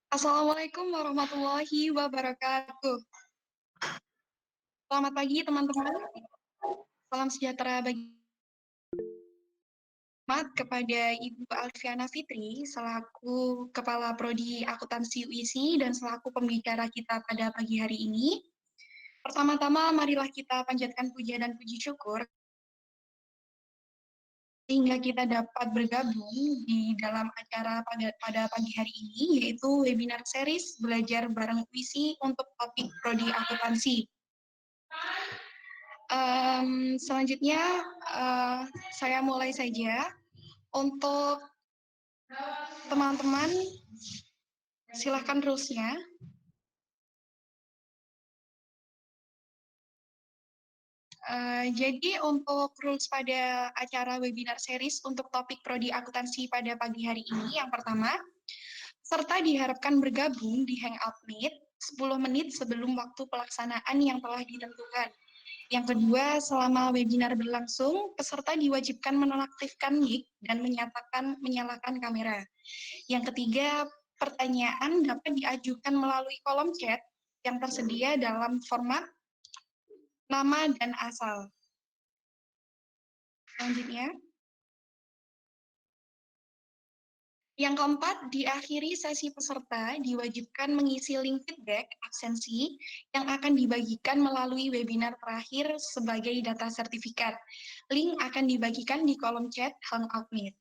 Assalamualaikum warahmatullahi wabarakatuh. Selamat pagi teman-teman. Salam sejahtera bagi kepada Ibu Alfiana Fitri selaku Kepala Prodi Akuntansi UISI dan selaku pembicara kita pada pagi hari ini. Pertama-tama marilah kita panjatkan puja dan puji syukur sehingga kita dapat bergabung di dalam acara pada pagi hari ini, yaitu webinar series belajar bareng UISI untuk topik Prodi Akuntansi. Selanjutnya saya mulai saja. Untuk teman-teman, silahkan rules-nya. Jadi untuk rules pada acara webinar series untuk topik Prodi Akuntansi pada pagi hari ini, yang pertama, peserta diharapkan bergabung di Hangout Meet 10 menit sebelum waktu pelaksanaan yang telah ditentukan. Yang kedua, selama webinar berlangsung, peserta diwajibkan menonaktifkan mic dan menyalakan kamera. Yang ketiga, pertanyaan dapat diajukan melalui kolom chat yang tersedia dalam format nama dan asal. Selanjutnya, yang keempat, diakhiri sesi peserta diwajibkan mengisi link feedback absensi yang akan dibagikan melalui webinar terakhir sebagai data sertifikat. Link akan dibagikan di kolom chat Hangout Meet.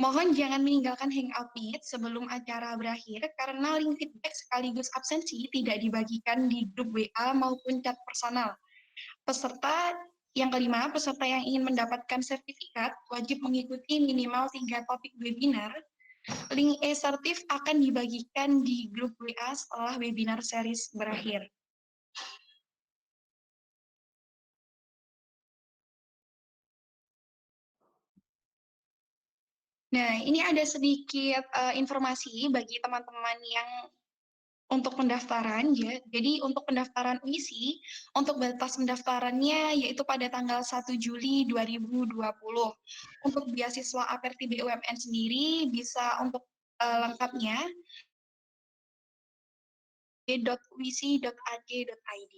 Mohon jangan meninggalkan Hangout Meet sebelum acara berakhir karena link feedback sekaligus absensi tidak dibagikan di grup WA maupun chat personal. Yang kelima, peserta yang ingin mendapatkan sertifikat wajib mengikuti minimal 3 topik webinar. Link e-sertif akan dibagikan di grup WA setelah webinar series berakhir. Nah, ini ada sedikit informasi bagi teman-teman yang untuk pendaftaran, ya. Jadi untuk pendaftaran UISI, untuk batas pendaftarannya yaitu pada tanggal 1 Juli 2020. Untuk beasiswa APERTI BUMN sendiri bisa untuk lengkapnya uisi.ac.id.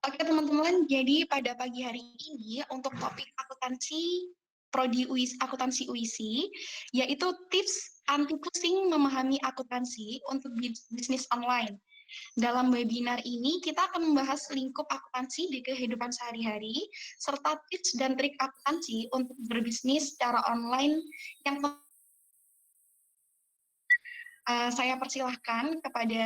Oke teman-teman, jadi pada pagi hari ini untuk topik akuntansi Prodi Akuntansi UISI, yaitu tips anti pusing memahami akuntansi untuk bisnis online. Dalam webinar ini, kita akan membahas lingkup akuntansi di kehidupan sehari-hari, serta tips dan trik akuntansi untuk berbisnis secara online yang saya persilahkan kepada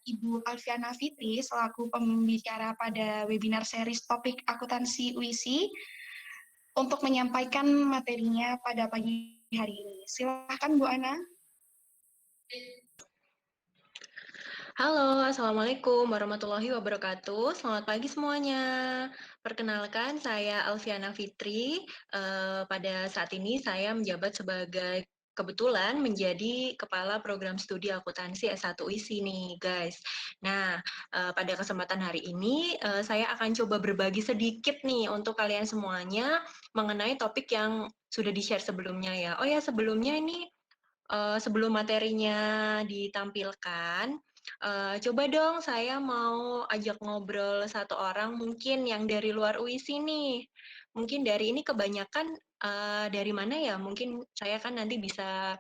Ibu Alfiana Fitri selaku pembicara pada webinar series topik akuntansi UISI untuk menyampaikan materinya pada pagi hari ini. Silakan Bu Ana. Halo, Assalamualaikum warahmatullahi wabarakatuh. Selamat pagi semuanya. Perkenalkan, saya Alfiana Fitri. Pada saat ini saya menjabat sebagai kebetulan menjadi Kepala Program Studi Akuntansi S1 UISI nih, guys. Nah, pada kesempatan hari ini saya akan coba berbagi sedikit nih untuk kalian semuanya mengenai topik yang sudah di-share sebelumnya ya. Oh ya, sebelumnya ini sebelum materinya ditampilkan, coba dong saya mau ajak ngobrol satu orang mungkin yang dari luar UISI nih. Mungkin dari ini kebanyakan dari mana ya? Mungkin saya kan nanti bisa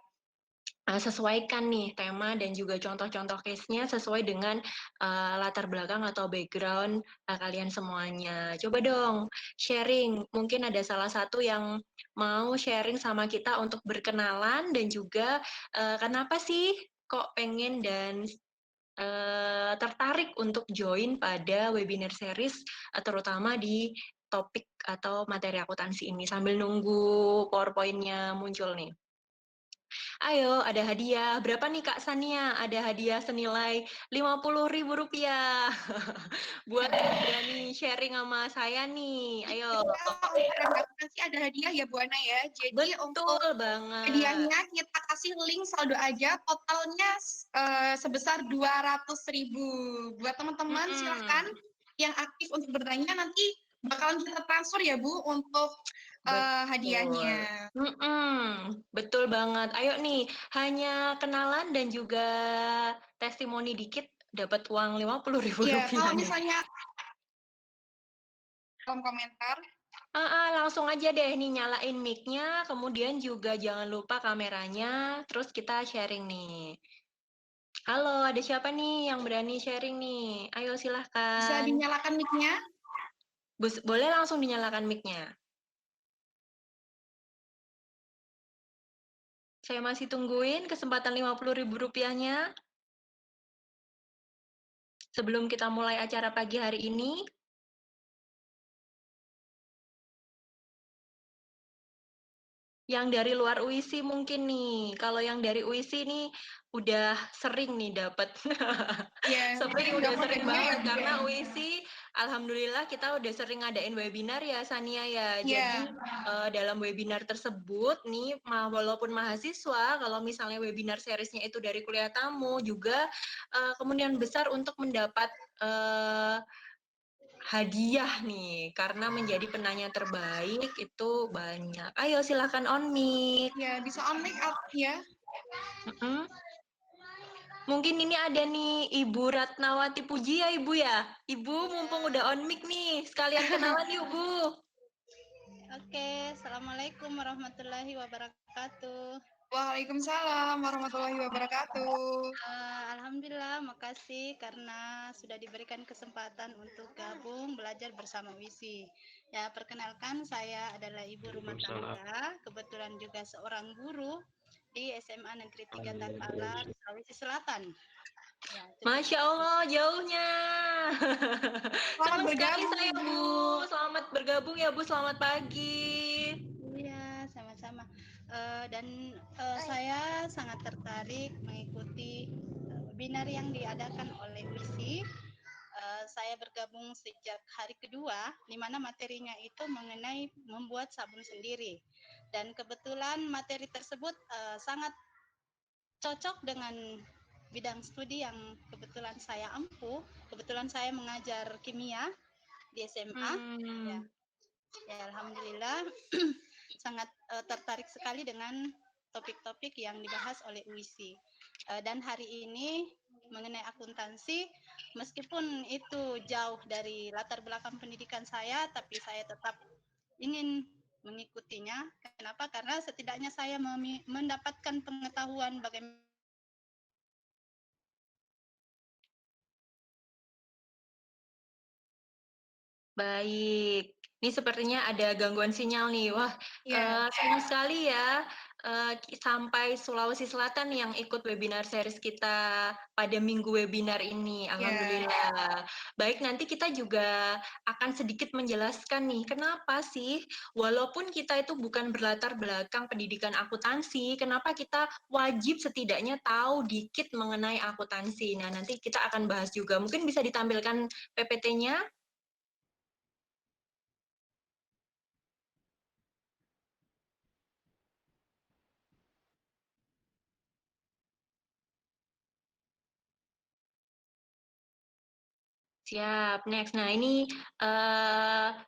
sesuaikan nih tema dan juga contoh-contoh case-nya sesuai dengan latar belakang atau background kalian semuanya. Coba dong sharing, mungkin ada salah satu yang mau sharing sama kita untuk berkenalan dan juga kenapa sih kok pengen dan tertarik untuk join pada webinar series terutama di topik atau materi akuntansi ini sambil nunggu PowerPoint-nya muncul nih. Ayo, ada hadiah. Berapa nih Kak Sania? Ada hadiah senilai Rp50.000 buat yang berani sharing sama saya nih. Ayo. Untuk akuntansi ada hadiah ya Bu Ana ya. Jadi Betul untuk banget. hadiahnya kita kasih link saldo aja, totalnya sebesar 200.000. Buat teman-teman silahkan yang aktif untuk bertanya nanti bakalan kita transfer ya Bu untuk Betul. hadiahnya. Betul banget. Ayo nih, hanya kenalan dan juga testimoni dikit dapat uang Rp50.000 Ya, kalau nih. misalnya kolom komentar. Langsung aja deh nih nyalain mic-nya, kemudian juga jangan lupa kameranya, terus kita sharing nih. Halo, ada siapa nih yang berani sharing nih? Ayo Bisa silahkan. dinyalakan mic-nya. Boleh langsung dinyalakan mic-nya. Saya masih tungguin kesempatan Rp50.000-nya. Sebelum kita mulai acara pagi hari ini, yang dari luar UISI mungkin nih. Kalau yang dari UISI nih udah sering nih dapat. Ya, Udah dapat sering hadiah ya banget Bu ya. karena UISI alhamdulillah kita udah sering ngadain webinar ya Sania ya. Jadi Ya, dalam webinar tersebut nih walaupun mahasiswa kalau misalnya webinar seriesnya itu dari kuliah tamu juga kemungkinan besar untuk mendapat hadiah nih, karena menjadi penanya terbaik itu banyak. Ayo silahkan on mic. ya bisa on mic up ya. Mm-mm. Mungkin ini ada nih Ibu Ratnawati Puji ya Ibu ya? Ibu mumpung udah on mic nih, sekalian kenalan yuk Bu. Oke, Assalamualaikum warahmatullahi wabarakatuh. Waalaikumsalam warahmatullahi wabarakatuh. Alhamdulillah, makasih karena sudah diberikan kesempatan untuk gabung belajar bersama WISI. Ya, perkenalkan saya adalah ibu rumah tangga, kebetulan juga seorang guru di SMA Negeri 3 Takala, Sulawesi Selatan. Ya, Masya Allah, jauhnya. Selamat Senang sekali bergabung saya Ibu. Bu. Selamat bergabung ya Bu, selamat pagi. Iya, sama-sama. Saya sangat tertarik mengikuti webinar yang diadakan oleh WISI. Saya bergabung sejak hari kedua, di mana materinya itu mengenai membuat sabun sendiri. Dan kebetulan materi tersebut sangat cocok dengan bidang studi yang kebetulan saya ampuh. Kebetulan saya mengajar kimia di SMA. Ya, ya alhamdulillah sangat tertarik sekali dengan topik-topik yang dibahas oleh UISI. Dan hari ini mengenai akuntansi, meskipun itu jauh dari latar belakang pendidikan saya, tapi saya tetap ingin mengikutinya. Kenapa? Karena setidaknya saya mendapatkan pengetahuan bagaimana. Baik, ini sepertinya ada gangguan sinyal nih. Wah, Ya, senang sekali ya sampai Sulawesi Selatan yang ikut webinar series kita pada minggu webinar ini. ya. Alhamdulillah. Baik, nanti kita juga akan sedikit menjelaskan nih, kenapa sih walaupun kita itu bukan berlatar belakang pendidikan akuntansi, kenapa kita wajib setidaknya tahu dikit mengenai akuntansi. Nah, nanti kita akan bahas juga. Mungkin bisa ditampilkan PPT-nya. Siap, next. Nah, ini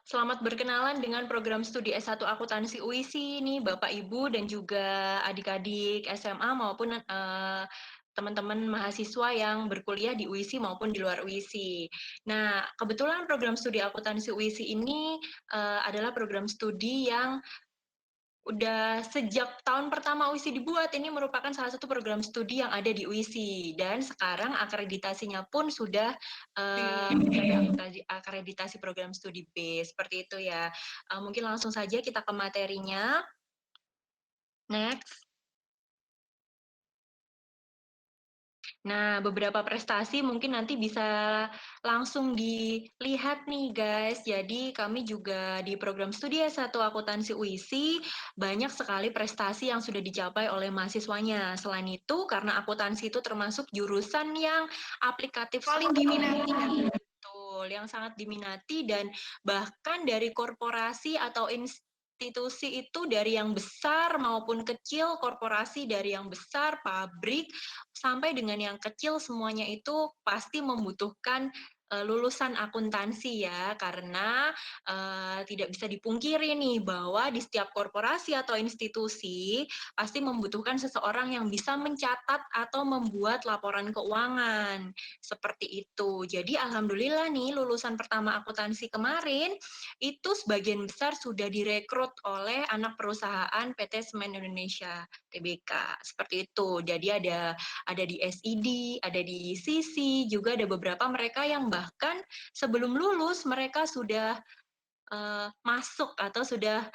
selamat berkenalan dengan program studi S1 Akuntansi UISI nih, Bapak Ibu dan juga adik-adik SMA maupun teman-teman mahasiswa yang berkuliah di UISI maupun di luar UISI. Nah, kebetulan program studi akuntansi UISI ini adalah program studi yang udah sejak tahun pertama UISI dibuat, ini merupakan salah satu program studi yang ada di UISI. Dan sekarang akreditasinya pun sudah mencapai akreditasi program studi B. Seperti itu ya. Mungkin langsung saja kita ke materinya. Next. Nah, beberapa prestasi mungkin nanti bisa langsung dilihat nih guys. Jadi kami juga di program studi S1 Akuntansi UISI banyak sekali prestasi yang sudah dicapai oleh mahasiswanya. Selain itu, karena akuntansi itu termasuk jurusan yang aplikatif Paling sekali. diminati kan? Betul, yang sangat diminati dan bahkan dari korporasi atau institusi itu dari yang besar maupun kecil, korporasi dari yang besar, pabrik, sampai dengan yang kecil semuanya itu pasti membutuhkan lulusan akuntansi ya, karena tidak bisa dipungkiri nih bahwa di setiap korporasi atau institusi pasti membutuhkan seseorang yang bisa mencatat atau membuat laporan keuangan. Seperti itu. Jadi alhamdulillah nih lulusan pertama akuntansi kemarin itu sebagian besar sudah direkrut oleh anak perusahaan PT Semen Indonesia TBK. Seperti itu. Jadi ada di SID, ada di Sisi, juga ada beberapa mereka yang bahkan sebelum lulus mereka sudah masuk atau sudah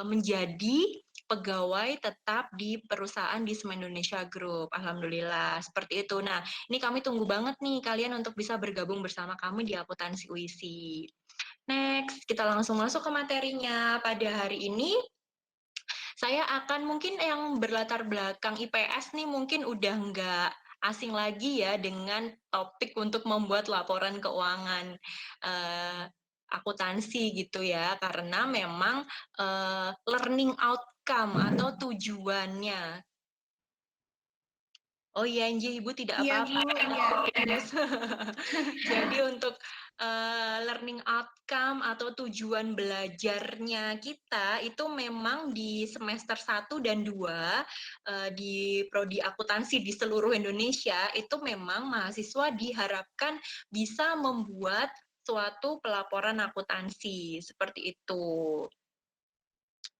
menjadi pegawai tetap di perusahaan di Semen Indonesia Group. Alhamdulillah, seperti itu. Nah, ini kami tunggu banget nih kalian untuk bisa bergabung bersama kami di akuntansi UISI. Next, kita langsung masuk ke materinya. Pada hari ini, saya akan mungkin yang berlatar belakang IPS nih mungkin udah nggak asing lagi ya dengan topik untuk membuat laporan keuangan akuntansi gitu ya, karena memang learning outcome atau tujuannya. Oh iya, Anji, Ibu tidak Iya, apa-apa. Bu. Iya. Yes. Jadi untuk learning outcome atau tujuan belajarnya kita itu memang di semester 1 dan 2 di prodi akuntansi di seluruh Indonesia itu memang mahasiswa diharapkan bisa membuat suatu pelaporan akuntansi seperti itu.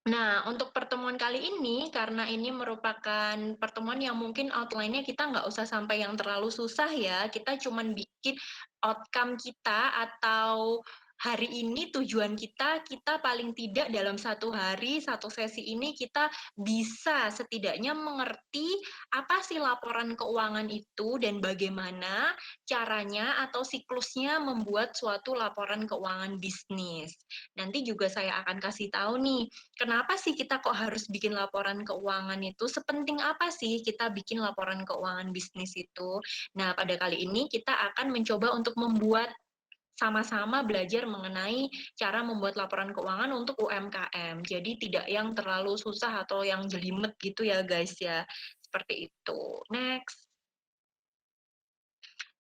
Nah, untuk pertemuan kali ini, karena ini merupakan pertemuan yang mungkin outline-nya kita nggak usah sampai yang terlalu susah ya, kita cuman bikin outcome kita atau hari ini tujuan kita paling tidak dalam satu hari, satu sesi ini kita bisa setidaknya mengerti apa sih laporan keuangan itu dan bagaimana caranya atau siklusnya membuat suatu laporan keuangan bisnis. Nanti juga saya akan kasih tahu nih, kenapa sih kita kok harus bikin laporan keuangan itu? Sepenting apa sih kita bikin laporan keuangan bisnis itu? Nah, pada kali ini kita akan mencoba untuk membuat sama-sama belajar mengenai cara membuat laporan keuangan untuk UMKM. Jadi tidak yang terlalu susah atau yang jelimet gitu ya guys ya. Seperti itu. Next.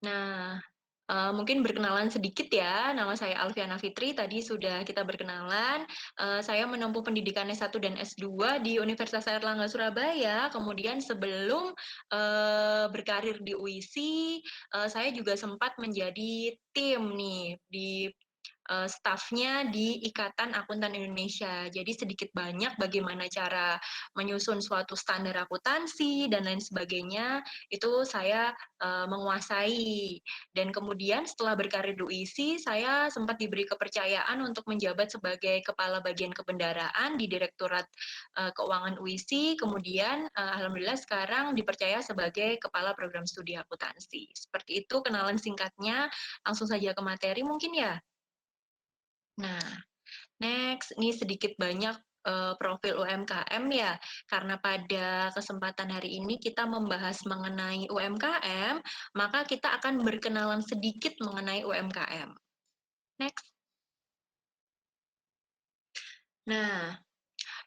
Nah, mungkin berkenalan sedikit ya, nama saya Alfiana Fitri, tadi sudah kita berkenalan. Saya menempuh pendidikan S1 dan S2 di Universitas Airlangga Surabaya, kemudian sebelum berkarir di UISI, saya juga sempat menjadi tim nih di stafnya di Ikatan Akuntan Indonesia. Jadi sedikit banyak bagaimana cara menyusun suatu standar akuntansi dan lain sebagainya, itu saya menguasai. Dan kemudian setelah berkarir di UISI, saya sempat diberi kepercayaan untuk menjabat sebagai Kepala Bagian Kebendaraan di Direktorat Keuangan UISI, kemudian alhamdulillah sekarang dipercaya sebagai Kepala Program Studi Akuntansi. Seperti itu kenalan singkatnya, langsung saja ke materi mungkin ya. Nah, next, ini sedikit banyak profil UMKM ya, karena pada kesempatan hari ini kita membahas mengenai UMKM, maka kita akan berkenalan sedikit mengenai UMKM. Next. Nah,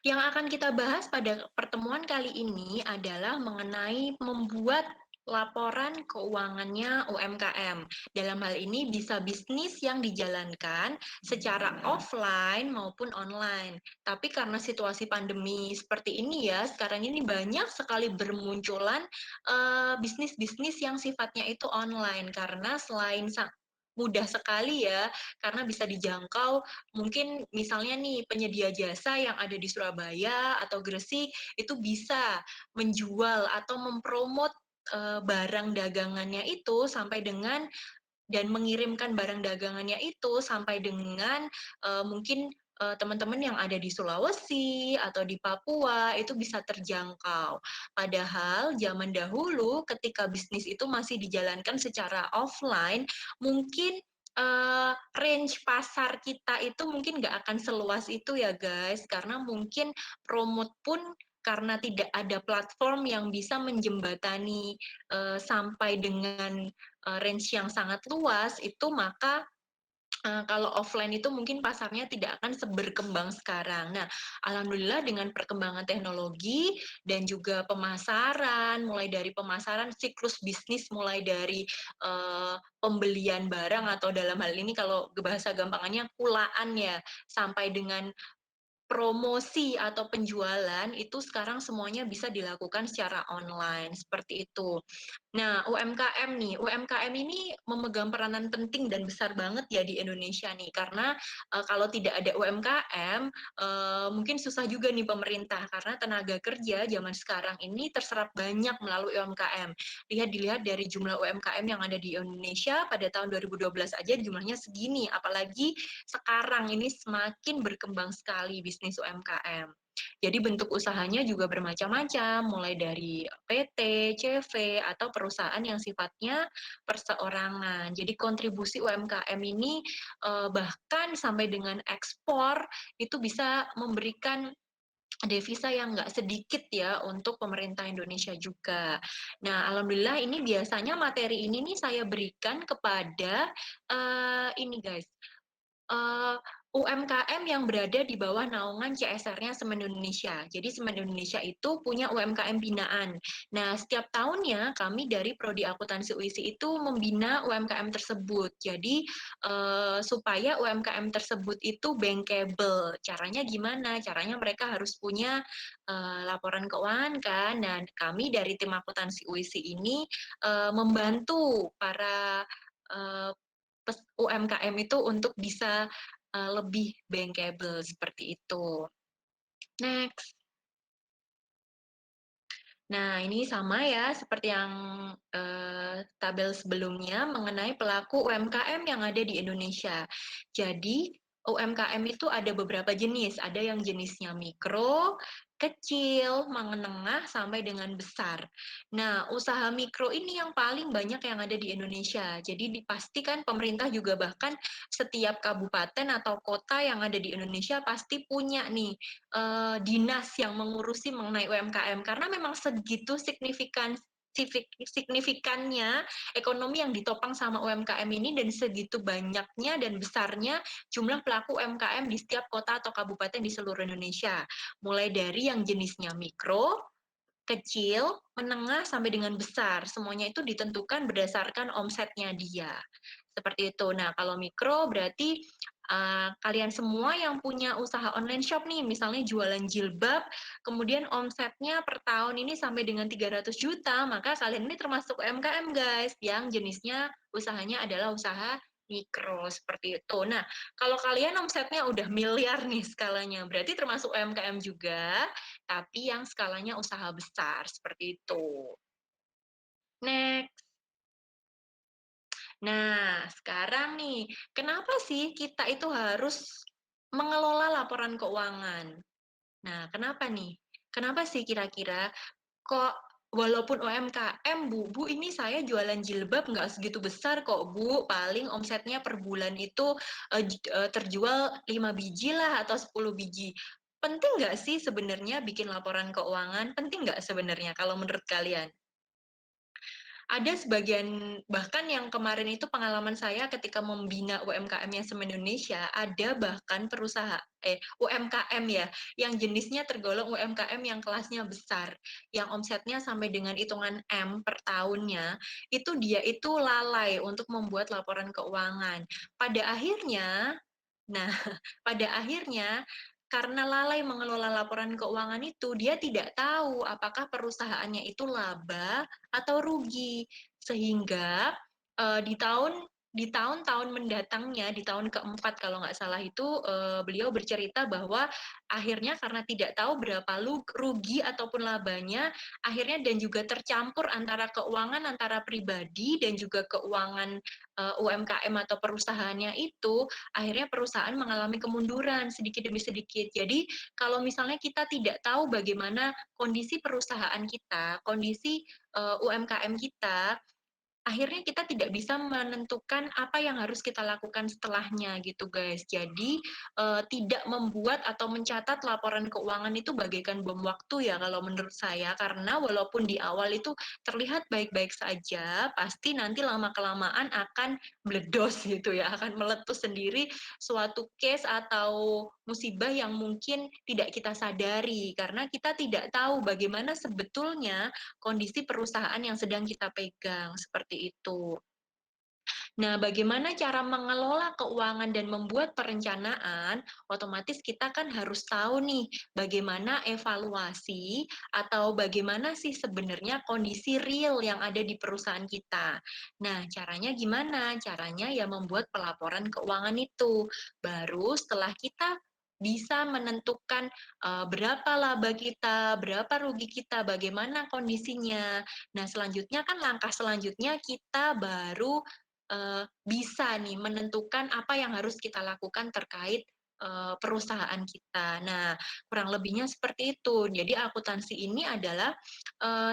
yang akan kita bahas pada pertemuan kali ini adalah mengenai membuat laporan keuangannya UMKM. Dalam hal ini bisa bisnis yang dijalankan secara offline maupun online. Tapi karena situasi pandemi seperti ini ya, sekarang ini banyak sekali bermunculan bisnis-bisnis yang sifatnya itu online karena selain mudah sekali ya, karena bisa dijangkau mungkin misalnya nih penyedia jasa yang ada di Surabaya atau Gresik itu bisa menjual atau mempromot barang dagangannya itu sampai dengan dan mengirimkan barang dagangannya itu sampai dengan mungkin teman-teman yang ada di Sulawesi atau di Papua itu bisa terjangkau. Padahal zaman dahulu ketika bisnis itu masih dijalankan secara offline, mungkin range pasar kita itu mungkin nggak akan seluas itu ya guys, karena mungkin promote pun karena tidak ada platform yang bisa menjembatani sampai dengan range yang sangat luas itu, maka Kalau offline itu mungkin pasarnya tidak akan seberkembang sekarang. Nah, alhamdulillah dengan perkembangan teknologi dan juga pemasaran, mulai dari pemasaran, siklus bisnis mulai dari, pembelian barang atau dalam hal ini kalau bahasa gampangannya kulaan ya, sampai dengan promosi atau penjualan itu sekarang semuanya bisa dilakukan secara online, seperti itu. Nah, UMKM nih, UMKM ini memegang peranan penting dan besar banget ya di Indonesia nih, karena, kalau tidak ada UMKM, mungkin susah juga nih pemerintah, karena tenaga kerja zaman sekarang ini terserap banyak melalui UMKM. Dilihat dari jumlah UMKM yang ada di Indonesia pada tahun 2012 aja jumlahnya segini, apalagi sekarang ini semakin berkembang sekali bisnis UMKM. Jadi bentuk usahanya juga bermacam-macam, mulai dari PT, CV, atau perusahaan yang sifatnya perseorangan. Jadi kontribusi UMKM ini bahkan sampai dengan ekspor itu bisa memberikan devisa yang nggak sedikit ya untuk pemerintah Indonesia juga. Nah, alhamdulillah ini biasanya materi ini nih saya berikan kepada ini guys, Eee, UMKM yang berada di bawah naungan CSR-nya Semen Indonesia. Jadi Semen Indonesia itu punya UMKM binaan. Nah, setiap tahunnya kami dari Prodi Akuntansi UISI itu membina UMKM tersebut. Jadi, supaya UMKM tersebut itu bankable. Caranya gimana? Caranya mereka harus punya, laporan keuangan kan. Dan kami dari tim akuntansi UISI ini, membantu para, eee UMKM itu untuk bisa, lebih bankable seperti itu. Next. Nah, ini sama ya seperti yang, tabel sebelumnya mengenai pelaku UMKM yang ada di Indonesia. Jadi, UMKM itu ada beberapa jenis, ada yang jenisnya mikro, kecil, menengah, sampai dengan besar. Nah, usaha mikro ini yang paling banyak yang ada di Indonesia. Jadi dipastikan pemerintah juga bahkan setiap kabupaten atau kota yang ada di Indonesia pasti punya nih dinas yang mengurusi mengenai UMKM karena memang segitu signifikannya ekonomi yang ditopang sama UMKM ini dan segitu banyaknya dan besarnya jumlah pelaku UMKM di setiap kota atau kabupaten di seluruh Indonesia. Mulai dari yang jenisnya mikro, kecil, menengah, sampai dengan besar. Semuanya itu ditentukan berdasarkan omsetnya dia. Seperti itu. Nah, kalau mikro berarti kalian semua yang punya usaha online shop nih, misalnya jualan jilbab, kemudian omsetnya per tahun ini sampai dengan 300 juta, maka kalian ini termasuk UMKM guys, yang jenisnya usahanya adalah usaha mikro, seperti itu. Nah, kalau kalian omsetnya udah miliar nih skalanya, berarti termasuk UMKM juga, tapi yang skalanya usaha besar, seperti itu. Next. Nah, sekarang nih, kenapa sih kita itu harus mengelola laporan keuangan? Nah, kenapa nih? Kenapa sih kira-kira kok walaupun UMKM, Bu ini saya jualan jilbab nggak segitu besar kok, Bu. Paling omsetnya per bulan itu terjual 5 biji lah atau 10 biji. Penting nggak sih sebenarnya bikin laporan keuangan? Penting nggak sebenarnya kalau menurut kalian? Ada sebagian bahkan yang kemarin itu pengalaman saya ketika membina UMKM-nya Semen Indonesia, ada bahkan UMKM ya, yang jenisnya tergolong UMKM yang kelasnya besar, yang omsetnya sampai dengan hitungan M per tahunnya, itu dia itu lalai untuk membuat laporan keuangan. Pada akhirnya nah, pada akhirnya karena lalai mengelola laporan keuangan itu, dia tidak tahu apakah perusahaannya itu laba atau rugi. Sehingga, di tahun-tahun mendatangnya, di tahun keempat kalau nggak salah itu, beliau bercerita bahwa akhirnya karena tidak tahu berapa rugi ataupun labanya, akhirnya dan juga tercampur antara keuangan antara pribadi dan juga keuangan, UMKM atau perusahaannya itu, akhirnya perusahaan mengalami kemunduran sedikit demi sedikit. Jadi, kalau misalnya kita tidak tahu bagaimana kondisi perusahaan kita, kondisi, UMKM kita, akhirnya kita tidak bisa menentukan apa yang harus kita lakukan setelahnya gitu guys. Jadi tidak membuat atau mencatat laporan keuangan itu bagaikan bom waktu ya kalau menurut saya, karena walaupun di awal itu terlihat baik-baik saja, pasti nanti lama-kelamaan akan meledos gitu ya, akan meletus sendiri suatu case atau musibah yang mungkin tidak kita sadari karena kita tidak tahu bagaimana sebetulnya kondisi perusahaan yang sedang kita pegang, seperti itu. Nah, bagaimana cara mengelola keuangan dan membuat perencanaan, otomatis kita kan harus tahu nih, bagaimana evaluasi atau bagaimana sih sebenarnya kondisi real yang ada di perusahaan kita. Nah, caranya gimana? Caranya ya membuat pelaporan keuangan itu. Baru setelah kita bisa menentukan berapa laba kita, berapa rugi kita, bagaimana kondisinya. Nah, selanjutnya kan langkah selanjutnya kita baru bisa nih menentukan apa yang harus kita lakukan terkait perusahaan kita. Nah, kurang lebihnya seperti itu. Jadi akuntansi ini adalah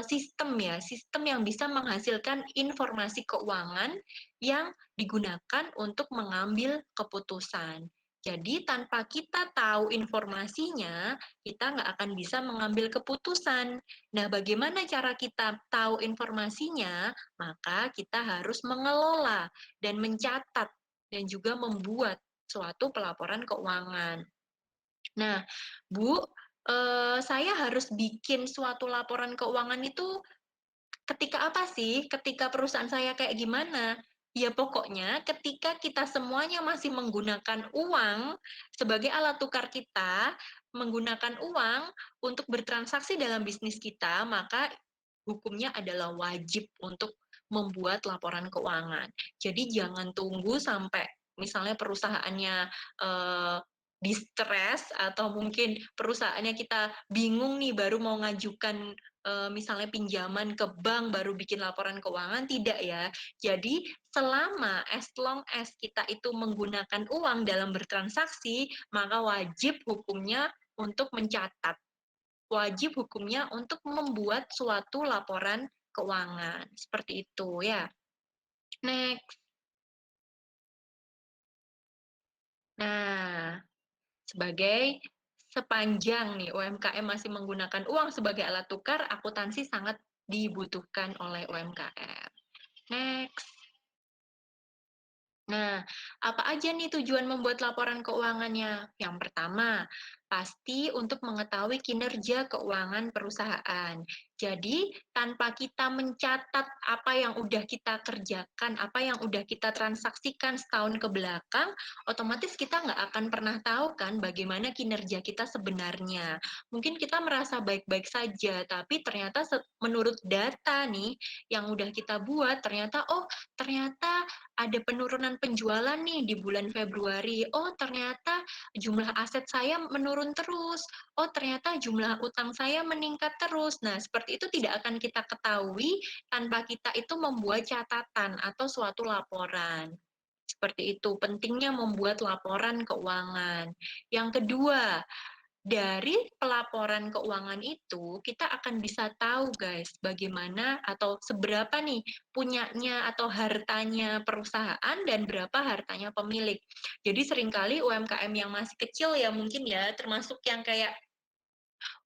sistem ya, sistem yang bisa menghasilkan informasi keuangan yang digunakan untuk mengambil keputusan. Jadi tanpa kita tahu informasinya, kita nggak akan bisa mengambil keputusan. Nah, bagaimana cara kita tahu informasinya? Maka kita harus mengelola dan mencatat dan juga membuat suatu pelaporan keuangan. Nah, Bu, saya harus bikin suatu laporan keuangan itu ketika apa sih? Ketika perusahaan saya kayak gimana? Ya pokoknya ketika kita semuanya masih menggunakan uang sebagai alat tukar kita, menggunakan uang untuk bertransaksi dalam bisnis kita, maka hukumnya adalah wajib untuk membuat laporan keuangan. Jadi jangan tunggu sampai misalnya perusahaannya di-stres atau mungkin perusahaannya kita bingung nih baru mau ngajukan misalnya pinjaman ke bank baru bikin laporan keuangan, tidak ya. Jadi selama as long as kita itu menggunakan uang dalam bertransaksi, maka wajib hukumnya untuk mencatat. Wajib hukumnya untuk membuat suatu laporan keuangan. Seperti itu ya. Next. Nah, sebagai sepanjang nih UMKM masih menggunakan uang sebagai alat tukar, akuntansi sangat dibutuhkan oleh UMKM. Next. Nah, apa aja nih tujuan membuat laporan keuangannya? Yang pertama, pasti untuk mengetahui kinerja keuangan perusahaan. Jadi, tanpa kita mencatat apa yang udah kita kerjakan, apa yang udah kita transaksikan setahun ke belakang, otomatis kita nggak akan pernah tahu kan bagaimana kinerja kita sebenarnya. Mungkin kita merasa baik-baik saja, tapi ternyata menurut data nih yang udah kita buat, ternyata ada penurunan penjualan nih di bulan Februari. Oh, ternyata jumlah aset saya menurun terus. Oh, ternyata jumlah utang saya meningkat terus. Nah, seperti itu tidak akan kita ketahui tanpa kita itu membuat catatan atau suatu laporan. Seperti itu, pentingnya membuat laporan keuangan. Yang kedua, dari pelaporan keuangan itu, kita akan bisa tahu guys, bagaimana atau seberapa nih punyanya atau hartanya perusahaan dan berapa hartanya pemilik. Jadi seringkali UMKM yang masih kecil ya mungkin ya, termasuk yang kayak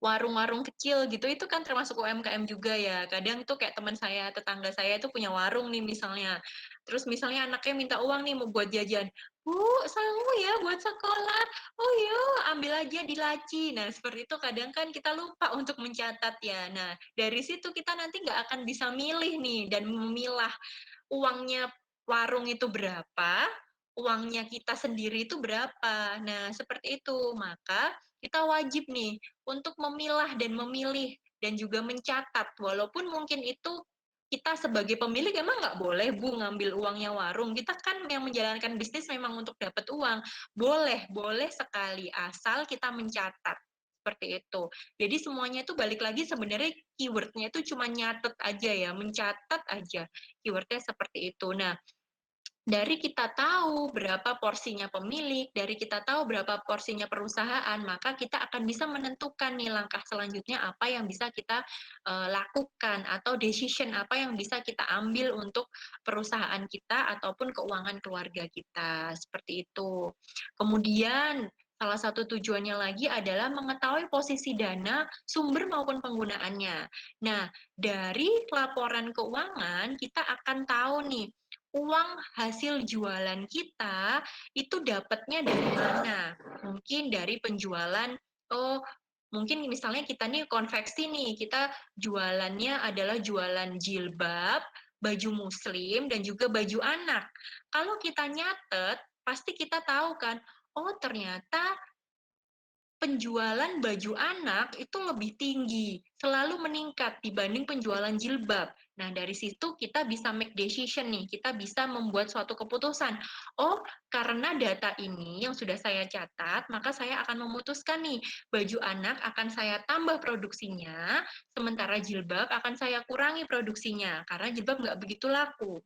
warung-warung kecil gitu, itu kan termasuk UMKM juga ya. Kadang tuh kayak teman saya, tetangga saya itu punya warung nih misalnya. Terus misalnya anaknya minta uang nih mau buat jajan. Bu, sangu ya buat sekolah. Oh iya, ambil aja di laci. Nah, seperti itu kadang kan kita lupa untuk mencatat ya. Nah, dari situ kita nanti nggak akan bisa milih nih dan memilah uangnya warung itu berapa, uangnya kita sendiri itu berapa. Nah, seperti itu. Maka kita wajib nih untuk memilah dan memilih dan juga mencatat. Walaupun mungkin itu kita sebagai pemilik emang nggak boleh Bu ngambil uangnya warung. Kita kan yang menjalankan bisnis memang untuk dapat uang. Boleh, boleh sekali asal kita mencatat. Seperti itu. Jadi semuanya itu balik lagi sebenarnya keywordnya itu cuma nyatet aja ya, mencatat aja. Keywordnya seperti itu. Nah, Dari kita tahu berapa porsinya pemilik, dari kita tahu berapa porsinya perusahaan, maka kita akan bisa menentukan nih langkah selanjutnya apa yang bisa kita lakukan atau decision apa yang bisa kita ambil untuk perusahaan kita ataupun keuangan keluarga kita, seperti itu. Kemudian salah satu tujuannya lagi adalah mengetahui posisi dana, sumber maupun penggunaannya. Nah, dari laporan keuangan kita akan tahu nih uang hasil jualan kita itu dapatnya dari mana? Mungkin dari penjualan, oh mungkin misalnya kita nih konveksi nih, kita jualannya adalah jualan jilbab, baju muslim, dan juga baju anak. Kalau kita nyatet, pasti kita tahu kan, oh ternyata penjualan baju anak itu lebih tinggi, selalu meningkat dibanding penjualan jilbab. Nah, dari situ kita bisa make decision nih, kita bisa membuat suatu keputusan. Oh, karena data ini yang sudah saya catat, maka saya akan memutuskan nih, baju anak akan saya tambah produksinya, sementara jilbab akan saya kurangi produksinya, karena jilbab nggak begitu laku.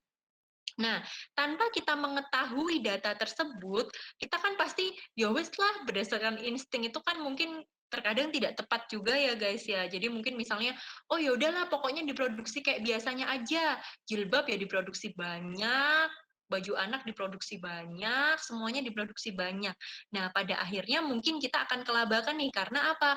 Nah, tanpa kita mengetahui data tersebut, kita kan pasti ya wes lah berdasarkan insting itu kan mungkin terkadang tidak tepat juga ya guys ya. Jadi mungkin misalnya, oh ya udahlah pokoknya diproduksi kayak biasanya aja. Jilbab ya diproduksi banyak, baju anak diproduksi banyak, semuanya diproduksi banyak. Nah, pada akhirnya mungkin kita akan kelabakan nih karena apa?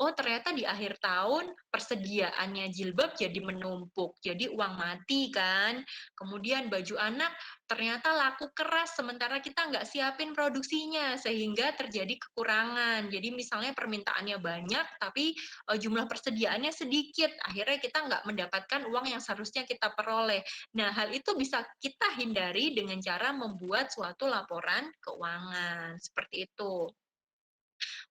Oh, ternyata di akhir tahun persediaannya jilbab jadi menumpuk. Jadi uang mati kan. Kemudian baju anak ternyata laku keras sementara kita nggak siapin produksinya sehingga terjadi kekurangan. Jadi misalnya permintaannya banyak tapi jumlah persediaannya sedikit. Akhirnya kita nggak mendapatkan uang yang seharusnya kita peroleh. Nah, hal itu bisa kita hindari dengan cara membuat suatu laporan keuangan. Seperti itu.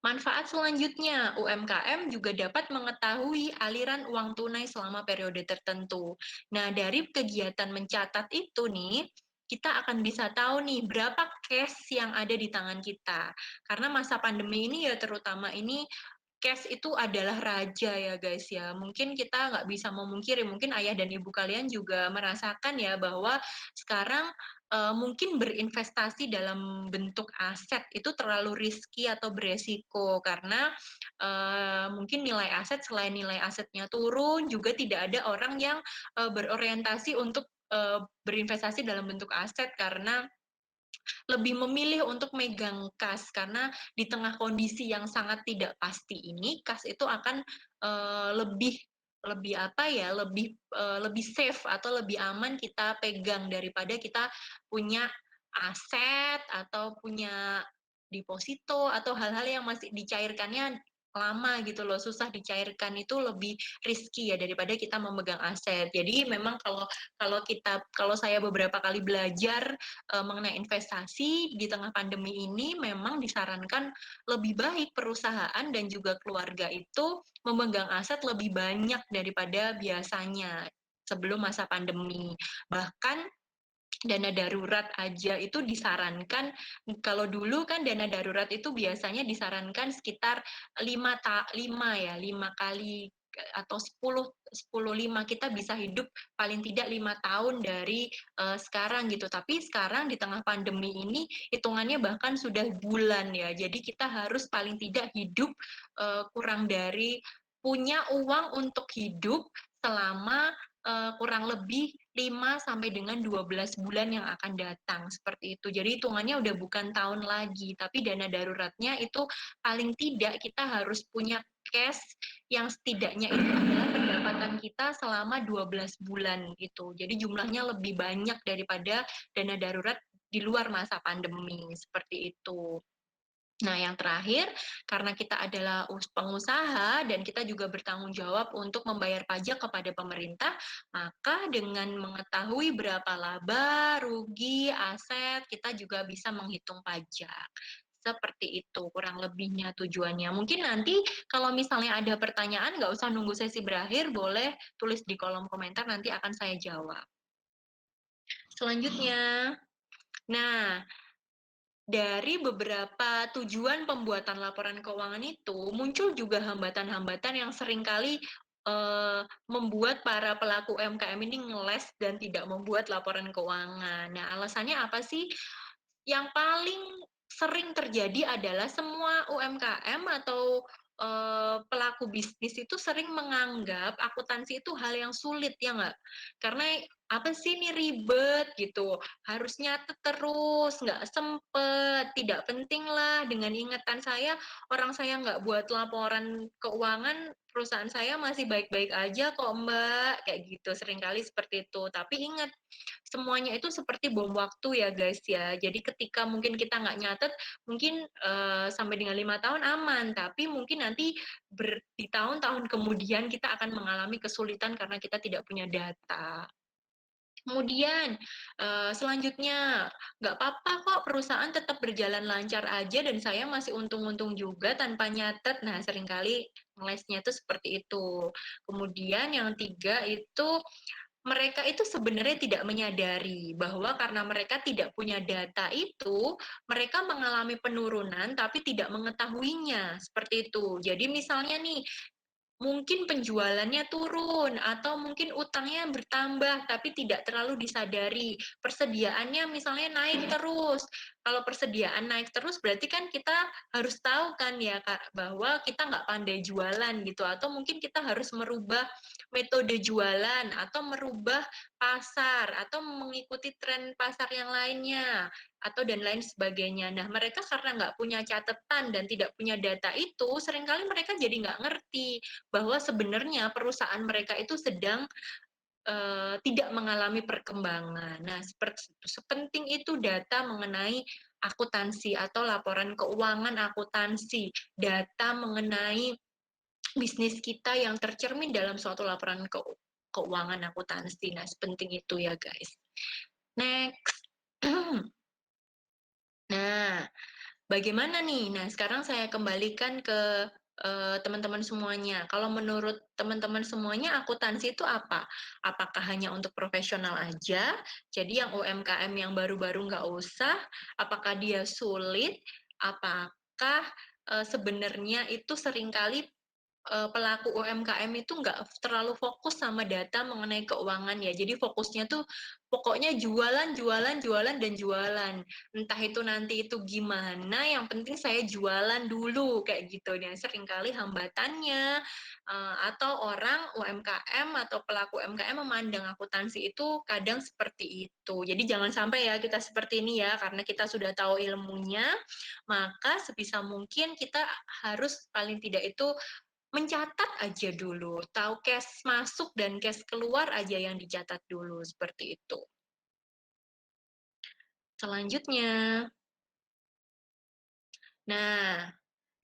Manfaat selanjutnya, UMKM juga dapat mengetahui aliran uang tunai selama periode tertentu. Nah, dari kegiatan mencatat itu nih, kita akan bisa tahu nih berapa cash yang ada di tangan kita. Karena masa pandemi ini ya terutama ini cash itu adalah raja ya guys ya. Mungkin kita nggak bisa memungkiri, mungkin ayah dan ibu kalian juga merasakan ya bahwa sekarang mungkin berinvestasi dalam bentuk aset itu terlalu riski atau beresiko karena mungkin nilai aset selain nilai asetnya turun juga tidak ada orang yang berorientasi untuk berinvestasi dalam bentuk aset karena lebih memilih untuk megang kas karena di tengah kondisi yang sangat tidak pasti ini kas itu akan lebih lebih apa ya lebih safe atau lebih aman kita pegang daripada kita punya aset atau punya deposito atau hal-hal yang masih dicairkannya lama gitu loh susah dicairkan itu lebih risky ya daripada kita memegang aset jadi memang kalau saya beberapa kali belajar mengenai investasi di tengah pandemi ini memang disarankan lebih baik perusahaan dan juga keluarga itu memegang aset lebih banyak daripada biasanya sebelum masa pandemi. Bahkan dana darurat aja itu disarankan kalau dulu kan dana darurat itu biasanya disarankan sekitar 5 kali atau 10 5 kita bisa hidup paling tidak 5 tahun dari sekarang gitu tapi sekarang di tengah pandemi ini hitungannya bahkan sudah bulan ya jadi kita harus paling tidak hidup kurang dari punya uang untuk hidup selama kurang lebih 5 sampai dengan 12 bulan yang akan datang, seperti itu. Jadi hitungannya udah bukan tahun lagi, tapi dana daruratnya itu paling tidak kita harus punya cash yang setidaknya itu adalah pendapatan kita selama 12 bulan gitu. Jadi jumlahnya lebih banyak daripada dana darurat di luar masa pandemi, seperti itu. Nah, yang terakhir, karena kita adalah pengusaha dan kita juga bertanggung jawab untuk membayar pajak kepada pemerintah, maka dengan mengetahui berapa laba, rugi, aset, kita juga bisa menghitung pajak. Seperti itu, kurang lebihnya tujuannya. Mungkin nanti kalau misalnya ada pertanyaan, nggak usah nunggu sesi berakhir, boleh tulis di kolom komentar, nanti akan saya jawab. Selanjutnya, nah, dari beberapa tujuan pembuatan laporan keuangan itu, muncul juga hambatan-hambatan yang seringkali membuat para pelaku UMKM ini ngeles dan tidak membuat laporan keuangan. Nah, alasannya apa sih? Yang paling sering terjadi adalah semua UMKM atau pelaku bisnis itu sering menganggap akuntansi itu hal yang sulit, ya nggak? Karena apa sih ini ribet gitu, harus nyatet terus, nggak sempet, tidak penting lah. Dengan ingatan saya, orang saya nggak buat laporan keuangan, perusahaan saya masih baik-baik aja kok Mbak, kayak gitu. Seringkali seperti itu. Tapi ingat, semuanya itu seperti bom waktu ya guys ya. Jadi ketika mungkin kita nggak nyatet, mungkin sampai dengan 5 tahun aman, tapi mungkin nanti di tahun-tahun kemudian kita akan mengalami kesulitan karena kita tidak punya data. Kemudian selanjutnya, nggak apa-apa kok perusahaan tetap berjalan lancar aja dan saya masih untung-untung juga tanpa nyatet. Nah, seringkali ngelesnya itu seperti itu. Kemudian yang 3 itu mereka itu sebenarnya tidak menyadari bahwa karena mereka tidak punya data itu, mereka mengalami penurunan tapi tidak mengetahuinya, seperti itu. Jadi misalnya nih, mungkin penjualannya turun atau mungkin utangnya bertambah tapi tidak terlalu disadari. Persediaannya misalnya naik terus. Kalau persediaan naik terus berarti kan kita harus tahu kan ya Kak, bahwa kita nggak pandai jualan gitu, atau mungkin kita harus merubah metode jualan atau merubah pasar atau mengikuti tren pasar yang lainnya atau dan lain sebagainya. Nah, mereka karena nggak punya catatan dan tidak punya data itu, seringkali mereka jadi nggak ngerti bahwa sebenarnya perusahaan mereka itu sedang tidak mengalami perkembangan. Nah, sepenting itu data mengenai akuntansi atau laporan keuangan akuntansi, data mengenai bisnis kita yang tercermin dalam suatu laporan keuangan akuntansi. Nah, sepenting itu ya, guys. Next. Nah, bagaimana nih? Nah, sekarang saya kembalikan ke teman-teman semuanya. Kalau menurut teman-teman semuanya, akuntansi itu apa? Apakah hanya untuk profesional aja? Jadi yang UMKM yang baru-baru nggak usah? Apakah dia sulit? Apakah sebenarnya itu seringkali pelaku UMKM itu nggak terlalu fokus sama data mengenai keuangan ya. Jadi fokusnya tuh pokoknya jualan, jualan, jualan, dan jualan. Entah itu nanti itu gimana, yang penting saya jualan dulu kayak gitu. Dan seringkali hambatannya atau orang UMKM atau pelaku UMKM memandang akuntansi itu kadang seperti itu. Jadi jangan sampai ya kita seperti ini ya, karena kita sudah tahu ilmunya, maka sebisa mungkin kita harus paling tidak itu mencatat aja dulu, tahu cash masuk dan cash keluar aja yang dicatat dulu, seperti itu. Selanjutnya, nah,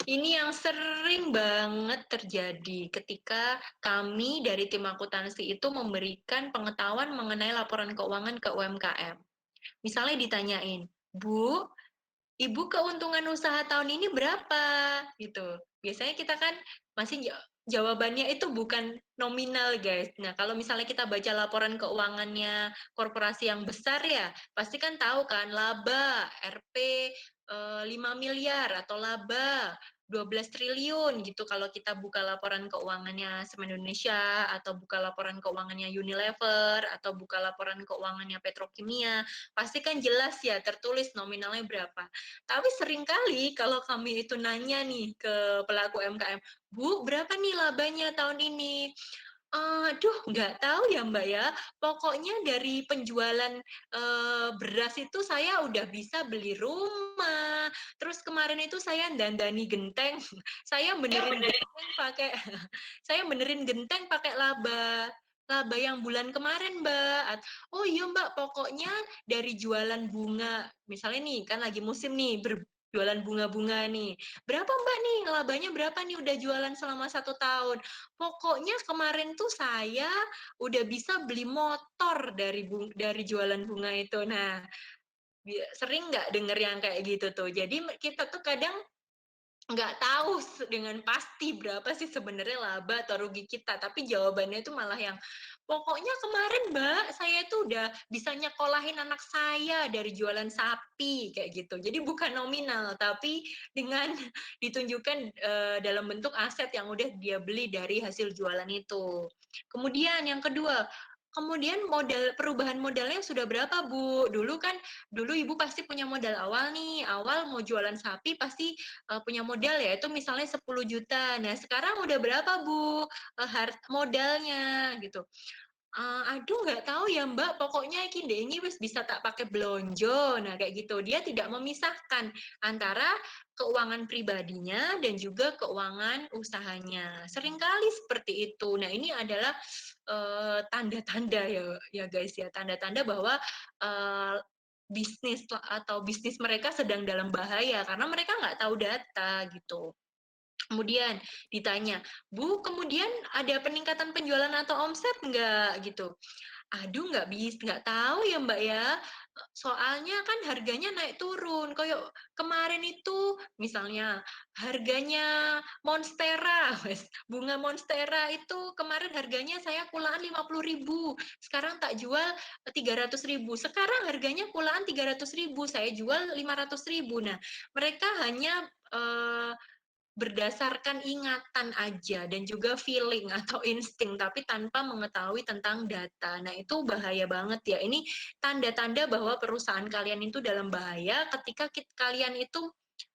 ini yang sering banget terjadi ketika kami dari tim akuntansi itu memberikan pengetahuan mengenai laporan keuangan ke UMKM. Misalnya ditanyain, Bu, Ibu keuntungan usaha tahun ini berapa? Gitu. Biasanya kita kan masih jawabannya itu bukan nominal, guys. Nah, kalau misalnya kita baca laporan keuangannya korporasi yang besar ya, pasti kan tahu kan laba RP 5 miliar atau laba 12 triliun gitu kalau kita buka laporan keuangannya Semen Indonesia atau buka laporan keuangannya Unilever atau buka laporan keuangannya Petrokimia, pasti kan jelas ya tertulis nominalnya berapa. Tapi seringkali kalau kami itu nanya nih ke pelaku UMKM, Bu, berapa nih labanya tahun ini? Aduh, nggak tahu ya Mbak ya. Pokoknya dari penjualan beras itu saya udah bisa beli rumah. Terus kemarin itu saya dandani genteng. Saya benerin genteng pakai saya benerin genteng pakai laba. Laba yang bulan kemarin, Mbak. Oh iya, Mbak, pokoknya dari jualan bunga. Misalnya nih, kan lagi musim nih, berjualan bunga-bunga nih. Berapa, Mbak, nih? Labanya berapa nih udah jualan selama 1 tahun? Pokoknya kemarin tuh saya udah bisa beli motor dari jualan bunga itu. Nah, sering nggak denger yang kayak gitu tuh. Jadi kita tuh kadang nggak tahu dengan pasti berapa sih sebenarnya laba atau rugi kita, tapi jawabannya itu malah yang Pokoknya kemarin Mbak, saya tuh udah bisa nyekolahin anak saya dari jualan sapi kayak gitu. Jadi bukan nominal, tapi dengan ditunjukkan dalam bentuk aset yang udah dia beli dari hasil jualan itu. Kemudian yang kedua, kemudian perubahan modalnya sudah berapa Bu? Dulu Ibu pasti punya modal awal nih, awal mau jualan sapi pasti punya modal ya, itu misalnya 10 juta. Nah sekarang udah berapa Bu modalnya gitu? Aduh nggak tahu ya Mbak, pokoknya iki ndek ini wis bisa tak pakai belonjo. Nah kayak gitu. Dia tidak memisahkan antara keuangan pribadinya dan juga keuangan usahanya. Seringkali seperti itu. Nah ini adalah tanda-tanda ya guys ya, tanda-tanda bahwa bisnis atau bisnis mereka sedang dalam bahaya karena mereka nggak tahu data gitu. Kemudian ditanya, Bu, kemudian ada peningkatan penjualan atau omset nggak gitu? Aduh, nggak tahu ya Mbak ya. Soalnya kan harganya naik turun. Kayak kemarin itu misalnya harganya Monstera, bunga Monstera itu kemarin harganya saya kulaan 50.000. Sekarang tak jual 300.000. Sekarang harganya kulaan 300.000, saya jual 500.000. Nah, mereka hanya berdasarkan ingatan aja dan juga feeling atau insting tapi tanpa mengetahui tentang data. Nah, itu bahaya banget ya. Ini tanda-tanda bahwa perusahaan kalian itu dalam bahaya ketika kalian itu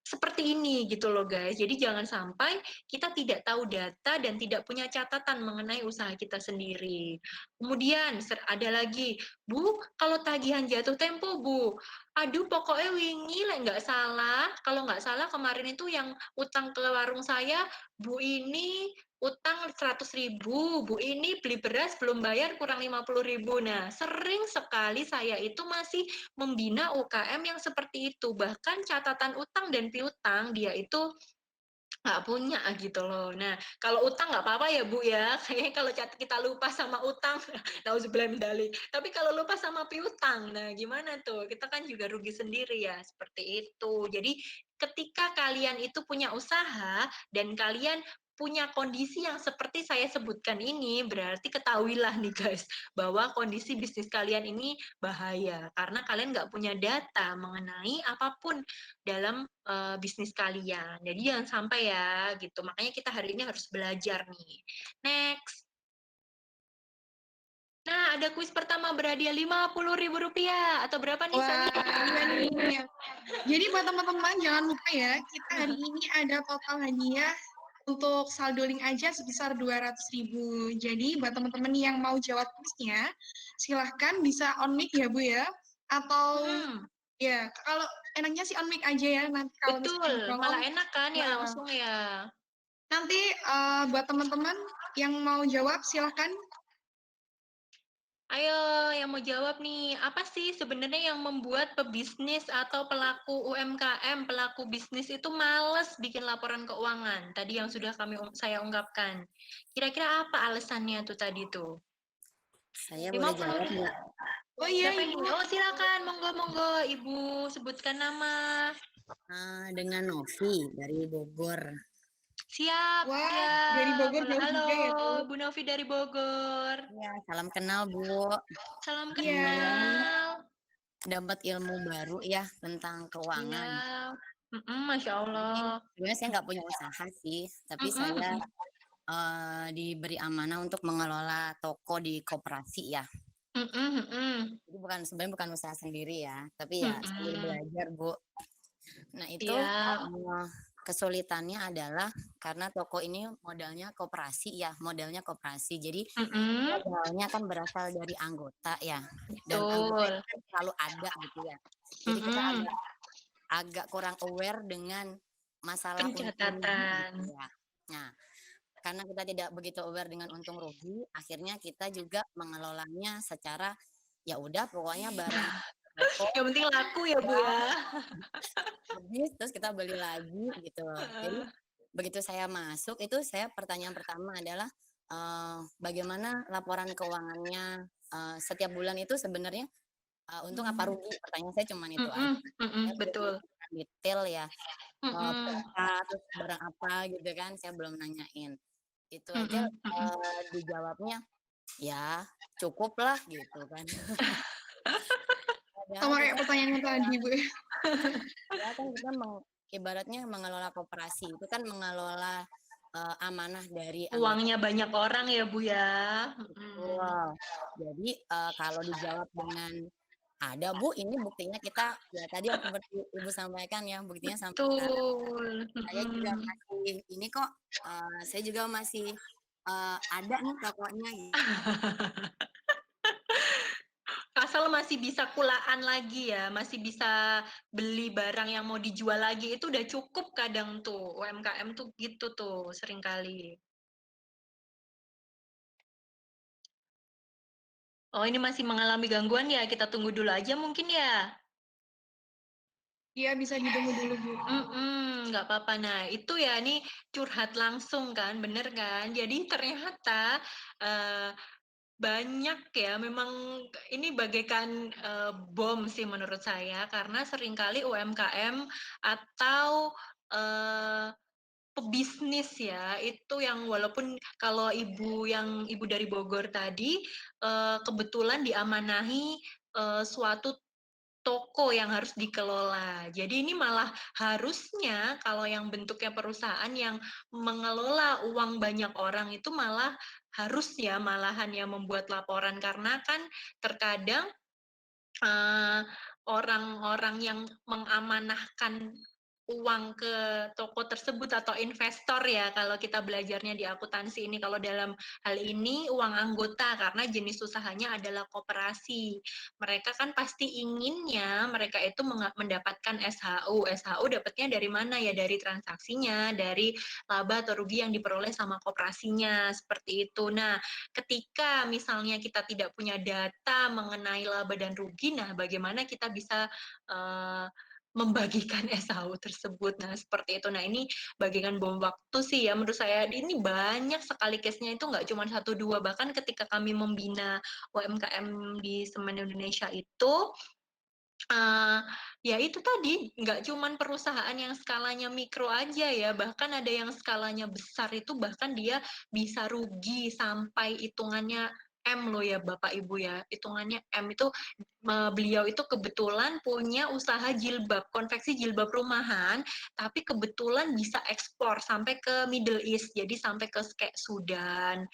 seperti ini gitu loh guys. Jadi jangan sampai kita tidak tahu data dan tidak punya catatan mengenai usaha kita sendiri. Kemudian ada lagi, Bu, kalau tagihan jatuh tempo, Bu. Aduh, pokoknya wingi lah nggak salah. Kalau nggak salah kemarin itu yang utang ke warung saya, Bu ini utang 100.000, Bu ini beli beras belum bayar kurang 50.000. Nah, sering sekali saya itu masih membina UKM yang seperti itu. Bahkan catatan utang dan piutang dia itu nggak punya gitu loh. Nah, kalau utang nggak apa-apa ya Bu ya. Kayaknya kalau kita lupa sama utang, nauzubillah min dzalik. Tapi kalau lupa sama piutang, nah gimana tuh? Kita kan juga rugi sendiri ya, seperti itu. Jadi ketika kalian itu punya usaha dan kalian punya kondisi yang seperti saya sebutkan ini, berarti ketahuilah nih guys, bahwa kondisi bisnis kalian ini bahaya. Karena kalian nggak punya data mengenai apapun dalam bisnis kalian. Jadi jangan sampai ya gitu. Makanya kita hari ini harus belajar nih. Next. Nah, ada kuis pertama berhadiah Rp50.000 atau berapa nih Wah, Sani? iya nih. Jadi buat teman-teman jangan lupa ya, kita hari ini ada total hadiah untuk saldo link aja sebesar 200.000. Jadi buat teman-teman yang mau jawab kuisnya, silahkan bisa on mic ya Bu ya. Atau ya kalau enaknya sih on mic aja ya. Nanti kalau misalnya Betul, dijawab, malah enak kan ya nah, langsung ya. nanti buat teman-teman yang mau jawab silahkan. Ayo, yang mau jawab nih, apa sih sebenarnya yang membuat pebisnis atau pelaku UMKM, pelaku bisnis itu males bikin laporan keuangan? Tadi yang sudah saya ungkapkan. Kira-kira apa alasannya tuh tadi tuh? Saya boleh 50. jawab nggak? Oh iya Siapa Ibu. ini? Oh silakan, monggo Ibu sebutkan nama. Dengan Novi dari Bogor. Siap, Wah, dari siap. Bogor jauh Halo, juga ya Bu. Bu Novi dari Bogor. Ya, salam kenal Bu. Salam Iya. kenal. Dapat ilmu baru ya tentang keuangan. Iya. Masya Allah. Sebenarnya saya nggak punya usaha sih, tapi saya diberi amanah untuk mengelola toko di koperasi ya. Jadi sebenarnya bukan usaha sendiri ya, tapi ya sambil belajar Bu. Nah itu Iya. kesulitannya adalah karena toko ini modalnya koperasi ya, Jadi modalnya kan berasal dari anggota ya, dan anggota Betul. itu kan selalu ada gitu ya. Jadi kita agak kurang aware dengan masalah untung rugi Pencatatan. gitu ya. Nah, karena kita tidak begitu aware dengan untung rugi, akhirnya kita juga mengelolanya secara ya udah pokoknya barang toko Yang penting laku ya Bu ya. habis terus kita beli lagi gitu. Jadi begitu saya masuk itu pertanyaan pertama adalah bagaimana laporan keuangannya setiap bulan itu sebenarnya untung apa rugi? Pertanyaan saya cuma itu aja. Saya belum Betul. detail ya berapa terus barang apa gitu kan saya belum nanyain. Itu aja dijawabnya ya cukup lah gitu kan. Padahal Sama kita kayak pertanyaannya tadi, Bu. padahal kan kita ibaratnya mengelola koperasi itu kan mengelola amanah dari anggota. Uangnya banyak orang ya, Bu ya. Betul. Jadi kalau dijawab dengan ada Bu, ini buktinya kita ya tadi yang seperti Ibu sampaikan ya, buktinya sampai sekarang Betul. saya juga masih ini kok, saya juga masih ada nih tokonya gitu. Asal masih bisa kulaan lagi ya, masih bisa beli barang yang mau dijual lagi, itu udah cukup kadang tuh, UMKM tuh gitu tuh seringkali. Oh ini masih mengalami gangguan ya, kita tunggu dulu aja mungkin ya? Iya, bisa ditunggu dulu, Bu. Nggak apa-apa. Nah, itu ya, ini curhat langsung kan, bener kan? Jadi ternyata eh, banyak ya, memang ini bagaikan bom sih menurut saya, karena seringkali UMKM atau eh, pebisnis ya, itu yang walaupun kalau ibu dari Bogor tadi kebetulan diamanahi suatu toko yang harus dikelola. Jadi ini malah harusnya kalau yang bentuknya perusahaan yang mengelola uang banyak orang itu malah harus ya malahan ya membuat laporan karena kan terkadang orang-orang yang mengamanahkan uang ke toko tersebut atau investor ya kalau kita belajarnya di akuntansi ini kalau dalam hal ini uang anggota karena jenis usahanya adalah koperasi. Mereka kan pasti inginnya mereka itu mendapatkan SHU. SHU dapatnya dari mana ya? Dari transaksinya, dari laba atau rugi yang diperoleh sama koperasinya seperti itu. Nah, ketika misalnya kita tidak punya data mengenai laba dan rugi, nah bagaimana kita bisa membagikan SHU tersebut. Nah, seperti itu. Nah, ini bagikan bom waktu sih ya menurut saya. Ini banyak sekali case-nya itu nggak cuma satu dua. Bahkan ketika kami membina UMKM di Semen Indonesia itu, ya itu tadi, nggak cuman perusahaan yang skalanya mikro aja ya, bahkan ada yang skalanya besar itu bahkan dia bisa rugi sampai hitungannya M loh ya Bapak Ibu ya, hitungannya M itu beliau itu kebetulan punya usaha jilbab, konveksi jilbab rumahan, tapi kebetulan bisa ekspor sampai ke Middle East, jadi sampai ke kayak Sudan,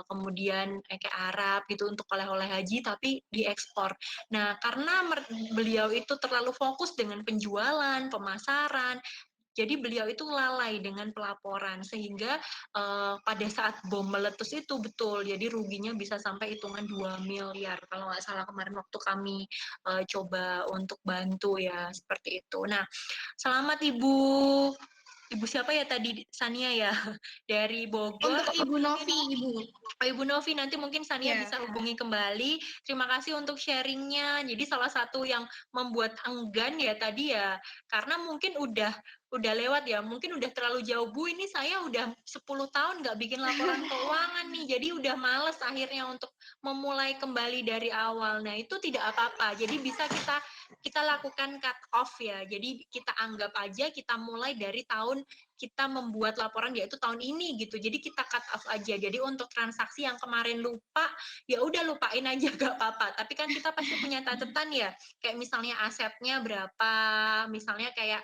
kemudian kayak Arab gitu untuk oleh-oleh haji, tapi diekspor. Nah, karena beliau itu terlalu fokus dengan penjualan, pemasaran, jadi beliau itu lalai dengan pelaporan sehingga pada saat bom meletus itu betul, jadi ruginya bisa sampai hitungan 2 miliar kalau nggak salah kemarin waktu kami coba untuk bantu ya seperti itu. Nah, selamat Ibu siapa ya tadi Sania ya dari Bogor. Untuk Ibu Novi, Ibu. Ibu Novi, nanti mungkin Sania Iya. bisa hubungi kembali. Terima kasih untuk sharingnya. Jadi salah satu yang membuat enggan ya tadi ya, karena mungkin udah lewat ya, mungkin udah terlalu jauh. Bu, ini saya udah 10 tahun nggak bikin laporan keuangan nih, jadi udah males akhirnya untuk memulai kembali dari awal. Nah, itu tidak apa-apa. Jadi bisa kita lakukan cut off ya. Jadi kita anggap aja kita mulai dari tahun kita membuat laporan yaitu tahun ini gitu. Jadi kita cut off aja. Jadi untuk transaksi yang kemarin lupa, ya udah lupain aja gak apa-apa. Tapi kan kita pasti punya catatan ya. Kayak misalnya asetnya berapa, misalnya kayak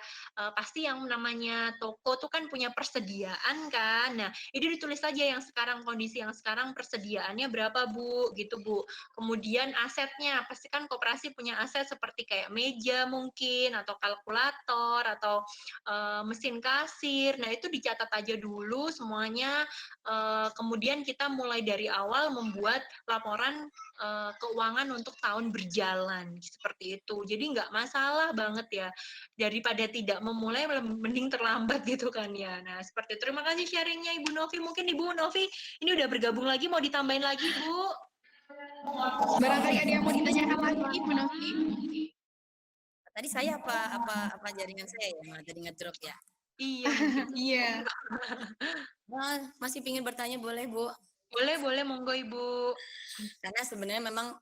pasti yang namanya toko tuh kan punya persediaan kan. Nah, itu ditulis aja yang sekarang kondisi yang sekarang persediaannya berapa Bu, gitu Bu. Kemudian asetnya, pasti kan koperasi punya aset seperti kayak meja mungkin atau kalkulator atau mesin kasir. Nah, itu dicatat aja dulu semuanya. Kemudian kita mulai dari awal membuat laporan keuangan untuk tahun berjalan seperti itu. Jadi nggak masalah banget ya. Daripada tidak memulai, mending terlambat gitu kan ya. Nah, seperti itu. Terima kasih sharingnya Ibu Novi. Mungkin Ibu Novi ini udah bergabung lagi, mau ditambahin lagi Bu? Barangkali ada yang mau ditanyakan lagi, Ibu Novi? Tadi saya apa jaringan saya ya malah tadi ngedrop ya. Iya mungkin. Iya. Masih pingin bertanya boleh Bu? Boleh, monggo Ibu. Karena sebenarnya memang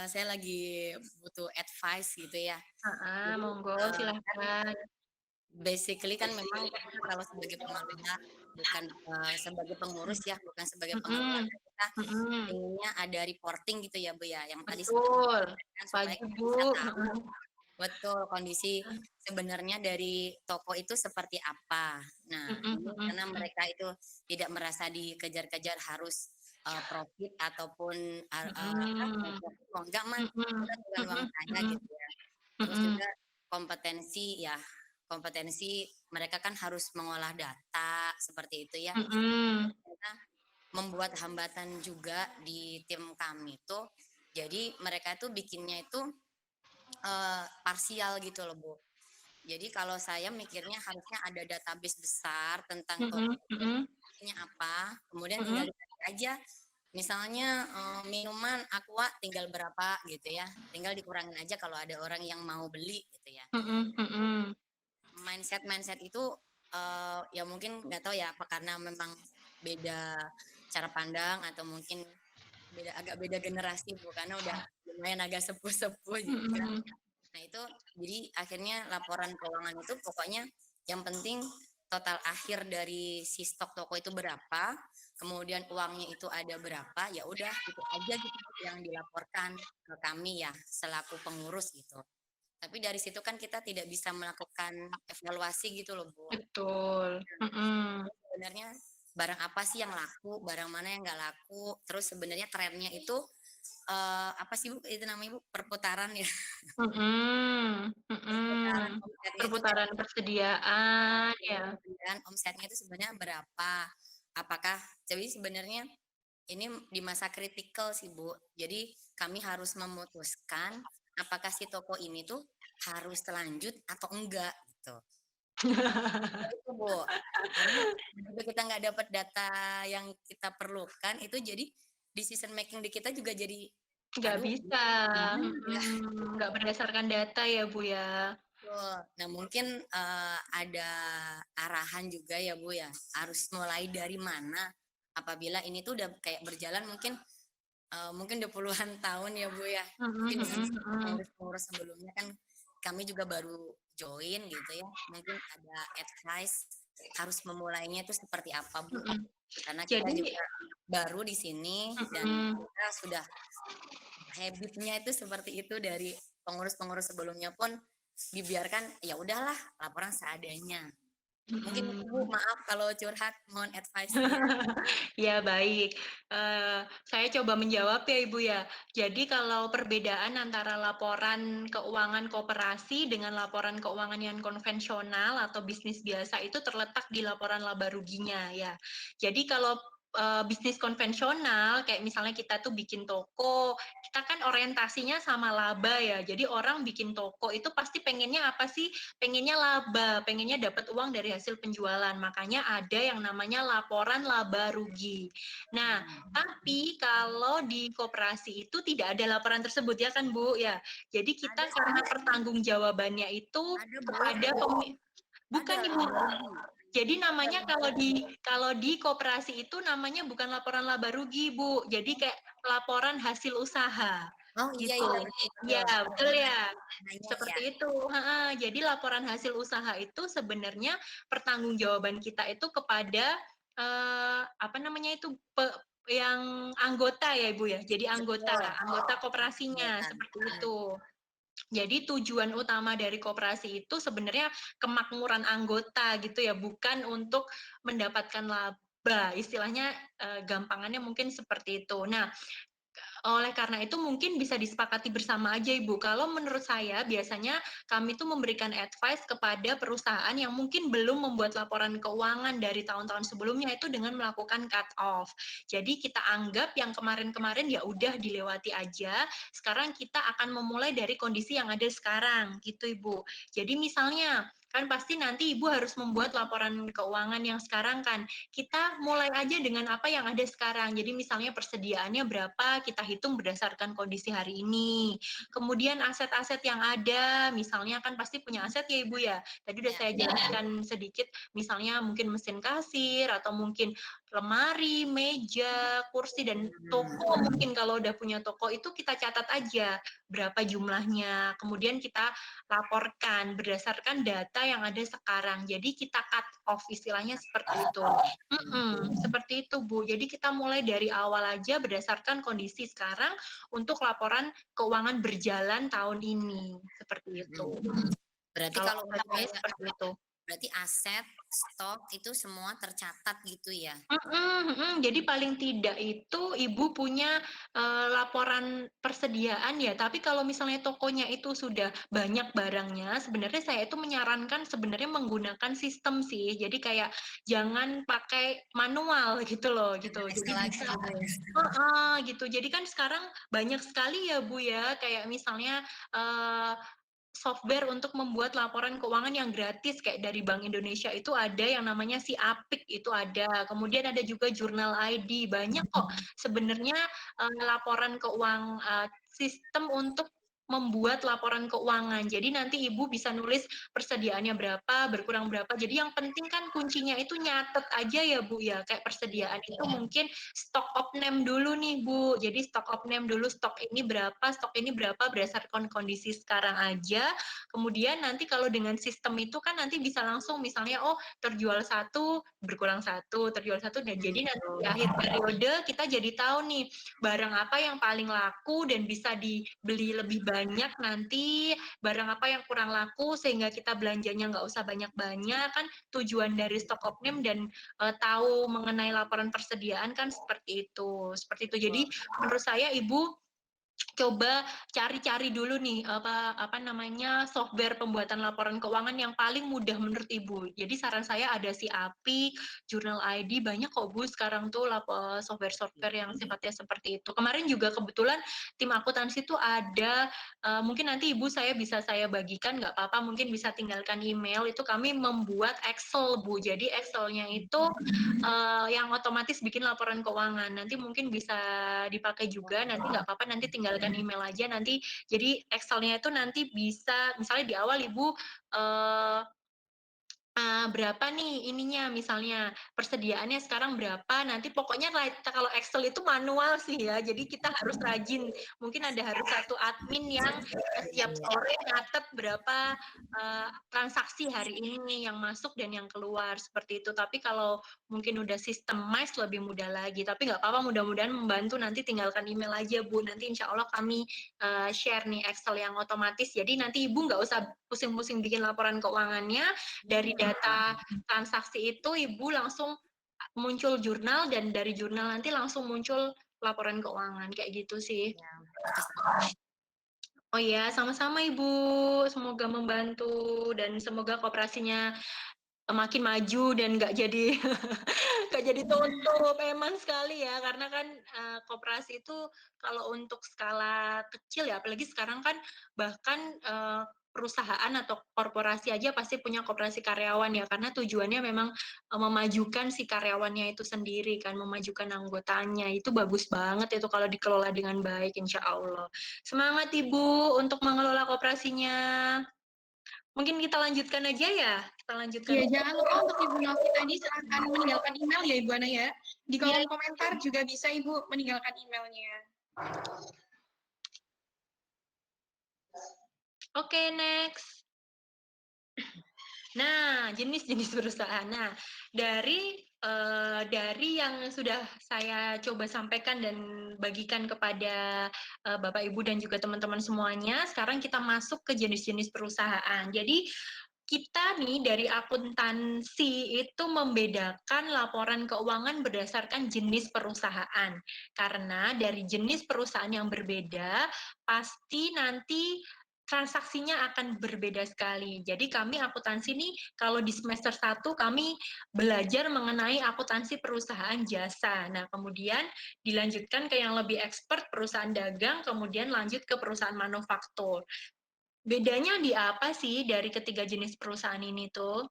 saya lagi butuh advice gitu ya. Monggo silahkan. Basically kan memang kita kalau sebagai pengelola bukan sebagai pengurus ya, bukan sebagai pengelola. Mm-mm. Kita Mm-mm. inginnya ada reporting gitu ya Bu ya, yang tadi Betul. kan supaya Pagi, kita Bu. bisa tahu Mm-mm. betul kondisi sebenarnya dari toko itu seperti apa. Nah, Mm-mm. ini Mm-mm. karena mereka itu tidak merasa dikejar-kejar harus profit ataupun Mm-mm. profit. Oh, enggak mas, Mm-mm. itu kan bukan uang Mm-mm. saya Mm-mm. gitu ya. Terus Mm-mm. juga kompetensi mereka kan harus mengolah data seperti itu ya. Mm-mm. Kita membuat hambatan juga di tim kami tuh. Jadi mereka tuh bikinnya itu parsial gitu loh Bu. Jadi kalau saya mikirnya harusnya ada database besar tentang Mm-mm. Mm-mm. tokonya apa, kemudian tinggal Mm-mm. dikasih aja. Misalnya minuman aqua tinggal berapa gitu ya, tinggal dikurangin aja kalau ada orang yang mau beli gitu ya. Mm-mm. Mm-mm. Mindset itu ya mungkin nggak tahu ya apa karena memang beda cara pandang atau mungkin agak beda generasi Bu, karena udah lumayan agak sepuh-sepuh juga. Mm-mm. Nah itu jadi akhirnya laporan keuangan itu pokoknya yang penting total akhir dari si stok toko itu berapa, kemudian uangnya itu ada berapa, ya udah itu aja gitu yang dilaporkan ke kami ya selaku pengurus gitu. Tapi dari situ kan kita tidak bisa melakukan evaluasi gitu loh Bu. Betul. Mm-mm. Sebenarnya barang apa sih yang laku, barang mana yang nggak laku, terus sebenarnya trennya itu apa sih Bu itu namanya Bu perputaran ya. Mm-mm. Perputaran Mm-mm. omsetnya itu Perputaran persediaan ya. dan omsetnya itu sebenarnya berapa? Apakah jadi sebenarnya ini di masa kritikal sih Bu. Jadi kami harus memutuskan apakah si toko ini tuh harus lanjut atau enggak gitu. Itu Bu. Karena begitu kita nggak dapat data yang kita perlukan itu jadi decision making di kita juga jadi Nggak aduh bisa. ya. Nggak berdasarkan data ya Bu ya. Betul. Nah, mungkin ada arahan juga ya Bu ya, harus mulai dari mana apabila ini tuh udah kayak berjalan mungkin udah puluhan tahun ya Bu ya. Mungkin pengurus sebelumnya kan kami juga baru join gitu ya. Mungkin ada advice harus memulainya itu seperti apa Bu? Karena kita Jadi juga baru di sini dan kita sudah habitnya itu seperti itu dari pengurus-pengurus sebelumnya pun dibiarkan ya udahlah laporan seadanya. Mungkin itu Bu, maaf kalau curhat, mohon advice-nya. ya baik, saya coba menjawab ya Ibu ya. Jadi kalau perbedaan antara laporan keuangan koperasi dengan laporan keuangan yang konvensional atau bisnis biasa itu terletak di laporan laba ruginya ya. Jadi kalau bisnis konvensional kayak misalnya kita tuh bikin toko, kita kan orientasinya sama laba ya. Jadi orang bikin toko itu pasti pengennya apa sih? Pengennya laba, pengennya dapat uang dari hasil penjualan. Makanya ada yang namanya laporan laba rugi. Nah, tapi kalau di koperasi itu tidak ada laporan tersebut ya kan Bu ya. Jadi kita karena pertanggungjawabannya itu kepada bukan Ibu. Jadi namanya kalau di koperasi itu namanya bukan laporan laba rugi, Bu. Jadi kayak laporan hasil usaha. Oh iya Gitu. iya Ya, betul ya. Nanya Seperti ya. itu. Jadi laporan hasil usaha itu sebenarnya pertanggungjawaban kita itu kepada apa namanya itu yang anggota ya Ibu ya. Jadi anggota koperasinya seperti itu. Jadi tujuan utama dari koperasi itu sebenarnya kemakmuran anggota gitu ya, bukan untuk mendapatkan laba. Istilahnya gampangannya mungkin seperti itu. Nah, oleh karena itu mungkin bisa disepakati bersama aja Ibu. Kalau menurut saya biasanya kami tuh memberikan advice kepada perusahaan yang mungkin belum membuat laporan keuangan dari tahun-tahun sebelumnya itu dengan melakukan cut off. Jadi kita anggap yang kemarin-kemarin ya udah dilewati aja. Sekarang kita akan memulai dari kondisi yang ada sekarang gitu Ibu. Jadi misalnya kan pasti nanti Ibu harus membuat laporan keuangan yang sekarang kan. Kita mulai aja dengan apa yang ada sekarang. Jadi misalnya persediaannya berapa, kita hitung berdasarkan kondisi hari ini. Kemudian aset-aset yang ada, misalnya kan pasti punya aset ya Ibu ya. Tadi udah saya jelaskan sedikit, misalnya mungkin mesin kasir, atau mungkin lemari, meja, kursi, dan toko. Mungkin kalau udah punya toko itu kita catat aja berapa jumlahnya. Kemudian kita laporkan berdasarkan data yang ada sekarang. Jadi kita cut off, istilahnya seperti itu. Seperti itu, Bu. Jadi kita mulai dari awal aja berdasarkan kondisi sekarang untuk laporan keuangan berjalan tahun ini, seperti itu. Berarti Kalau kalau saya seperti itu. berarti aset, stok itu semua tercatat gitu ya? Jadi paling tidak itu Ibu punya laporan persediaan ya. Tapi kalau misalnya tokonya itu sudah banyak barangnya, sebenarnya saya itu menyarankan sebenarnya menggunakan sistem sih. Jadi kayak jangan pakai manual gitu loh, gitu. Jadi Lagi bisa, gitu. gitu. Jadi kan sekarang banyak sekali ya Bu ya, kayak misalnya software untuk membuat laporan keuangan yang gratis kayak dari Bank Indonesia itu ada yang namanya si Apik itu ada. Kemudian ada juga Jurnal ID. Banyak kok sebenarnya sistem untuk membuat laporan keuangan. Jadi nanti Ibu bisa nulis persediaannya berapa, berkurang berapa. Jadi yang penting kan kuncinya itu nyatet aja ya Bu ya. Kayak persediaan itu mungkin stok of name dulu nih Bu. Jadi stok of name dulu, stok ini berapa berdasarkan kondisi sekarang aja. Kemudian nanti kalau dengan sistem itu kan nanti bisa langsung misalnya terjual satu, berkurang satu, terjual satu. Dan jadi nanti di akhir periode kita jadi tahu nih barang apa yang paling laku dan bisa dibeli lebih banyak nanti, barang apa yang kurang laku sehingga kita belanjanya nggak usah banyak-banyak, kan tujuan dari stock of name dan tahu mengenai laporan persediaan kan seperti itu. Jadi menurut saya Ibu coba cari-cari dulu nih apa namanya software pembuatan laporan keuangan yang paling mudah menurut Ibu. Jadi saran saya ada si Apik, Jurnal ID, banyak kok Bu sekarang tuh software-software yang sifatnya seperti itu. Kemarin juga kebetulan tim akuntansi tuh ada, mungkin nanti Ibu saya bagikan nggak apa-apa, mungkin bisa tinggalkan email, itu kami membuat Excel Bu. Jadi Excelnya itu yang otomatis bikin laporan keuangan. Nanti mungkin bisa dipakai juga, nanti nggak apa-apa, nanti tinggalkan email aja nanti. Jadi Excelnya itu nanti bisa, misalnya di awal Ibu berapa nih ininya, misalnya persediaannya sekarang berapa, nanti pokoknya kalau Excel itu manual sih ya, jadi kita harus rajin. Mungkin harus satu admin yang setiap sore nyatet berapa transaksi hari ini yang masuk dan yang keluar, seperti itu. Tapi kalau mungkin udah systemized lebih mudah lagi, tapi nggak apa-apa, mudah-mudahan membantu. Nanti tinggalkan email aja Bu, nanti insya Allah kami share nih Excel yang otomatis, jadi nanti Ibu nggak usah pusing-pusing bikin laporan keuangannya. Dari data transaksi itu Ibu langsung muncul jurnal, dan dari jurnal nanti langsung muncul laporan keuangan, kayak gitu sih. Oh iya, sama-sama Ibu. Semoga membantu dan semoga koperasinya makin maju dan nggak jadi nggak jadi tutup. Emang sekali ya, karena kan koperasi itu kalau untuk skala kecil ya, apalagi sekarang kan bahkan perusahaan atau korporasi aja pasti punya koperasi karyawan ya, karena tujuannya memang memajukan si karyawannya itu sendiri kan, memajukan anggotanya. Itu bagus banget itu kalau dikelola dengan baik, insya Allah. Semangat Ibu untuk mengelola koperasinya. Mungkin kita lanjutkan aja ya. Kita lanjutkan. Ya, jangan lupa untuk Ibu Novi tadi silahkan meninggalkan email ya Ibu Ana ya. Di kolom komentar juga bisa Ibu meninggalkan emailnya. Oke, next. Nah, jenis-jenis perusahaan. Nah, dari yang sudah saya coba sampaikan dan bagikan kepada Bapak Ibu dan juga teman-teman semuanya, sekarang kita masuk ke jenis-jenis perusahaan. Jadi kita nih dari akuntansi itu membedakan laporan keuangan berdasarkan jenis perusahaan. Karena dari jenis perusahaan yang berbeda, pasti nanti transaksinya akan berbeda sekali. Jadi kami akuntansi nih, kalau di semester 1 kami belajar mengenai akuntansi perusahaan jasa. Nah, kemudian dilanjutkan ke yang lebih expert perusahaan dagang, kemudian lanjut ke perusahaan manufaktur. Bedanya di apa sih dari ketiga jenis perusahaan ini tuh?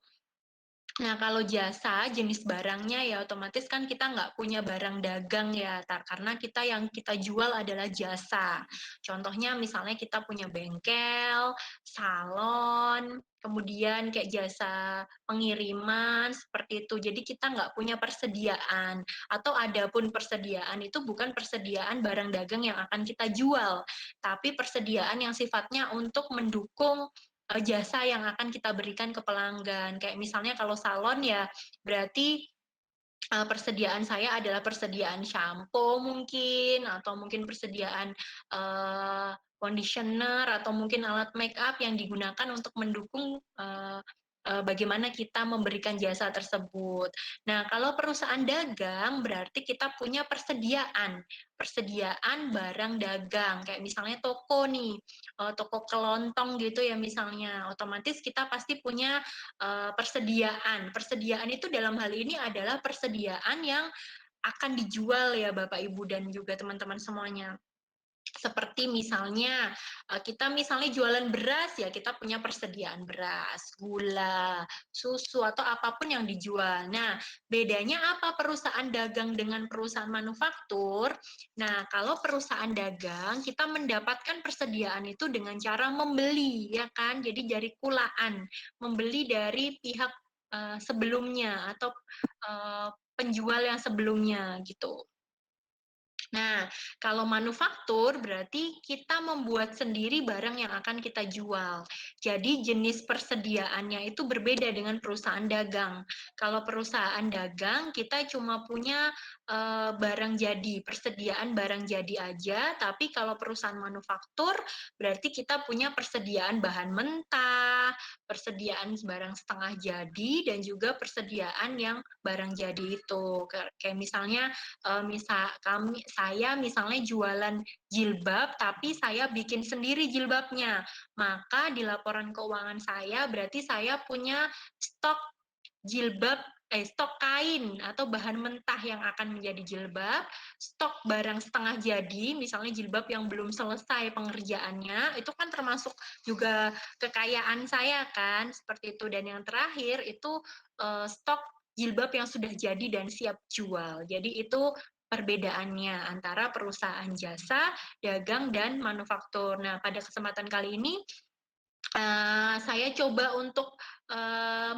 Nah, kalau jasa, jenis barangnya ya otomatis kan kita nggak punya barang dagang ya, karena yang kita jual adalah jasa. Contohnya misalnya kita punya bengkel, salon, kemudian kayak jasa pengiriman, seperti itu. Jadi kita nggak punya persediaan, atau ada pun persediaan itu bukan persediaan barang dagang yang akan kita jual, tapi persediaan yang sifatnya untuk mendukung jasa yang akan kita berikan ke pelanggan. Kayak misalnya kalau salon ya berarti persediaan saya adalah persediaan shampoo mungkin, atau mungkin persediaan conditioner, atau mungkin alat make up yang digunakan untuk mendukung bagaimana kita memberikan jasa tersebut. Nah, kalau perusahaan dagang berarti kita punya persediaan barang dagang, kayak misalnya toko nih, toko kelontong gitu ya misalnya, otomatis kita pasti punya persediaan. Persediaan itu dalam hal ini adalah persediaan yang akan dijual ya Bapak Ibu dan juga teman-teman semuanya. Seperti misalnya kita misalnya jualan beras ya kita punya persediaan beras, gula, susu atau apapun yang dijual. Nah, bedanya apa perusahaan dagang dengan perusahaan manufaktur? Nah, kalau perusahaan dagang kita mendapatkan persediaan itu dengan cara membeli ya kan. Jadi dari kulaan, membeli dari pihak sebelumnya atau penjual yang sebelumnya gitu. Nah, kalau manufaktur berarti kita membuat sendiri barang yang akan kita jual. Jadi jenis persediaannya itu berbeda dengan perusahaan dagang. Kalau perusahaan dagang kita cuma punya barang jadi, persediaan barang jadi aja, tapi kalau perusahaan manufaktur berarti kita punya persediaan bahan mentah, persediaan barang setengah jadi dan juga persediaan yang barang jadi itu. Kayak misalnya saya misalnya jualan jilbab tapi saya bikin sendiri jilbabnya, maka di laporan keuangan saya berarti saya punya stok stok kain atau bahan mentah yang akan menjadi jilbab, stok barang setengah jadi, misalnya jilbab yang belum selesai pengerjaannya, itu kan termasuk juga kekayaan saya kan, seperti itu. Dan yang terakhir itu stok jilbab yang sudah jadi dan siap jual. Jadi itu perbedaannya antara perusahaan jasa, dagang, dan manufaktur. Nah, pada kesempatan kali ini saya coba untuk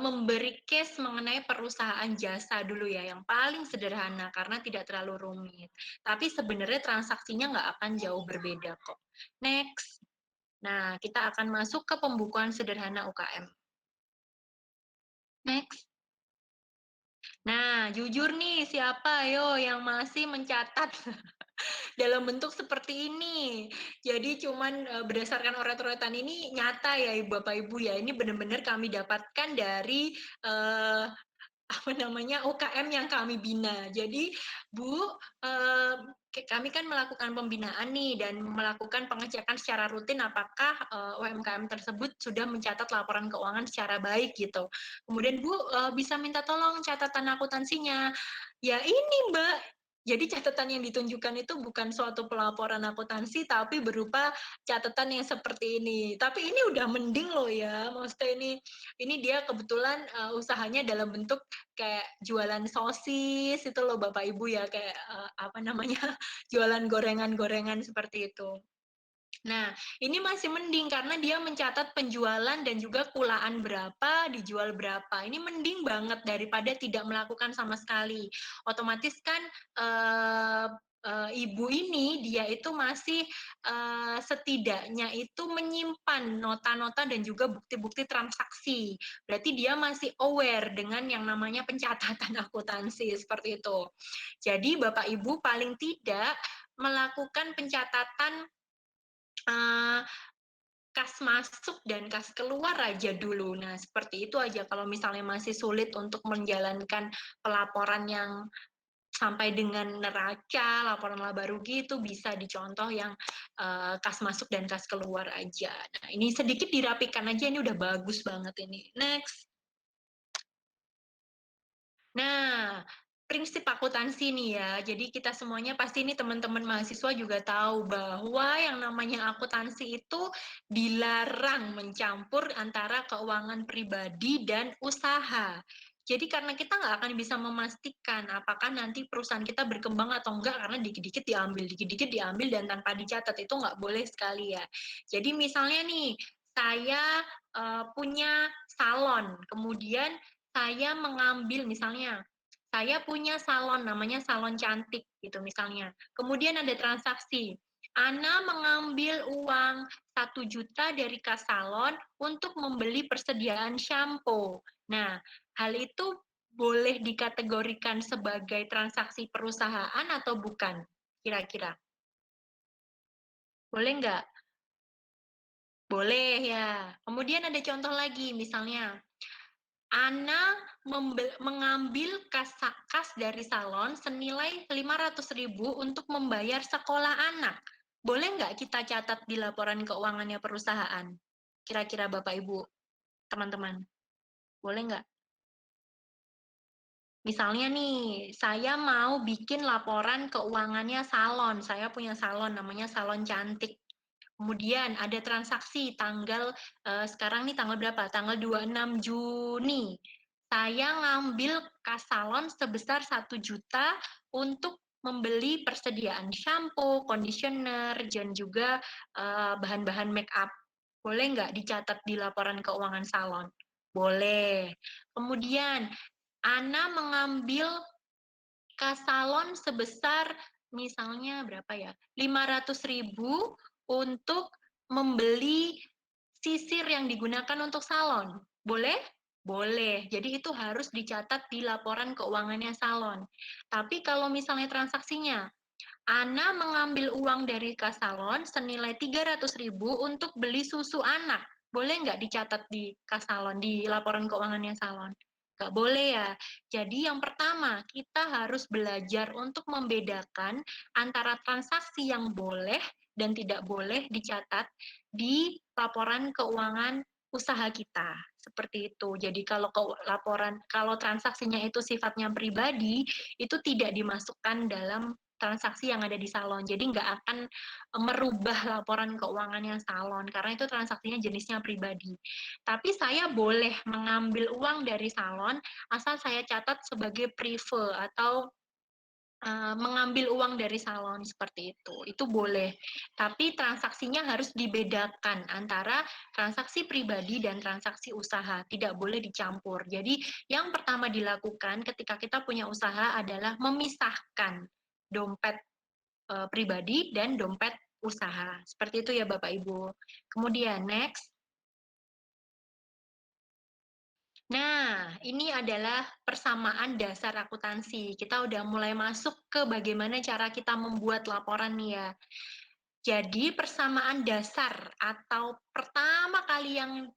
memberi case mengenai perusahaan jasa dulu ya, yang paling sederhana karena tidak terlalu rumit. Tapi sebenarnya transaksinya nggak akan jauh berbeda kok. Next. Nah, kita akan masuk ke pembukuan sederhana UKM. Next. Nah, jujur nih, siapa yo yang masih mencatat dalam bentuk seperti ini. Jadi cuman berdasarkan oret-oretan ini nyata ya Bapak Ibu ya. Ini benar-benar kami dapatkan dari apa namanya UKM yang kami bina. Jadi Bu, kami kan melakukan pembinaan nih dan melakukan pengecekan secara rutin apakah UMKM tersebut sudah mencatat laporan keuangan secara baik gitu. Kemudian Bu bisa minta tolong catatan akuntansinya. Ya ini Mbak, jadi catatan yang ditunjukkan itu bukan suatu pelaporan akuntansi tapi berupa catatan yang seperti ini. Tapi ini udah mending loh ya, maksudnya ini dia kebetulan usahanya dalam bentuk kayak jualan sosis itu loh Bapak Ibu ya, kayak apa namanya jualan gorengan-gorengan seperti itu. Nah, ini masih mending karena dia mencatat penjualan dan juga kulaan berapa, dijual berapa. Ini mending banget daripada tidak melakukan sama sekali. Otomatis kan ibu ini dia itu masih setidaknya itu menyimpan nota-nota dan juga bukti-bukti transaksi. Berarti dia masih aware dengan yang namanya pencatatan akuntansi seperti itu. Jadi Bapak Ibu paling tidak melakukan pencatatan kas masuk dan kas keluar aja dulu. Nah, seperti itu aja kalau misalnya masih sulit untuk menjalankan pelaporan yang sampai dengan neraca, laporan laba rugi itu bisa dicontoh yang kas masuk dan kas keluar aja. Nah, ini sedikit dirapikan aja, ini udah bagus banget ini. Next. Nah, prinsip akuntansi nih ya. Jadi kita semuanya pasti ini teman-teman mahasiswa juga tahu bahwa yang namanya akuntansi itu dilarang mencampur antara keuangan pribadi dan usaha. Jadi karena kita nggak akan bisa memastikan apakah nanti perusahaan kita berkembang atau enggak karena dikit-dikit diambil dan tanpa dicatat itu nggak boleh sekali ya. Jadi misalnya nih, saya punya salon, kemudian saya mengambil misalnya, saya punya salon namanya salon cantik gitu misalnya. Kemudian ada transaksi. Ana mengambil uang 1 juta dari kas salon untuk membeli persediaan shampoo. Nah, hal itu boleh dikategorikan sebagai transaksi perusahaan atau bukan? Kira-kira. Boleh nggak? Boleh ya. Kemudian ada contoh lagi, misalnya Ana mengambil kas dari salon senilai 500.000 untuk membayar sekolah anak. Boleh nggak kita catat di laporan keuangannya perusahaan? Kira-kira Bapak Ibu, teman-teman, boleh nggak? Misalnya nih, saya mau bikin laporan keuangannya salon. Saya punya salon, namanya Salon Cantik. Kemudian ada transaksi sekarang nih tanggal berapa? Tanggal 26 Juni. Saya ngambil kas salon sebesar 1 juta untuk membeli persediaan shampoo, conditioner, dan juga bahan-bahan make up. Boleh nggak dicatat di laporan keuangan salon? Boleh. Kemudian, Ana mengambil kas salon sebesar misalnya berapa ya? 500.000 untuk membeli sisir yang digunakan untuk salon. Boleh? Boleh. Jadi itu harus dicatat di laporan keuangannya salon. Tapi kalau misalnya transaksinya, Ana mengambil uang dari kas salon senilai 300.000 untuk beli susu anak. Boleh nggak dicatat di kas salon, di laporan keuangannya salon? Nggak boleh ya. Jadi yang pertama, kita harus belajar untuk membedakan antara transaksi yang boleh dan tidak boleh dicatat di laporan keuangan usaha kita. Seperti itu. Jadi kalau transaksinya itu sifatnya pribadi, itu tidak dimasukkan dalam transaksi yang ada di salon. Jadi nggak akan merubah laporan keuangannya salon, karena itu transaksinya jenisnya pribadi. Tapi saya boleh mengambil uang dari salon asal saya catat sebagai prive atau mengambil uang dari salon seperti itu. Itu boleh. Tapi transaksinya harus dibedakan antara transaksi pribadi dan transaksi usaha. Tidak boleh dicampur. Jadi yang pertama dilakukan ketika kita punya usaha adalah memisahkan dompet pribadi dan dompet usaha. Seperti itu ya Bapak Ibu. Kemudian next. Nah, ini adalah persamaan dasar akuntansi. Kita udah mulai masuk ke bagaimana cara kita membuat laporan nih ya. Jadi persamaan dasar atau pertama kali yang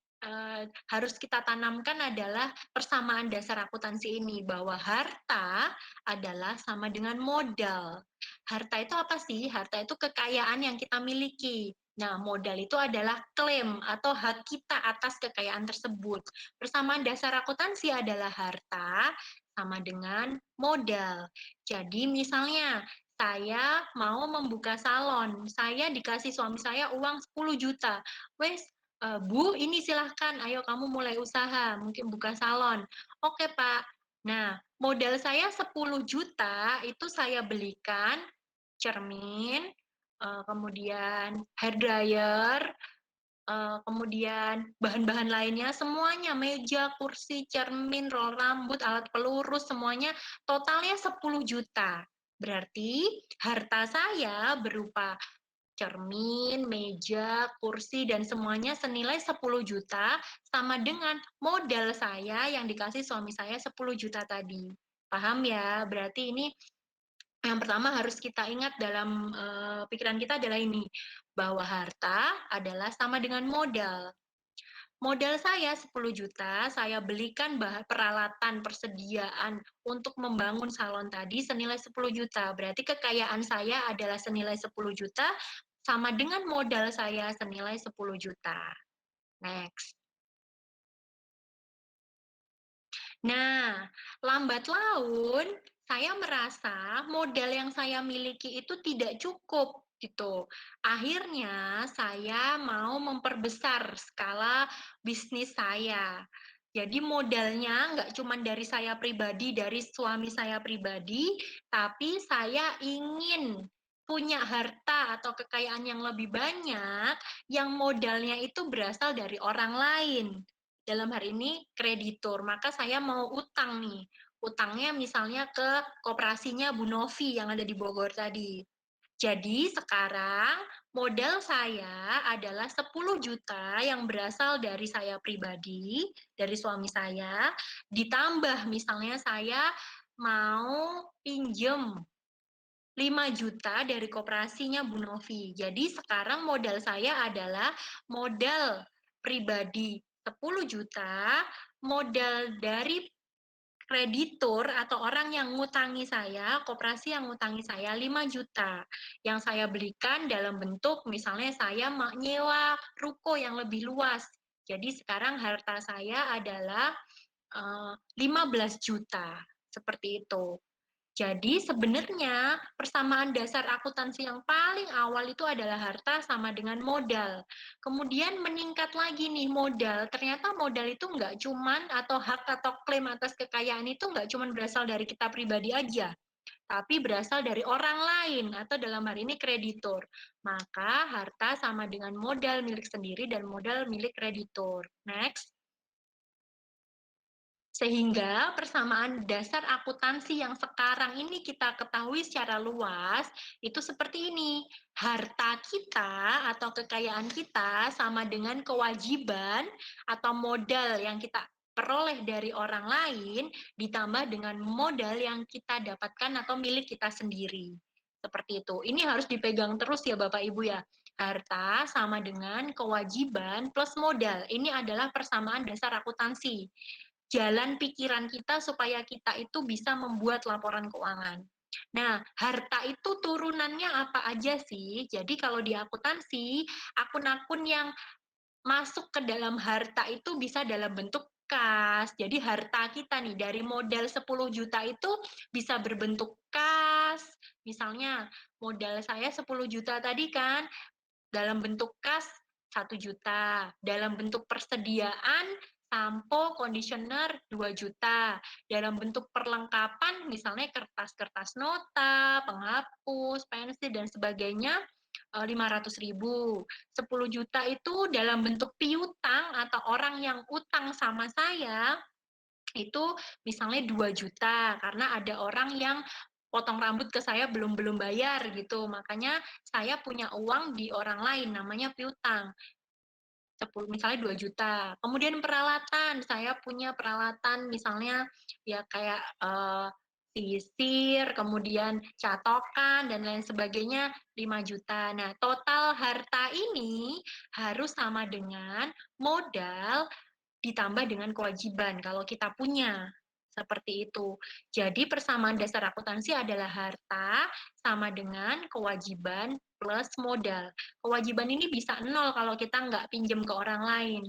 harus kita tanamkan adalah persamaan dasar akuntansi ini, bahwa harta adalah sama dengan modal. Harta itu apa sih? Harta itu kekayaan yang kita miliki. Nah, modal itu adalah klaim atau hak kita atas kekayaan tersebut. Persamaan dasar akuntansi adalah harta sama dengan modal. Jadi misalnya saya mau membuka salon, saya dikasih suami saya uang 10 juta. Wes, Bu, ini silahkan, ayo kamu mulai usaha, mungkin buka salon. Oke, Pak. Nah, modal saya 10 juta itu saya belikan cermin, kemudian hair dryer, kemudian bahan-bahan lainnya semuanya, meja, kursi, cermin, roll rambut, alat pelurus, semuanya totalnya 10 juta. Berarti harta saya berupa cermin, meja, kursi, dan semuanya senilai 10 juta sama dengan modal saya yang dikasih suami saya 10 juta tadi. Paham ya? Berarti ini yang pertama harus kita ingat dalam pikiran kita adalah ini, bahwa harta adalah sama dengan modal. Modal saya 10 juta, saya belikan peralatan persediaan untuk membangun salon tadi senilai 10 juta. Berarti kekayaan saya adalah senilai 10 juta sama dengan modal saya senilai 10 juta. Next. Nah, lambat laun saya merasa modal yang saya miliki itu tidak cukup gitu. Akhirnya saya mau memperbesar skala bisnis saya. Jadi modalnya nggak cuma dari saya pribadi, dari suami saya pribadi, tapi saya ingin punya harta atau kekayaan yang lebih banyak yang modalnya itu berasal dari orang lain. Dalam hari ini kreditur, maka saya mau utang nih. Utangnya misalnya ke koperasinya Bu Novi yang ada di Bogor tadi. Jadi sekarang modal saya adalah 10 juta yang berasal dari saya pribadi, dari suami saya, ditambah misalnya saya mau pinjem 5 juta dari koperasinya Bu Novi. Jadi sekarang modal saya adalah modal pribadi 10 juta, modal dari kreditur atau orang yang ngutangi saya, koperasi yang ngutangi saya 5 juta. Yang saya belikan dalam bentuk misalnya saya nyewa ruko yang lebih luas. Jadi sekarang harta saya adalah 15 juta. Seperti itu. Jadi sebenarnya persamaan dasar akuntansi yang paling awal itu adalah harta sama dengan modal. Kemudian meningkat lagi nih modal. Ternyata modal itu nggak cuman atau hak atau klaim atas kekayaan itu nggak cuman berasal dari kita pribadi aja, tapi berasal dari orang lain atau dalam hal ini kreditur. Maka harta sama dengan modal milik sendiri dan modal milik kreditur. Next. Sehingga persamaan dasar akuntansi yang sekarang ini kita ketahui secara luas, itu seperti ini. Harta kita atau kekayaan kita sama dengan kewajiban atau modal yang kita peroleh dari orang lain, ditambah dengan modal yang kita dapatkan atau milik kita sendiri. Seperti itu. Ini harus dipegang terus ya Bapak Ibu ya. Harta sama dengan kewajiban plus modal. Ini adalah persamaan dasar akuntansi, jalan pikiran kita supaya kita itu bisa membuat laporan keuangan. Nah, harta itu turunannya apa aja sih? Jadi kalau di akuntansi, akun-akun yang masuk ke dalam harta itu bisa dalam bentuk kas. Jadi harta kita nih dari modal 10 juta itu bisa berbentuk kas. Misalnya modal saya 10 juta tadi kan, dalam bentuk kas 1 juta, dalam bentuk persediaan sampo, conditioner 2 juta, dalam bentuk perlengkapan misalnya kertas-kertas nota, penghapus, pensil dan sebagainya 500.000. 10 juta itu dalam bentuk piutang atau orang yang utang sama saya itu misalnya 2 juta karena ada orang yang potong rambut ke saya belum bayar gitu. Makanya saya punya uang di orang lain namanya piutang. Misalnya 2 juta. Kemudian peralatan, saya punya peralatan misalnya ya kayak sisir, kemudian catokan dan lain sebagainya 5 juta. Nah, total harta ini harus sama dengan modal ditambah dengan kewajiban kalau kita punya. Seperti itu. Jadi persamaan dasar akuntansi adalah harta sama dengan kewajiban plus modal. Kewajiban ini bisa nol kalau kita nggak pinjem ke orang lain.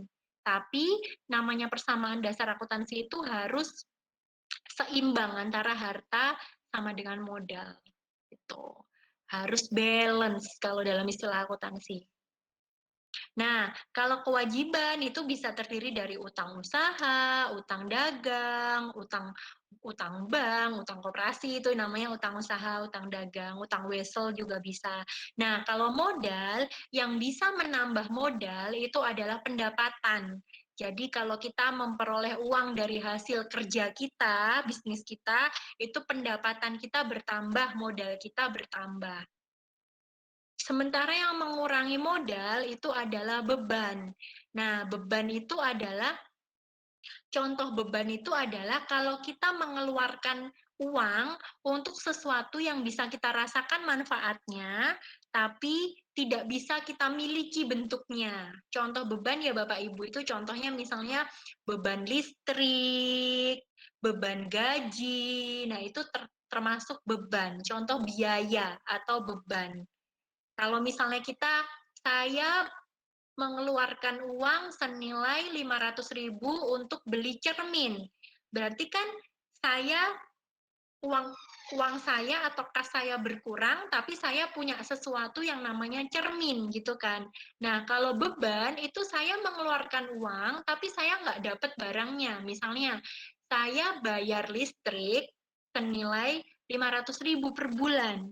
Tapi namanya persamaan dasar akuntansi itu harus seimbang antara harta sama dengan modal. Itu harus balance kalau dalam istilah akuntansi. Nah, kalau kewajiban itu bisa terdiri dari utang usaha, utang dagang, utang bank, utang koperasi itu namanya utang usaha, utang dagang, utang wesel juga bisa. Nah, kalau modal yang bisa menambah modal itu adalah pendapatan. Jadi kalau kita memperoleh uang dari hasil kerja kita, bisnis kita, itu pendapatan kita bertambah, modal kita bertambah. Sementara yang mengurangi modal itu adalah beban. Nah, contoh beban itu adalah kalau kita mengeluarkan uang untuk sesuatu yang bisa kita rasakan manfaatnya, tapi tidak bisa kita miliki bentuknya. Contoh beban ya Bapak Ibu itu contohnya misalnya beban listrik, beban gaji, nah itu termasuk beban, contoh biaya atau beban. Kalau misalnya saya mengeluarkan uang senilai 500.000 untuk beli cermin. Berarti kan saya uang saya atau kas saya berkurang, tapi saya punya sesuatu yang namanya cermin gitu kan. Nah, kalau beban itu saya mengeluarkan uang, tapi saya nggak dapat barangnya. Misalnya, saya bayar listrik senilai 500.000 per bulan.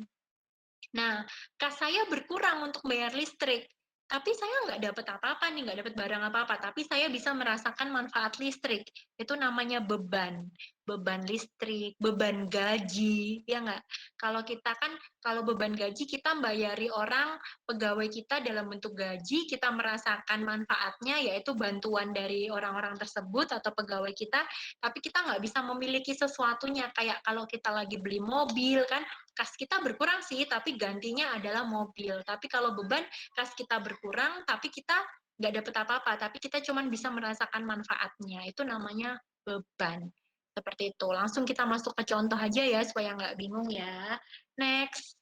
Nah, kas saya berkurang untuk bayar listrik, tapi saya nggak dapat apa-apa nih, nggak dapat barang apa-apa, tapi saya bisa merasakan manfaat listrik. Itu namanya beban. beban listrik, beban gaji, ya nggak? Kalau kita kan, kalau beban gaji kita bayari orang, pegawai kita dalam bentuk gaji, kita merasakan manfaatnya, yaitu bantuan dari orang-orang tersebut atau pegawai kita, tapi kita nggak bisa memiliki sesuatunya. Kayak kalau kita lagi beli mobil, kan, kas kita berkurang sih, tapi gantinya adalah mobil. Tapi kalau beban, kas kita berkurang, tapi kita nggak dapat apa-apa, tapi kita cuma bisa merasakan manfaatnya. Itu namanya beban. Seperti itu. Langsung kita masuk ke contoh aja ya, supaya nggak bingung ya. Next.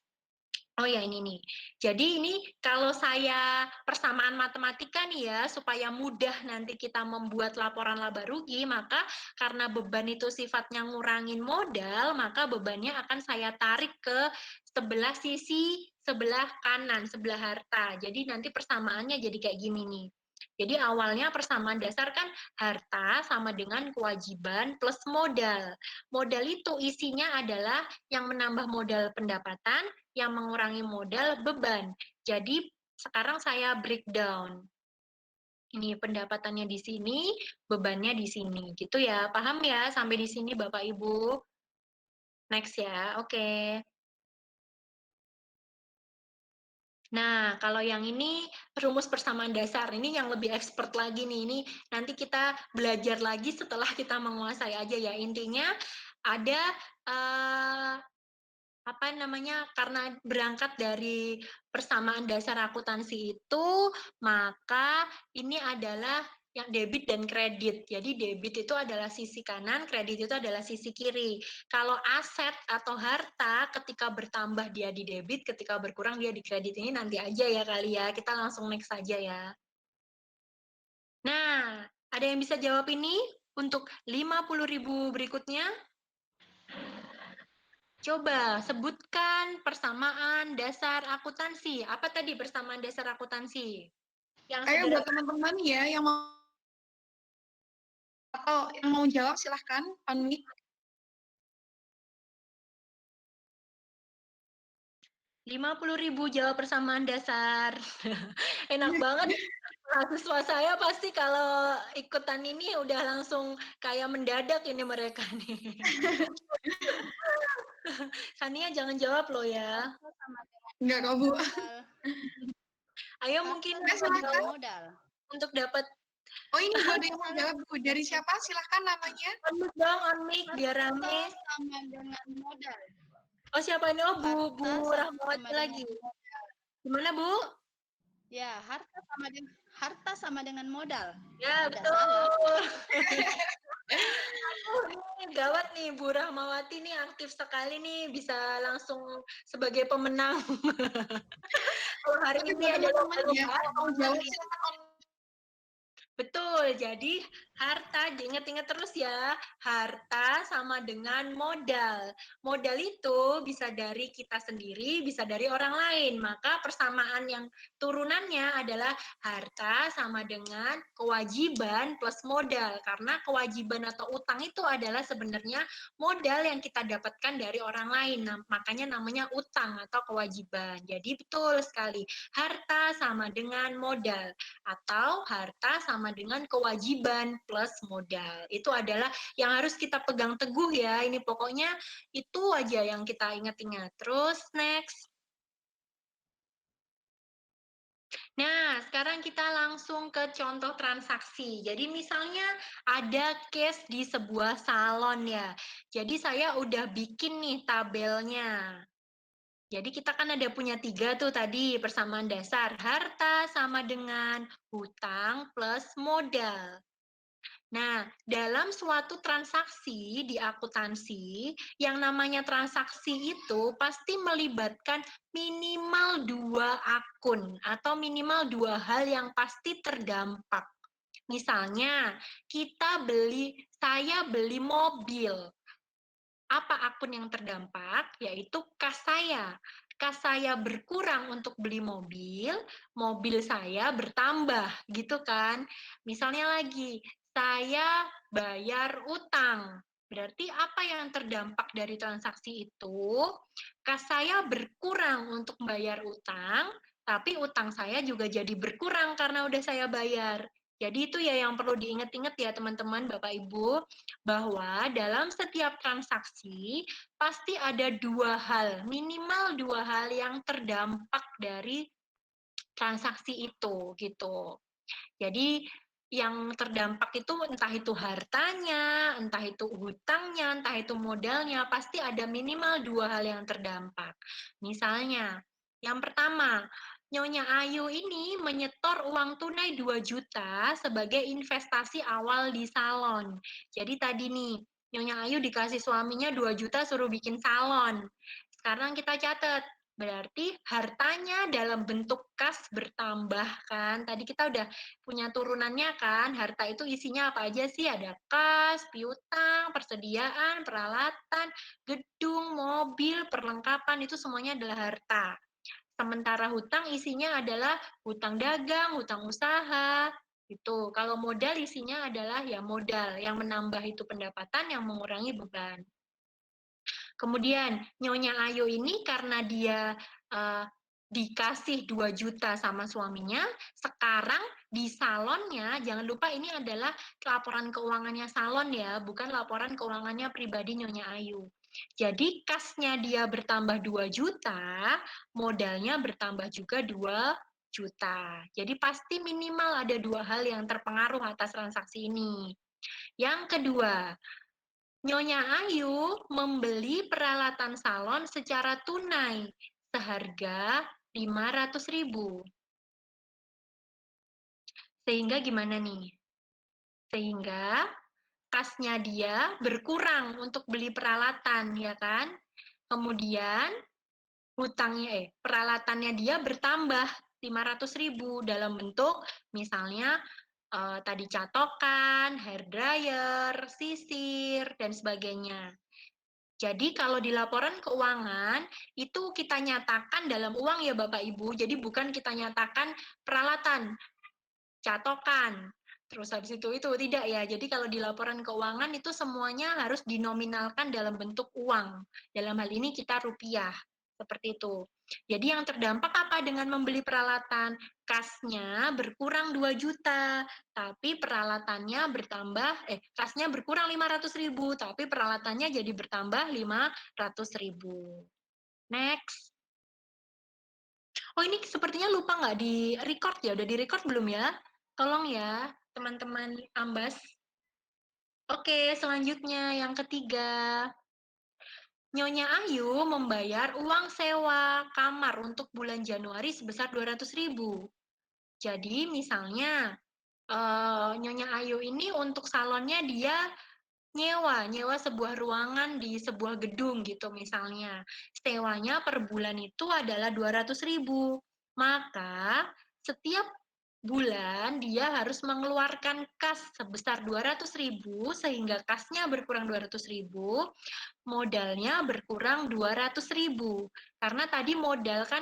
Oh ya, ini nih. Jadi ini kalau saya persamaan matematika nih ya, supaya mudah nanti kita membuat laporan laba rugi, maka karena beban itu sifatnya ngurangin modal, maka bebannya akan saya tarik ke sebelah sisi sebelah kanan, sebelah harta. Jadi nanti persamaannya jadi kayak gini nih. Jadi awalnya persamaan dasar kan harta sama dengan kewajiban plus modal. Modal itu isinya adalah yang menambah modal pendapatan, yang mengurangi modal beban. Jadi sekarang saya breakdown. Ini pendapatannya di sini, bebannya di sini. Gitu ya, paham ya sampai di sini Bapak Ibu? Next ya, oke. Nah, kalau yang ini rumus persamaan dasar, ini yang lebih expert lagi nih. Ini nanti kita belajar lagi setelah kita menguasai aja ya. Intinya ada apa namanya, karena berangkat dari persamaan dasar akuntansi itu, maka ini adalah yang debit dan kredit. Jadi debit itu adalah sisi kanan, kredit itu adalah sisi kiri. Kalau aset atau harta ketika bertambah dia di debit, ketika berkurang dia di kredit. Ini nanti aja ya kali ya. Kita langsung next saja ya. Nah, ada yang bisa jawab ini untuk 50.000 berikutnya? Coba sebutkan persamaan dasar akuntansi. Apa tadi persamaan dasar akuntansi? Yang Ayo buat sederhana. teman-teman ya yang mau atau yang mau jawab silahkan unmute. 50.000 jawab persamaan dasar. Enak banget. Mahasiswa saya pasti kalau ikutan ini udah langsung kayak mendadak ini mereka nih. Sania jangan jawab loh ya. Sama dengan Enggak kok Bu. modal. Ayo Harta mungkin Nah, sama dengan silakan. modal. untuk dapat Oh ini Bu ada yang mau jawab Bu. Dari siapa? Silahkan namanya. on-mic dong, on-mic biar Harta rame. sama dengan modal. Oh siapa ini? Oh Bu Harta Rahmawati sama dengan lagi. modal. Gimana Bu? Ya, harta sama dengan modal. Ya, Tidak betul. salah. Aduh, ini gawat nih, Bu Rahmawati nih aktif sekali nih, bisa langsung sebagai pemenang. Kalau hari Tapi ini buat ada teman-teman ya lomba-lomba. kalau mau jawab silahkan on. Betul, jadi harta, diingat-ingat terus ya, harta sama dengan modal. Modal itu bisa dari kita sendiri, bisa dari orang lain. Maka persamaan yang turunannya adalah harta sama dengan kewajiban plus modal. Karena kewajiban atau utang itu adalah sebenarnya modal yang kita dapatkan dari orang lain. Nah, makanya namanya utang atau kewajiban. Jadi betul sekali, harta sama dengan modal. Atau harta sama dengan kewajiban plus modal. Itu adalah yang harus kita pegang teguh ya. Ini pokoknya itu aja yang kita ingat-ingat. Terus next. Nah, sekarang kita langsung ke contoh transaksi. Jadi misalnya ada case di sebuah salon ya. Jadi saya udah bikin nih tabelnya. Jadi kita kan ada punya 3 tuh tadi persamaan dasar. Harta sama dengan hutang plus modal. Nah, dalam suatu transaksi di akuntansi, yang namanya transaksi itu pasti melibatkan minimal 2 akun atau minimal 2 hal yang pasti terdampak. Misalnya, saya beli mobil. Apa akun yang terdampak? Yaitu kas saya. Kas saya berkurang untuk beli mobil, mobil saya bertambah, gitu kan. Misalnya lagi, saya bayar utang. Berarti apa yang terdampak dari transaksi itu? Kas saya berkurang untuk bayar utang, tapi utang saya juga jadi berkurang karena udah saya bayar. Jadi itu ya yang perlu diingat-ingat ya teman-teman, Bapak Ibu, bahwa dalam setiap transaksi pasti ada dua hal, minimal dua hal yang terdampak dari transaksi itu gitu. Jadi yang terdampak itu entah itu hartanya, entah itu hutangnya, entah itu modalnya, pasti ada minimal dua hal yang terdampak. Misalnya, yang pertama, Nyonya Ayu ini menyetor uang tunai 2 juta sebagai investasi awal di salon. Jadi tadi nih, Nyonya Ayu dikasih suaminya 2 juta suruh bikin salon. Sekarang kita catat, berarti hartanya dalam bentuk kas bertambah kan. Tadi kita udah punya turunannya kan, harta itu isinya apa aja sih? Ada kas, piutang, persediaan, peralatan, gedung, mobil, perlengkapan, itu semuanya adalah harta. Sementara hutang isinya adalah hutang dagang, hutang usaha, gitu. Kalau modal isinya adalah ya modal, yang menambah itu pendapatan, yang mengurangi beban. Kemudian Nyonya Ayu ini karena dia dikasih 2 juta sama suaminya, sekarang di salonnya, jangan lupa ini adalah laporan keuangannya salon ya, bukan laporan keuangannya pribadi Nyonya Ayu. Jadi kasnya dia bertambah 2 juta, modalnya bertambah juga 2 juta. Jadi pasti minimal ada dua hal yang terpengaruh atas transaksi ini. Yang kedua, Nyonya Ayu membeli peralatan salon secara tunai seharga 500.000. Sehingga gimana nih? Sehingga kasnya dia berkurang untuk beli peralatan, ya kan? Kemudian peralatannya dia bertambah 500.000 dalam bentuk misalnya tadi catokan, hair dryer, sisir, dan sebagainya. Jadi kalau di laporan keuangan itu kita nyatakan dalam uang ya Bapak Ibu, jadi bukan kita nyatakan peralatan, catokan, terus habis itu tidak ya. Jadi kalau di laporan keuangan itu semuanya harus dinominalkan dalam bentuk uang. Dalam hal ini kita rupiah, seperti itu. Jadi yang terdampak apa dengan membeli peralatan? Kasnya berkurang 2 juta, tapi peralatannya bertambah, kasnya berkurang 500.000, tapi peralatannya jadi bertambah 500.000. Next. Oh ini sepertinya lupa nggak di record ya? Udah di record belum ya? Tolong ya, teman-teman Ambas. Oke, selanjutnya yang ketiga. Nyonya Ayu membayar uang sewa kamar untuk bulan Januari sebesar 200.000. Jadi misalnya Nyonya Ayu ini untuk salonnya dia nyewa sebuah ruangan di sebuah gedung gitu misalnya. Sewanya per bulan itu adalah 200.000. Maka setiap bulan dia harus mengeluarkan kas sebesar 200.000 sehingga kasnya berkurang 200.000, modalnya berkurang 200.000. Karena tadi modal kan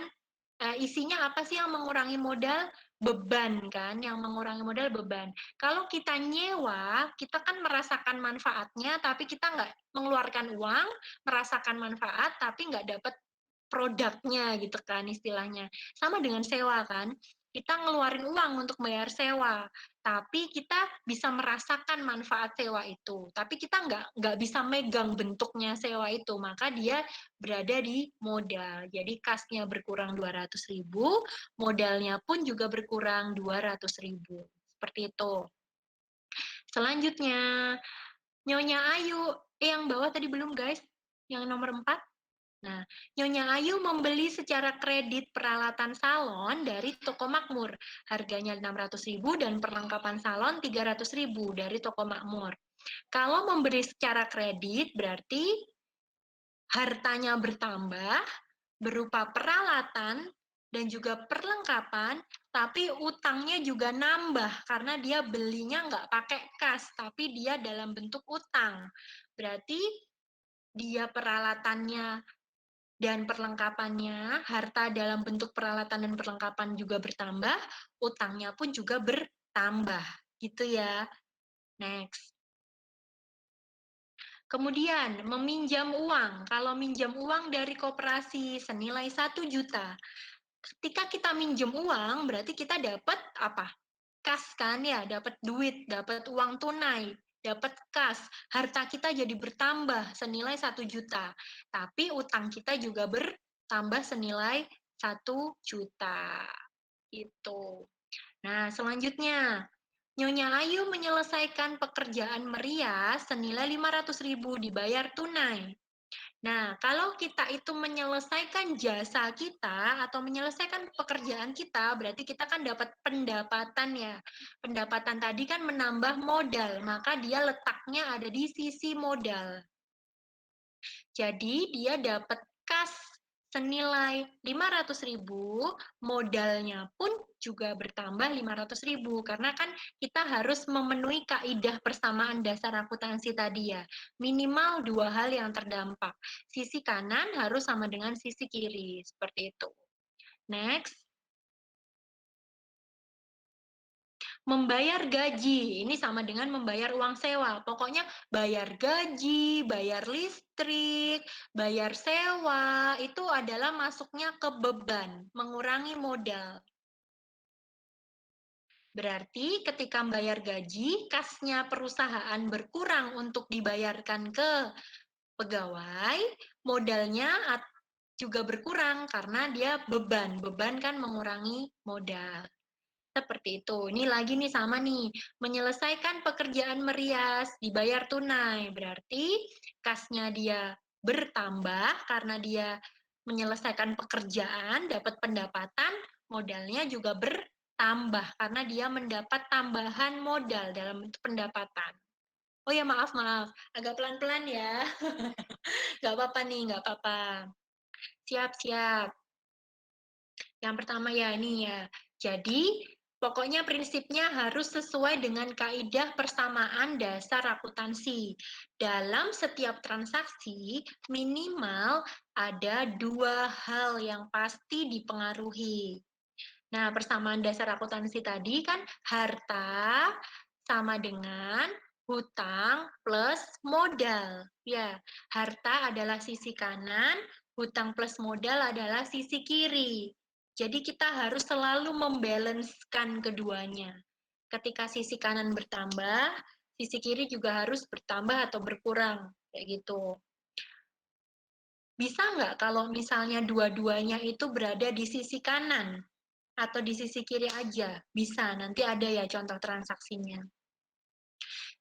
isinya apa sih yang mengurangi modal? Beban kan, yang mengurangi modal beban. Kalau kita nyewa, kita kan merasakan manfaatnya, tapi kita nggak mengeluarkan uang, merasakan manfaat, tapi nggak dapat produknya gitu kan istilahnya. Sama dengan sewa kan, kita ngeluarin uang untuk bayar sewa, tapi kita bisa merasakan manfaat sewa itu, tapi kita nggak bisa megang bentuknya sewa itu, maka dia berada di modal. Jadi kasnya berkurang 200.000, modalnya pun juga berkurang 200.000. Seperti itu. Selanjutnya, Nyonya Ayu, yang bawah tadi belum guys, yang nomor 4. Nah, Nyonya Ayu membeli secara kredit peralatan salon dari toko makmur. Harganya 600.000 dan perlengkapan salon 300.000 dari toko makmur. Kalau membeli secara kredit berarti hartanya bertambah berupa peralatan dan juga perlengkapan, tapi utangnya juga nambah karena dia belinya nggak pakai kas, tapi dia dalam bentuk utang. Berarti dia peralatannya dan perlengkapannya, harta dalam bentuk peralatan dan perlengkapan juga bertambah, utangnya pun juga bertambah. Gitu ya. Next. Kemudian, meminjam uang. Kalau minjam uang dari koperasi senilai 1 juta. Ketika kita minjem uang, berarti kita dapat apa? kas kan ya, dapat duit, dapat uang tunai, dapat kas, harta kita jadi bertambah senilai 1 juta. Tapi utang kita juga bertambah senilai 1 juta. Itu. Nah, selanjutnya, Nyonya Ayu menyelesaikan pekerjaan merias senilai 500.000 dibayar tunai. Nah, kalau kita itu menyelesaikan jasa kita atau menyelesaikan pekerjaan kita, berarti kita kan dapat pendapatan ya. Pendapatan tadi kan menambah modal, maka dia letaknya ada di sisi modal. Jadi dia dapat kas senilai 500.000, modalnya pun juga bertambah 500.000 karena kan kita harus memenuhi kaidah persamaan dasar akuntansi tadi ya. Minimal 2 hal yang terdampak. Sisi kanan harus sama dengan sisi kiri, seperti itu. Next. Membayar gaji, ini sama dengan membayar uang sewa. Pokoknya bayar gaji, bayar listrik, bayar sewa, itu adalah masuknya ke beban, mengurangi modal. Berarti ketika membayar gaji, kasnya perusahaan berkurang untuk dibayarkan ke pegawai, modalnya juga berkurang karena dia beban. Beban kan mengurangi modal. Seperti itu. Ini lagi nih sama nih, menyelesaikan pekerjaan merias, dibayar tunai. Berarti kasnya dia bertambah karena dia menyelesaikan pekerjaan, dapat pendapatan, modalnya juga bertambah karena dia mendapat tambahan modal dalam bentuk pendapatan. Oh ya, maaf, agak pelan-pelan ya. Nggak apa-apa nih, nggak apa-apa. Siap. Yang pertama ya ini ya. Jadi, pokoknya prinsipnya harus sesuai dengan kaidah persamaan dasar akuntansi. Dalam setiap transaksi, minimal ada 2 hal yang pasti dipengaruhi. Nah, persamaan dasar akuntansi tadi kan harta sama dengan hutang plus modal. Ya, harta adalah sisi kanan, hutang plus modal adalah sisi kiri. Jadi kita harus selalu membalancekan keduanya. Ketika sisi kanan bertambah, sisi kiri juga harus bertambah atau berkurang, kayak gitu. Bisa nggak kalau misalnya dua-duanya itu berada di sisi kanan atau di sisi kiri aja? Bisa, nanti ada ya contoh transaksinya.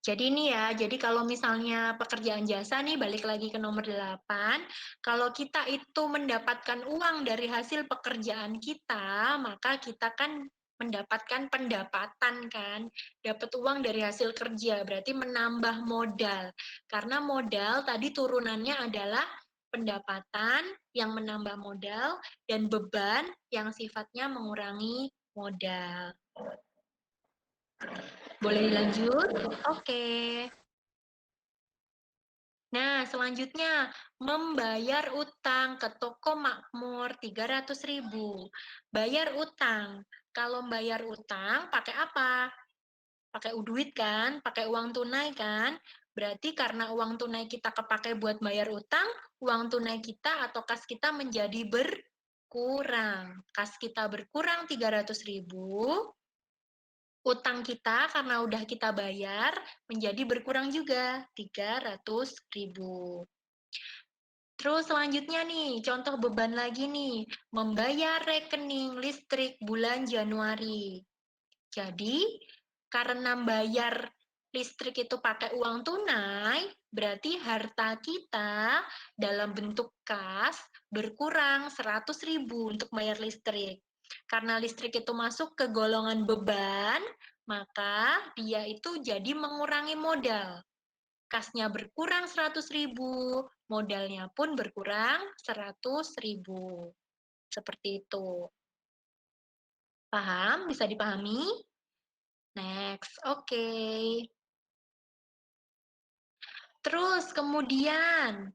Jadi ini ya, jadi kalau misalnya pekerjaan jasa nih, balik lagi ke nomor 8, kalau kita itu mendapatkan uang dari hasil pekerjaan kita, maka kita kan mendapatkan pendapatan kan, dapat uang dari hasil kerja, berarti menambah modal. Karena modal tadi turunannya adalah pendapatan yang menambah modal dan beban yang sifatnya mengurangi modal. Boleh dilanjut? Oke. Nah, selanjutnya membayar utang ke toko makmur 300.000. Bayar utang. Kalau bayar utang pakai apa? Pakai duit kan? Pakai uang tunai kan? Berarti karena uang tunai kita kepakai buat bayar utang, uang tunai kita atau kas kita menjadi berkurang. Kas kita berkurang 300.000, utang kita karena udah kita bayar menjadi berkurang juga 300.000. Terus selanjutnya nih, contoh beban lagi nih, membayar rekening listrik bulan Januari. Jadi, karena bayar listrik itu pakai uang tunai, berarti harta kita dalam bentuk kas berkurang 100.000 untuk bayar listrik. Karena listrik itu masuk ke golongan beban, maka dia itu jadi mengurangi modal. Kasnya berkurang 100.000, modalnya pun berkurang 100.000. Seperti itu. Paham? Bisa dipahami? Next, oke. Terus kemudian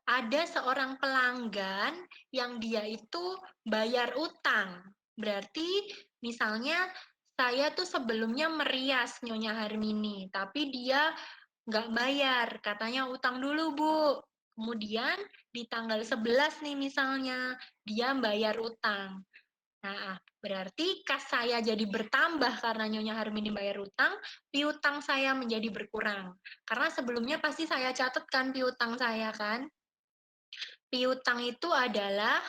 ada seorang pelanggan yang dia itu bayar utang. Berarti misalnya saya tuh sebelumnya merias Nyonya Harmini, tapi dia nggak bayar, katanya utang dulu Bu. Kemudian di tanggal 11 nih misalnya, dia bayar utang. Nah, Berarti kas saya jadi bertambah karena Nyonya Harmini bayar utang, piutang saya menjadi berkurang. Karena sebelumnya pasti saya catatkan piutang saya kan. Piutang itu adalah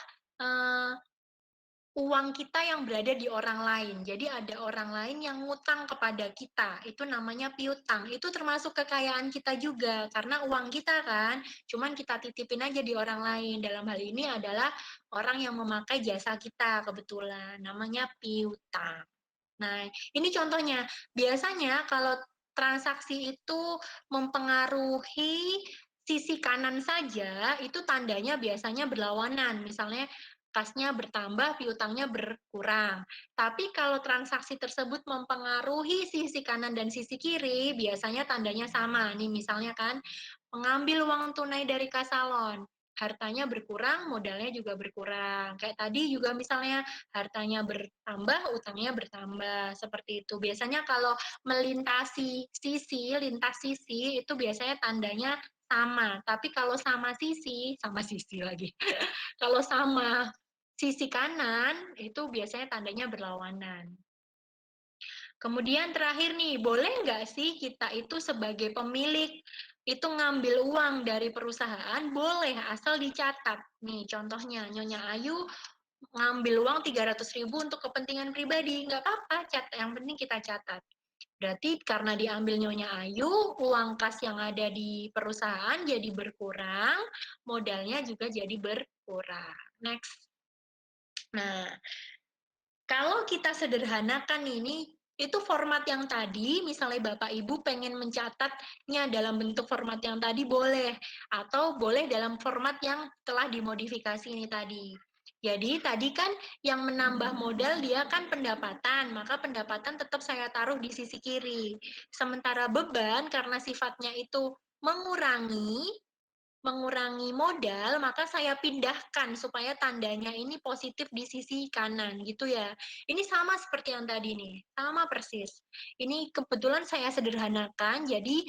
uang kita yang berada di orang lain. Jadi ada orang lain yang ngutang kepada kita. Itu namanya piutang. Itu termasuk kekayaan kita juga karena uang kita kan. Cuman kita titipin aja di orang lain. Dalam hal ini adalah orang yang memakai jasa kita kebetulan. Namanya piutang. Nah, ini contohnya. Biasanya kalau transaksi itu mempengaruhi sisi kanan saja, itu tandanya biasanya berlawanan. Misalnya kasnya bertambah, piutangnya berkurang. Tapi kalau transaksi tersebut mempengaruhi sisi kanan dan sisi kiri, biasanya tandanya sama. Nih misalnya kan, mengambil uang tunai dari kasalon, hartanya berkurang, modalnya juga berkurang. Kayak tadi juga misalnya hartanya bertambah, utangnya bertambah, seperti itu. Biasanya kalau melintasi sisi, lintas sisi, itu biasanya tandanya sama. Tapi kalau sama sisi lagi. Kalau sama sisi kanan, itu biasanya tandanya berlawanan. Kemudian terakhir nih, boleh nggak sih kita itu sebagai pemilik itu ngambil uang dari perusahaan? Boleh, asal dicatat. Nih contohnya, Nyonya Ayu ngambil uang 300.000 untuk kepentingan pribadi. Nggak apa-apa, yang penting kita catat. Berarti karena diambil Nyonya Ayu, uang kas yang ada di perusahaan jadi berkurang, modalnya juga jadi berkurang. Next. Nah, kalau kita sederhanakan ini, itu format yang tadi, misalnya Bapak Ibu pengen mencatatnya dalam bentuk format yang tadi boleh, atau boleh dalam format yang telah dimodifikasi ini tadi. Jadi tadi kan yang menambah modal dia kan pendapatan, maka pendapatan tetap saya taruh di sisi kiri. Sementara beban karena sifatnya itu mengurangi modal, maka saya pindahkan supaya tandanya ini positif di sisi kanan gitu ya. Ini sama seperti yang tadi nih, sama persis. Ini kebetulan saya sederhanakan, jadi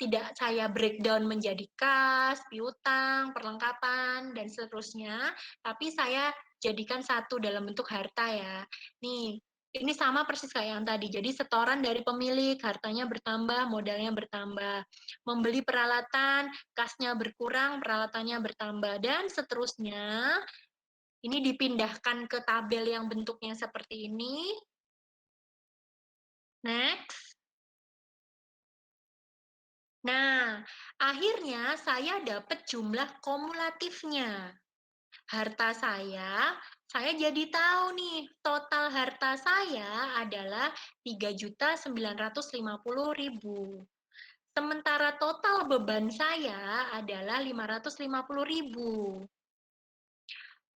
tidak saya breakdown menjadi kas, piutang, perlengkapan, dan seterusnya, tapi saya jadikan satu dalam bentuk harta ya. Nih, ini sama persis kayak yang tadi. Jadi setoran dari pemilik, hartanya bertambah, modalnya bertambah. Membeli peralatan, kasnya berkurang, peralatannya bertambah, dan seterusnya. Ini dipindahkan ke tabel yang bentuknya seperti ini. Next. Nah, akhirnya saya dapat jumlah kumulatifnya. Harta saya jadi tahu nih, total harta saya adalah 3.950.000. Sementara total beban saya adalah 550.000.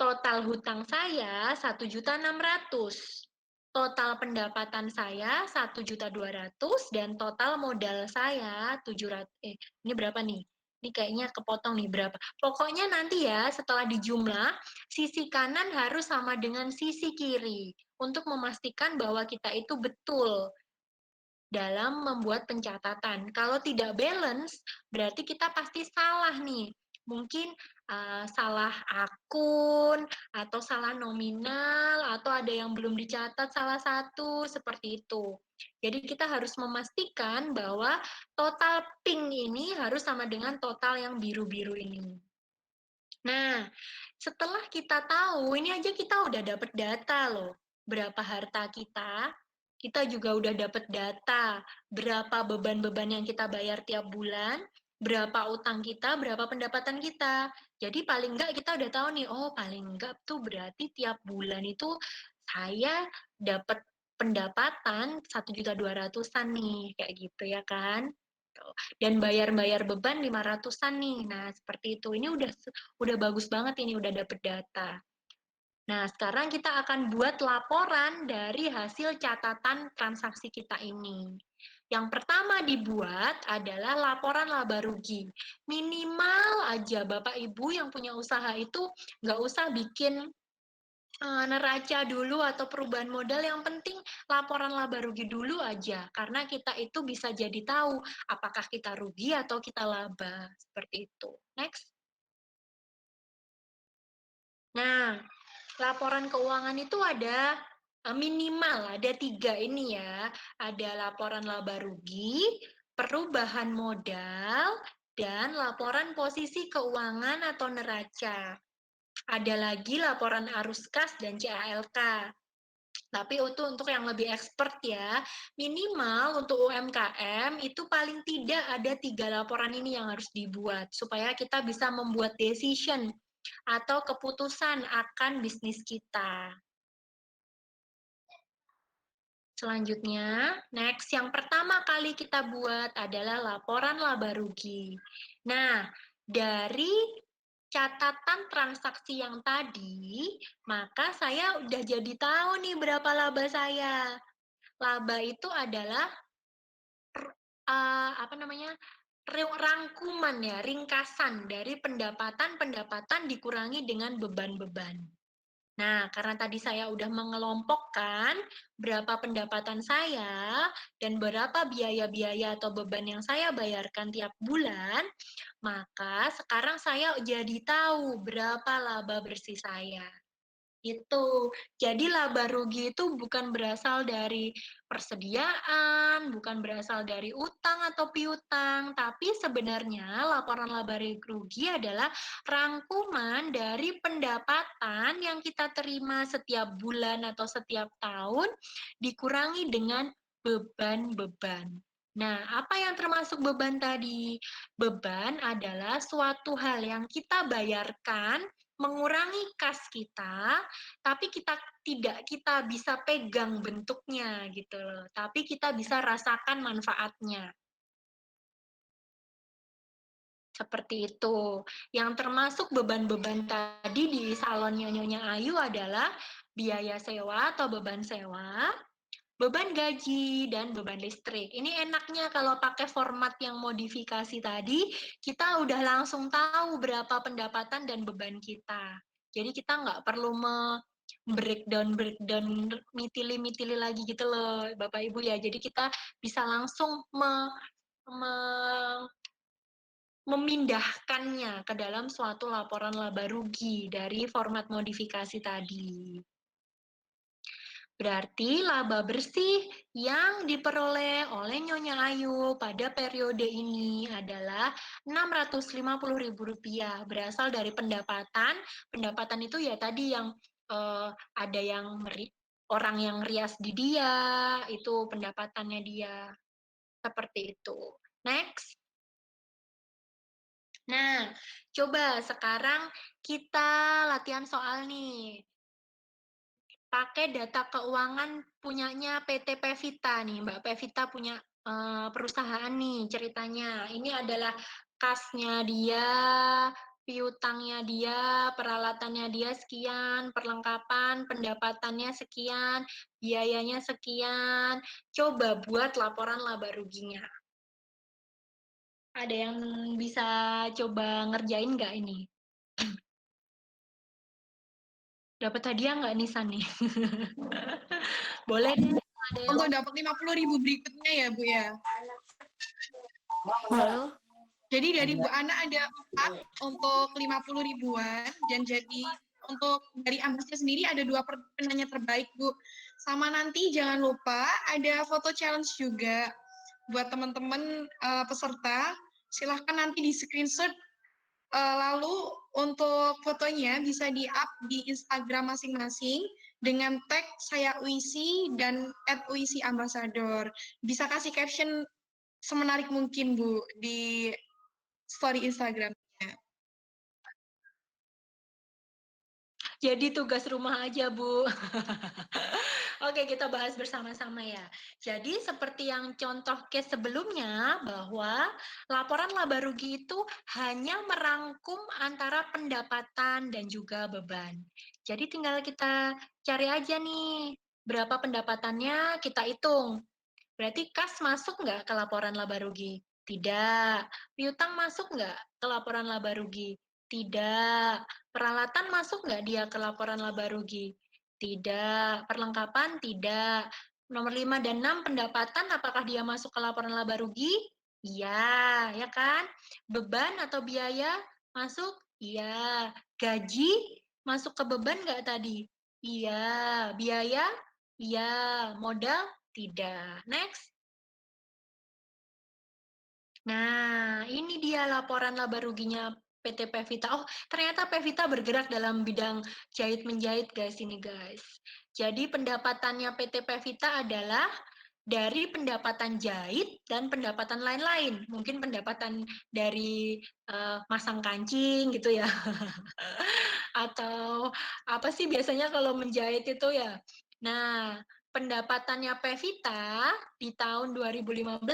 Total hutang saya 1.600.000. Total pendapatan saya 1.200.000 dan total modal saya 700. Ini berapa nih? Ini kayaknya kepotong nih berapa. Pokoknya nanti ya setelah dijumlah, sisi kanan harus sama dengan sisi kiri untuk memastikan bahwa kita itu betul dalam membuat pencatatan. Kalau tidak balance, berarti kita pasti salah nih. Mungkin salah akun, atau salah nominal, atau ada yang belum dicatat salah satu, seperti itu. Jadi kita harus memastikan bahwa total pink ini harus sama dengan total yang biru-biru ini. Nah, setelah kita tahu, ini aja kita udah dapat data loh. Berapa harta kita juga udah dapat data. Berapa beban-beban yang kita bayar tiap bulan, berapa utang kita, berapa pendapatan kita. Jadi paling enggak kita udah tahu nih, oh paling enggak tuh berarti tiap bulan itu saya dapat pendapatan 1.200.000-an nih, kayak gitu ya kan. Dan bayar-bayar beban 500-an nih. Nah, seperti itu. Ini udah bagus banget ini udah dapet data. Nah, sekarang kita akan buat laporan dari hasil catatan transaksi kita ini. Yang pertama dibuat adalah laporan laba rugi. Minimal aja Bapak Ibu yang punya usaha itu nggak usah bikin neraca dulu atau perubahan modal, yang penting laporan laba rugi dulu aja, karena kita itu bisa jadi tahu apakah kita rugi atau kita laba, seperti itu. Next. Nah, laporan keuangan itu ada minimal ada 3 ini ya. Ada laporan laba rugi, perubahan modal, dan laporan posisi keuangan atau neraca. Ada lagi laporan arus kas dan CALK. Tapi itu untuk yang lebih expert ya, minimal untuk UMKM itu paling tidak ada 3 laporan ini yang harus dibuat supaya kita bisa membuat decision atau keputusan akan bisnis kita. Selanjutnya, next yang pertama kali kita buat adalah laporan laba rugi. Nah, dari catatan transaksi yang tadi, maka saya udah jadi tahu nih berapa laba saya. Laba itu adalah rangkuman ya, ringkasan dari pendapatan dikurangi dengan beban-beban. Nah, karena tadi saya udah mengelompokkan berapa pendapatan saya dan berapa biaya-biaya atau beban yang saya bayarkan tiap bulan, maka sekarang saya jadi tahu berapa laba bersih saya. Itu. Jadi laba rugi itu bukan berasal dari persediaan, bukan berasal dari utang atau piutang, tapi sebenarnya laporan laba rugi adalah rangkuman dari pendapatan yang kita terima setiap bulan atau setiap tahun dikurangi dengan beban-beban. Nah, apa yang termasuk beban tadi? Beban adalah suatu hal yang kita bayarkan mengurangi kas kita, tapi tidak kita bisa pegang bentuknya gitu loh, tapi kita bisa rasakan manfaatnya. Seperti itu. Yang termasuk beban-beban tadi di salonnya Nyonya Ayu adalah biaya sewa atau beban sewa, beban gaji, dan beban listrik. Ini enaknya kalau pakai format yang modifikasi tadi, kita udah langsung tahu berapa pendapatan dan beban kita. Jadi kita nggak perlu breakdown, mitili-mitili lagi gitu loh, Bapak Ibu ya. Jadi kita bisa langsung memindahkannya ke dalam suatu laporan laba rugi dari format modifikasi tadi. Berarti laba bersih yang diperoleh oleh Nyonya Ayu pada periode ini adalah Rp650.000 berasal dari pendapatan. Pendapatan itu ya tadi yang ada yang orang yang rias di dia, itu pendapatannya dia. Seperti itu. Next. Nah, coba sekarang kita latihan soal nih. Pakai data keuangan punyanya PT Pevita nih, Mbak Pevita punya perusahaan nih ceritanya. Ini adalah kasnya dia, piutangnya dia, peralatannya dia sekian, perlengkapan, pendapatannya sekian, biayanya sekian. Coba buat laporan laba ruginya. Ada yang bisa coba ngerjain nggak ini? Dapat hadiah nggak nih, Sani? Boleh deh. Untuk dapat 50.000 berikutnya ya, Bu ya. Halo. Jadi dari Bu Ana ada 4 untuk 50 ribuan, dan jadi untuk dari Ambasnya sendiri ada 2 penanya terbaik, Bu. Sama nanti jangan lupa ada foto challenge juga buat teman-teman peserta. Silahkan nanti di screenshot, lalu untuk fotonya bisa di-up di Instagram masing-masing dengan tag saya Uisi dan @uisiambassador. Bisa kasih caption semenarik mungkin, Bu, di story Instagram-nya. Jadi tugas rumah aja, Bu. Oke, kita bahas bersama-sama ya. Jadi seperti yang contoh case sebelumnya, bahwa laporan laba rugi itu hanya merangkum antara pendapatan dan juga beban. Jadi tinggal kita cari aja nih, berapa pendapatannya kita hitung. Berarti kas masuk nggak ke laporan laba rugi? Tidak. Piutang masuk nggak ke laporan laba rugi? Tidak. Peralatan masuk nggak dia ke laporan laba rugi? Tidak. Perlengkapan? Tidak. Nomor 5 dan 6 pendapatan, apakah dia masuk ke laporan laba rugi? Iya, ya kan? Beban atau biaya masuk? Iya. Gaji? Masuk ke beban nggak tadi? Iya. Biaya? Iya. Modal? Tidak. Next. Nah, ini dia laporan laba ruginya PT Pevita. Oh, ternyata Pevita bergerak dalam bidang jahit-menjahit, guys, ini, guys. Jadi, pendapatannya PT Pevita adalah dari pendapatan jahit dan pendapatan lain-lain. Mungkin pendapatan dari masang kancing gitu ya. Atau apa sih biasanya kalau menjahit itu ya. Nah, pendapatannya Pevita di tahun 2015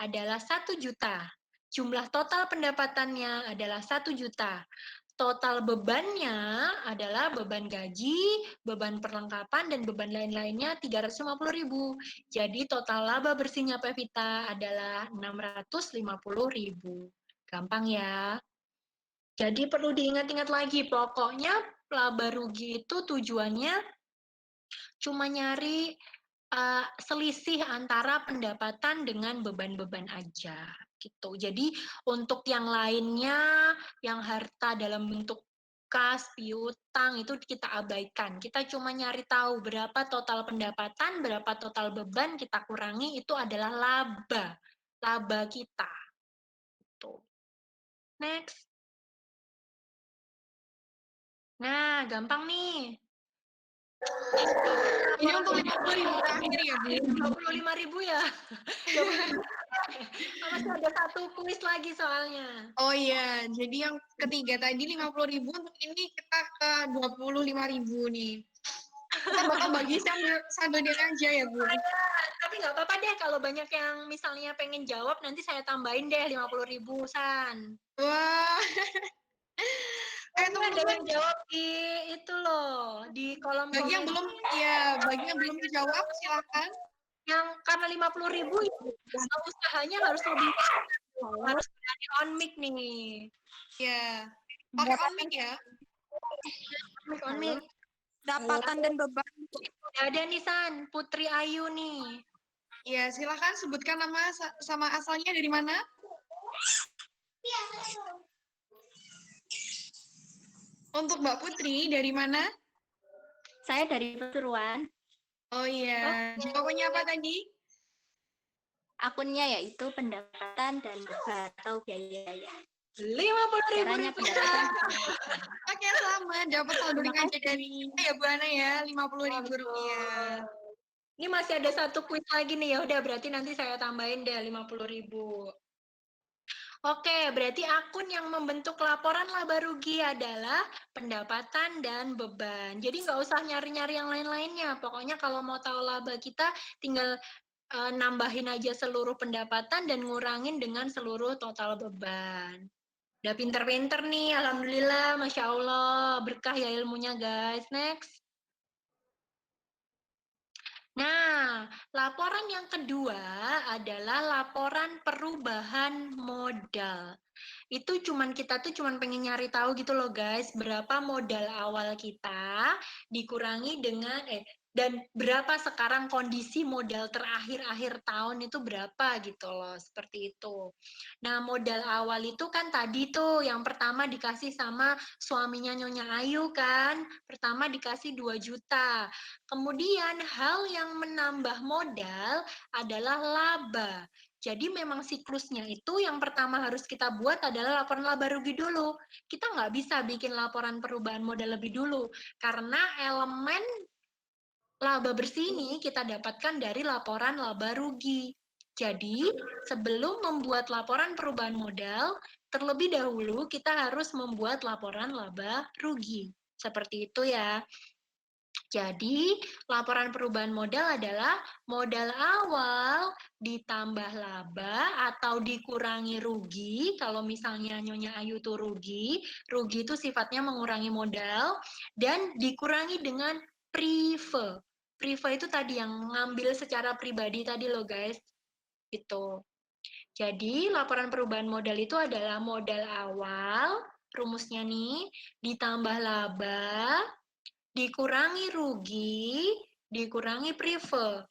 adalah 1 juta. Jumlah total pendapatannya adalah 1 juta. Total bebannya adalah beban gaji, beban perlengkapan, dan beban lain-lainnya 350.000. Jadi total laba bersihnya Pevita adalah 650.000. Gampang ya. Jadi perlu diingat-ingat lagi, pokoknya laba rugi itu tujuannya cuma nyari selisih antara pendapatan dengan beban-beban aja gitu. Jadi untuk yang lainnya, yang harta dalam bentuk kas, piutang itu kita abaikan. Kita cuma nyari tahu berapa total pendapatan, berapa total beban kita kurangi, itu adalah laba kita. Tuh. Next. Nah, gampang nih. Ini untuk 50.000 terakhir ya, Bu? 25.000 ya? Masih ada 1 kuis lagi soalnya. Oh iya, jadi yang ketiga tadi 50.000, untuk ini kita ke 25.000 nih. Kita bakal bagi saldo aja ya, Bu? Tapi nggak apa-apa deh kalau banyak yang misalnya pengen jawab, nanti saya tambahin deh 50.000, San. Wah. Ada yang jawab di itu loh, di kolom Bagi yang komen. bagi yang belum dijawab silakan. Yang karena 50.000 usahanya harus lebih harus berani on mic nih. Ya, pakai on mic ya. On mic. Pendapatan dan beban. Udah ada nih San, Putri Ayu nih. Ya, silakan sebutkan nama sama asalnya dari mana. Untuk Mbak Putri, dari mana? Saya dari Pasuruan. Oh iya, jawabannya apa tadi? Akunnya yaitu pendapatan dan beban atau biaya. 50.000 Caranya rupiah. pendapatan. Oke, selamat. Dapat saldo ringan aja dari ya Bu Ana ya, 50.000 rupiah. Ini masih ada 1 kuis lagi nih, ya udah berarti nanti saya tambahin deh 50.000. Oke, berarti akun yang membentuk laporan laba rugi adalah pendapatan dan beban. Jadi nggak usah nyari-nyari yang lain-lainnya. Pokoknya kalau mau tahu laba kita, tinggal nambahin aja seluruh pendapatan dan ngurangin dengan seluruh total beban. Udah pinter-pinter nih, alhamdulillah, masya Allah, berkah ya ilmunya guys. Next. Nah, laporan yang kedua adalah laporan perubahan modal. Itu kita tuh cuman pengen nyari tahu gitu loh guys, berapa modal awal kita dikurangi dengan dan berapa sekarang kondisi modal terakhir akhir tahun itu berapa gitu loh, seperti itu. Nah, modal awal itu kan tadi tuh yang pertama dikasih sama suaminya Nyonya Ayu kan, pertama dikasih 2 juta. Kemudian hal yang menambah modal adalah laba. Jadi memang siklusnya itu yang pertama harus kita buat adalah laporan laba rugi dulu. Kita nggak bisa bikin laporan perubahan modal lebih dulu, karena elemen laba bersih ini kita dapatkan dari laporan laba rugi. Jadi sebelum membuat laporan perubahan modal, terlebih dahulu kita harus membuat laporan laba rugi. Seperti itu ya. Jadi, laporan perubahan modal adalah modal awal ditambah laba atau dikurangi rugi. Kalau misalnya Nyonya Ayu itu rugi itu sifatnya mengurangi modal, dan dikurangi dengan prive. Prive itu tadi yang ngambil secara pribadi tadi loh guys. Itu. Jadi, laporan perubahan modal itu adalah modal awal, rumusnya nih, ditambah laba, dikurangi rugi, dikurangi prive.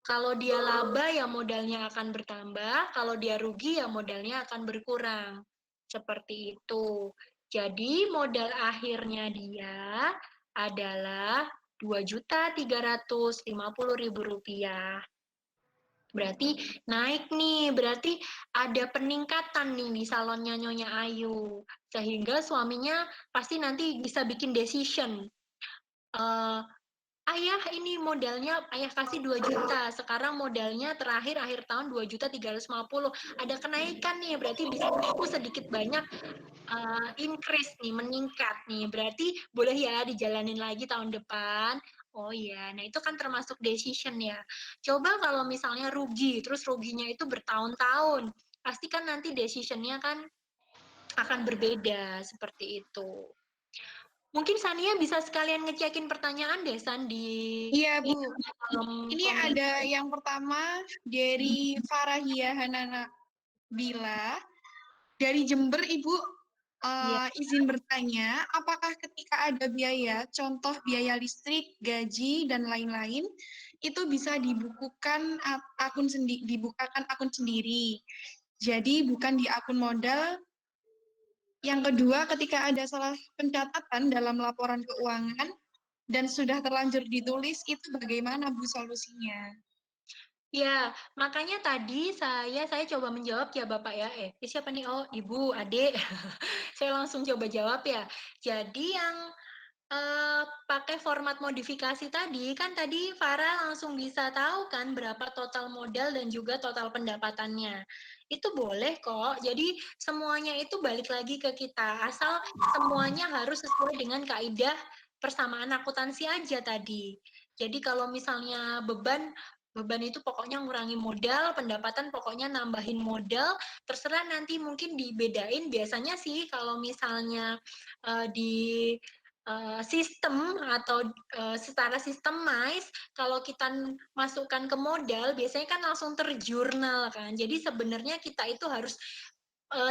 Kalau dia laba ya modalnya akan bertambah, kalau dia rugi ya modalnya akan berkurang. Seperti itu. Jadi modal akhirnya dia adalah Rp2.350.000. Berarti naik nih, berarti ada peningkatan nih di salonnya Nyonya Ayu. Sehingga suaminya pasti nanti bisa bikin decision. Eh, Ayah ini modalnya ayah kasih 2 juta, sekarang modalnya terakhir akhir tahun 2.350.000. Ada kenaikan nih, berarti bisnisku sedikit banyak increase nih, meningkat nih. Berarti boleh ya dijalanin lagi tahun depan. Oh iya, nah itu kan termasuk decision ya. Coba kalau misalnya rugi, terus ruginya itu bertahun-tahun, pasti kan nanti decisionnya kan akan berbeda seperti itu. Mungkin Sania bisa sekalian ngecekin pertanyaan deh, San, di Iya, Bu. kolom Ini komen. ada yang pertama dari Farahia Hanana Bila. Dari Jember, Ibu, Iya. izin bertanya, apakah ketika ada biaya, contoh biaya listrik, gaji, dan lain-lain, itu bisa dibukakan akun sendiri. Jadi bukan di akun modal. Yang kedua, ketika ada salah pencatatan dalam laporan keuangan dan sudah terlanjur ditulis, itu bagaimana, Bu, solusinya? Ya, makanya tadi saya coba menjawab ya Bapak ya. Siapa nih? Oh, Ibu, Adik. Saya langsung coba jawab ya. Jadi yang pakai format modifikasi tadi, kan tadi Farah langsung bisa tahu kan berapa total modal dan juga total pendapatannya. Itu boleh kok. Jadi semuanya itu balik lagi ke kita. Asal semuanya harus sesuai dengan kaidah persamaan akuntansi aja tadi. Jadi kalau misalnya beban itu pokoknya ngurangi modal, pendapatan pokoknya nambahin modal, terserah nanti mungkin dibedain. Biasanya sih kalau misalnya di sistem atau secara sistemize, kalau kita masukkan ke modal, biasanya kan langsung terjurnal kan. Jadi sebenarnya kita itu harus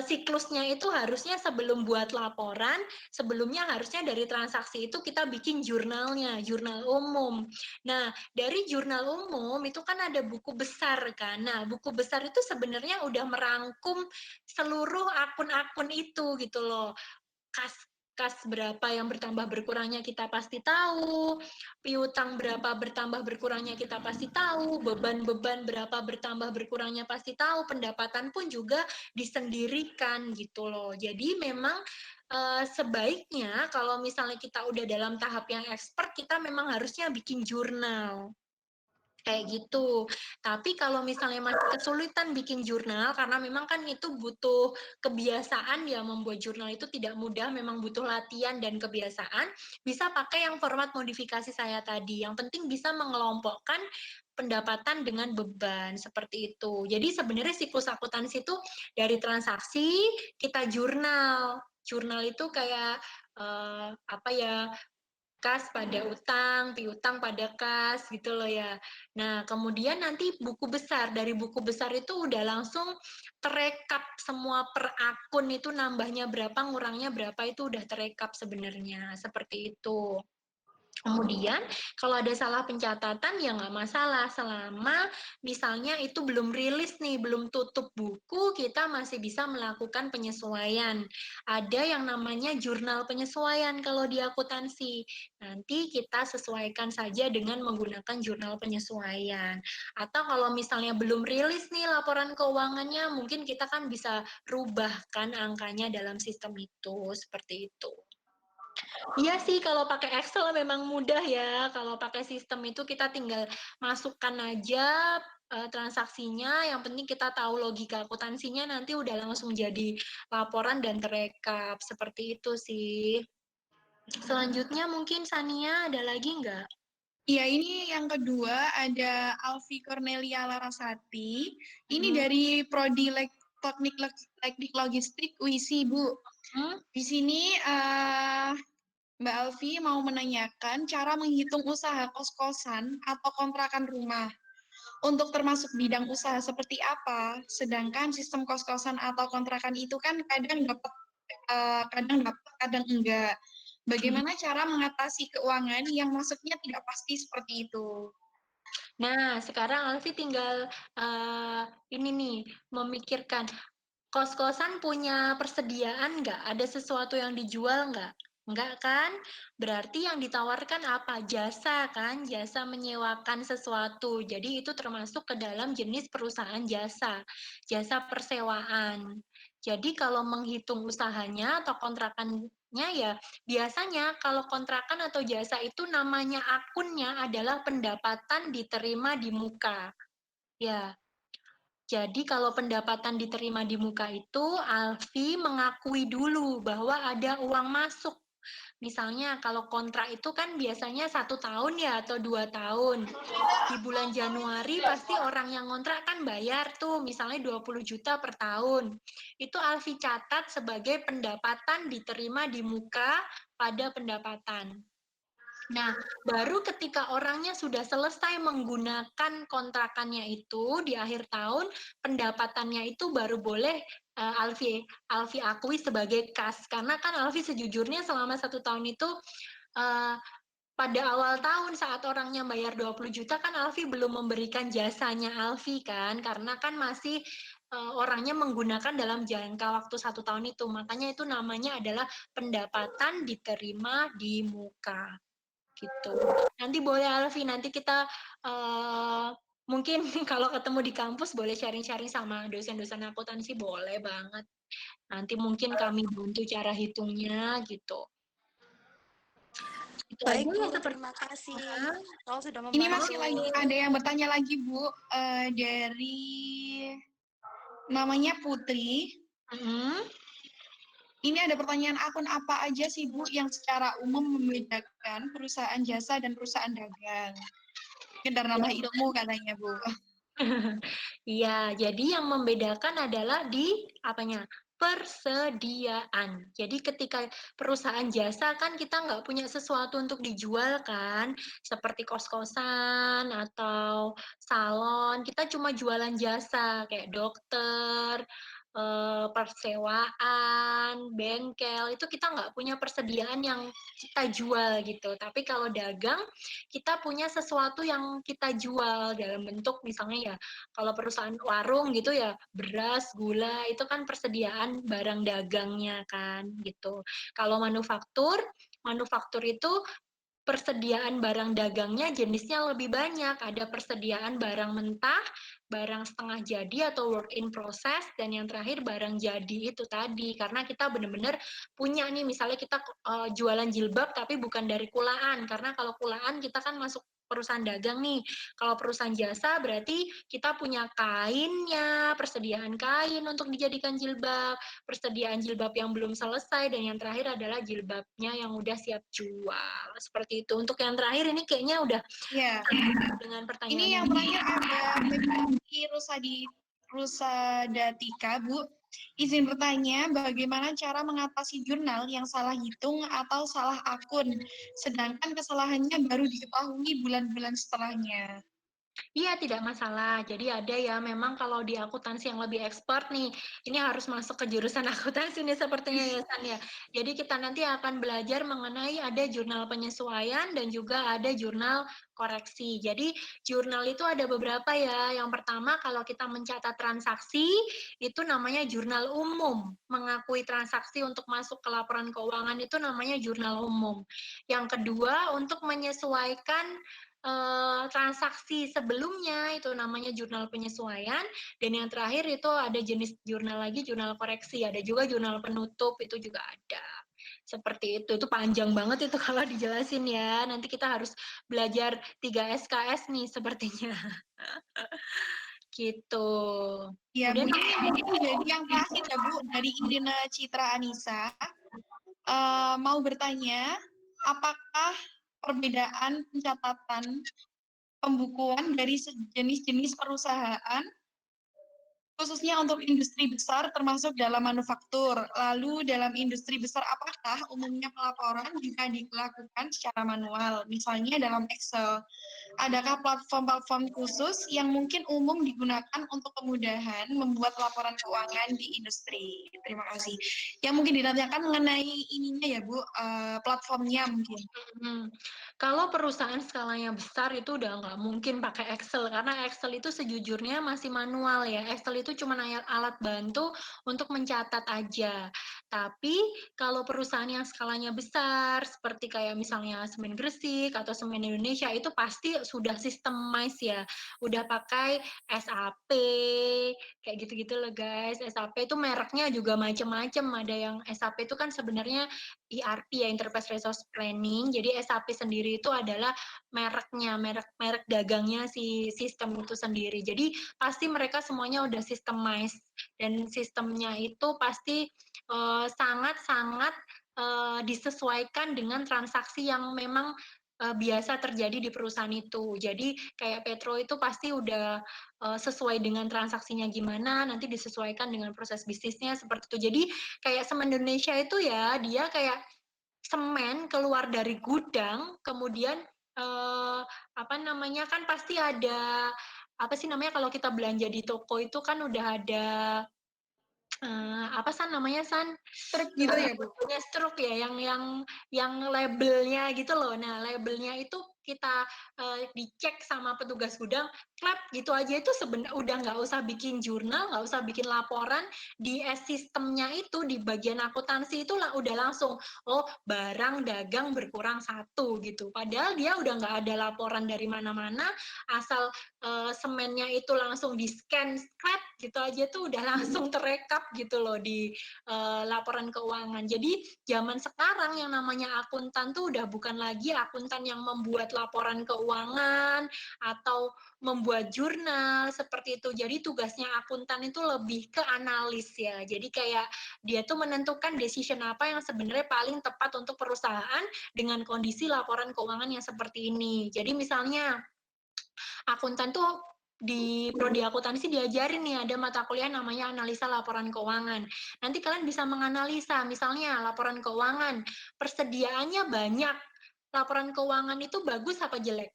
siklusnya itu harusnya sebelum buat laporan, sebelumnya harusnya dari transaksi itu kita bikin jurnalnya, jurnal umum. Nah, dari jurnal umum itu kan ada buku besar kan. Nah, buku besar itu sebenarnya udah merangkum seluruh akun-akun itu gitu loh. Kas berapa yang bertambah berkurangnya kita pasti tahu, piutang berapa bertambah berkurangnya kita pasti tahu, beban-beban berapa bertambah berkurangnya pasti tahu, pendapatan pun juga disendirikan gitu loh. Jadi memang sebaiknya kalau misalnya kita udah dalam tahap yang expert, kita memang harusnya bikin jurnal. Kayak gitu. Tapi kalau misalnya masih kesulitan bikin jurnal, karena memang kan itu butuh kebiasaan ya, membuat jurnal itu tidak mudah, memang butuh latihan dan kebiasaan, bisa pakai yang format modifikasi saya tadi. Yang penting bisa mengelompokkan pendapatan dengan beban, seperti itu. Jadi sebenarnya siklus akuntansi itu dari transaksi, kita jurnal. Jurnal itu kayak apa ya, kas pada utang, piutang pada kas gitu loh ya. Nah, kemudian nanti buku besar, dari buku besar itu udah langsung terekap semua per akun itu nambahnya berapa, ngurangnya berapa itu udah terekap sebenarnya, seperti itu. Kemudian kalau ada salah pencatatan ya nggak masalah selama misalnya itu belum rilis nih, belum tutup buku, kita masih bisa melakukan penyesuaian. Ada yang namanya jurnal penyesuaian kalau di akuntansi. Nanti kita sesuaikan saja dengan menggunakan jurnal penyesuaian. Atau kalau misalnya belum rilis nih laporan keuangannya, mungkin kita kan bisa rubahkan angkanya dalam sistem itu, seperti itu. Iya sih, kalau pakai Excel memang mudah ya. Kalau pakai sistem itu kita tinggal masukkan aja transaksinya, yang penting kita tahu logika akuntansinya, nanti udah langsung jadi laporan dan terekap. Seperti itu sih. Selanjutnya mungkin Sania ada lagi nggak? Ya, ini yang kedua ada Alfi Cornelia Larasati. Ini dari Prodi Teknik Logistik UISI, Bu. Di sini Mbak Alfi mau menanyakan cara menghitung usaha kos-kosan atau kontrakan rumah. Untuk termasuk bidang usaha seperti apa? Sedangkan sistem kos-kosan atau kontrakan itu kan kadang dapat, kadang enggak. Bagaimana cara mengatasi keuangan yang masuknya tidak pasti seperti itu? Nah, sekarang Alfi tinggal ini nih, memikirkan Kos-kosan punya persediaan nggak? Ada sesuatu yang dijual nggak? Nggak kan? Berarti yang ditawarkan apa? Jasa kan? Jasa menyewakan sesuatu. Jadi itu termasuk ke dalam jenis perusahaan jasa. Jasa persewaan. Jadi kalau menghitung usahanya atau kontrakannya ya biasanya kalau kontrakan atau jasa itu namanya akunnya adalah pendapatan diterima di muka. Ya, jadi kalau pendapatan diterima di muka itu, Alfi mengakui dulu bahwa ada uang masuk. Misalnya kalau kontrak itu kan biasanya 1 tahun ya atau 2 tahun. Di bulan Januari pasti orang yang kontrak kan bayar tuh misalnya 20 juta per tahun. Itu Alfi catat sebagai pendapatan diterima di muka pada pendapatan. Nah, baru ketika orangnya sudah selesai menggunakan kontrakannya itu di akhir tahun, pendapatannya itu baru boleh Alfi akui sebagai kas. Karena kan Alfi sejujurnya selama 1 tahun itu uh, pada awal tahun saat orangnya bayar 20 juta kan Alfi belum memberikan jasanya Alfi kan, karena kan masih orangnya menggunakan dalam jangka waktu 1 tahun itu. Makanya itu namanya adalah pendapatan diterima di muka gitu. Nanti boleh Alfi, nanti kita mungkin kalau ketemu di kampus boleh sharing-sharing sama dosen-dosen akuntansi, boleh banget. Nanti mungkin kami bantu cara hitungnya gitu. Itu Baik, aja Bu. ya seperti Terima kasih. Nah, Kau sudah Ini membantu. masih lagi ada yang bertanya lagi, Bu, dari namanya Putri. Ini ada pertanyaan akun apa aja sih, Bu, yang secara umum membedakan perusahaan jasa dan perusahaan dagang? Sekedar nambah ilmu katanya, Bu. Iya, jadi yang membedakan adalah di apanya? Persediaan. Jadi ketika perusahaan jasa kan kita nggak punya sesuatu untuk dijual kan, seperti kos-kosan atau salon, kita cuma jualan jasa kayak dokter, persewaan, bengkel, itu kita nggak punya persediaan yang kita jual gitu. Tapi kalau dagang, kita punya sesuatu yang kita jual dalam bentuk misalnya ya kalau perusahaan warung gitu ya beras, gula itu kan persediaan barang dagangnya kan gitu. Kalau manufaktur itu persediaan barang dagangnya jenisnya lebih banyak. Ada persediaan barang mentah, barang setengah jadi atau work in process, dan yang terakhir barang jadi itu tadi. Karena kita benar-benar punya nih, misalnya kita jualan jilbab tapi bukan dari kulaan. Karena kalau kulaan kita kan masuk perusahaan dagang nih. Kalau perusahaan jasa berarti kita punya kainnya, persediaan kain untuk dijadikan jilbab, persediaan jilbab yang belum selesai, dan yang terakhir adalah jilbabnya yang udah siap jual. Seperti itu. Untuk yang terakhir ini kayaknya udah Ya, dengan ini pertanyaan yang terakhir ada Febri Rusadatika, Bu. Izin bertanya, bagaimana cara mengatasi jurnal yang salah hitung atau salah akun, sedangkan kesalahannya baru diketahui bulan-bulan setelahnya? Iya, tidak masalah. Jadi ada ya, memang kalau di akuntansi yang lebih expert nih, ini harus masuk ke jurusan akuntansi nih sepertinya ya, San ya. Jadi kita nanti akan belajar mengenai ada jurnal penyesuaian dan juga ada jurnal koreksi. Jadi jurnal itu ada beberapa ya. Yang pertama kalau kita mencatat transaksi, itu namanya jurnal umum. Mengakui transaksi untuk masuk ke laporan keuangan itu namanya jurnal umum. Yang kedua, untuk menyesuaikan transaksi sebelumnya itu namanya jurnal penyesuaian, dan yang terakhir itu ada jenis jurnal lagi, jurnal koreksi, ada juga jurnal penutup, itu juga ada. Seperti itu panjang banget itu kalau dijelasin ya. Nanti kita harus belajar 3 SKS nih sepertinya. Gitu. Ya, Bu, Kemudian ini jadi yang terakhir ya, Bu, dari Indina Citra Anissa. Mau bertanya, apakah perbedaan pencatatan pembukuan dari jenis-jenis perusahaan, khususnya untuk industri besar termasuk dalam manufaktur. Lalu dalam industri besar apakah umumnya pelaporan juga dilakukan secara manual, misalnya dalam Excel? Adakah platform-platform khusus yang mungkin umum digunakan untuk kemudahan membuat laporan keuangan di industri? Terima kasih. Yang mungkin ditanyakan mengenai ininya ya, Bu, platformnya mungkin. Kalau perusahaan skalanya besar itu udah nggak mungkin pakai Excel, karena Excel itu sejujurnya masih manual ya. Excel itu itu cuma alat bantu untuk mencatat aja. Tapi kalau perusahaan yang skalanya besar, seperti kayak misalnya Semen Gresik atau Semen Indonesia, itu pasti sudah systemize ya, udah pakai SAP, kayak gitu-gitu loh guys. SAP itu mereknya juga macam-macam, ada yang SAP itu kan sebenarnya ERP ya, Enterprise Resource Planning, jadi SAP sendiri itu adalah mereknya, merek dagangnya si sistem itu sendiri. Jadi pasti mereka semuanya udah systemize, dan sistemnya itu pasti sangat-sangat disesuaikan dengan transaksi yang memang biasa terjadi di perusahaan itu. Jadi kayak Petro itu pasti udah sesuai dengan transaksinya gimana, nanti disesuaikan dengan proses bisnisnya seperti itu. Jadi kayak Semen Indonesia itu ya, dia kayak semen keluar dari gudang, kemudian apa namanya, kan pasti ada apa sih namanya kalau kita belanja di toko itu kan udah ada apa San namanya San? Truk gitu ya, Bu? Struk ya, yang labelnya gitu loh. Nah, labelnya itu kita dicek sama petugas gudang, klep gitu aja itu sebenarnya udah nggak usah bikin jurnal, nggak usah bikin laporan di sistemnya itu di bagian akuntansi itu lah udah langsung oh barang dagang berkurang 1 gitu. Padahal dia udah nggak ada laporan dari mana-mana, asal semennya itu langsung di scan, klep gitu aja tuh udah langsung terekap gitu loh di laporan keuangan. Jadi zaman sekarang yang namanya akuntan tuh udah bukan lagi akuntan yang membuat laporan keuangan atau membuat jurnal seperti itu. Jadi tugasnya akuntan itu lebih ke analis ya. Jadi kayak dia tuh menentukan decision apa yang sebenarnya paling tepat untuk perusahaan dengan kondisi laporan keuangan yang seperti ini. Jadi misalnya akuntan tuh di prodi akuntansi diajarin nih ada mata kuliah namanya analisa laporan keuangan. Nanti kalian bisa menganalisa misalnya laporan keuangan, persediaannya banyak. Laporan keuangan itu bagus apa jelek?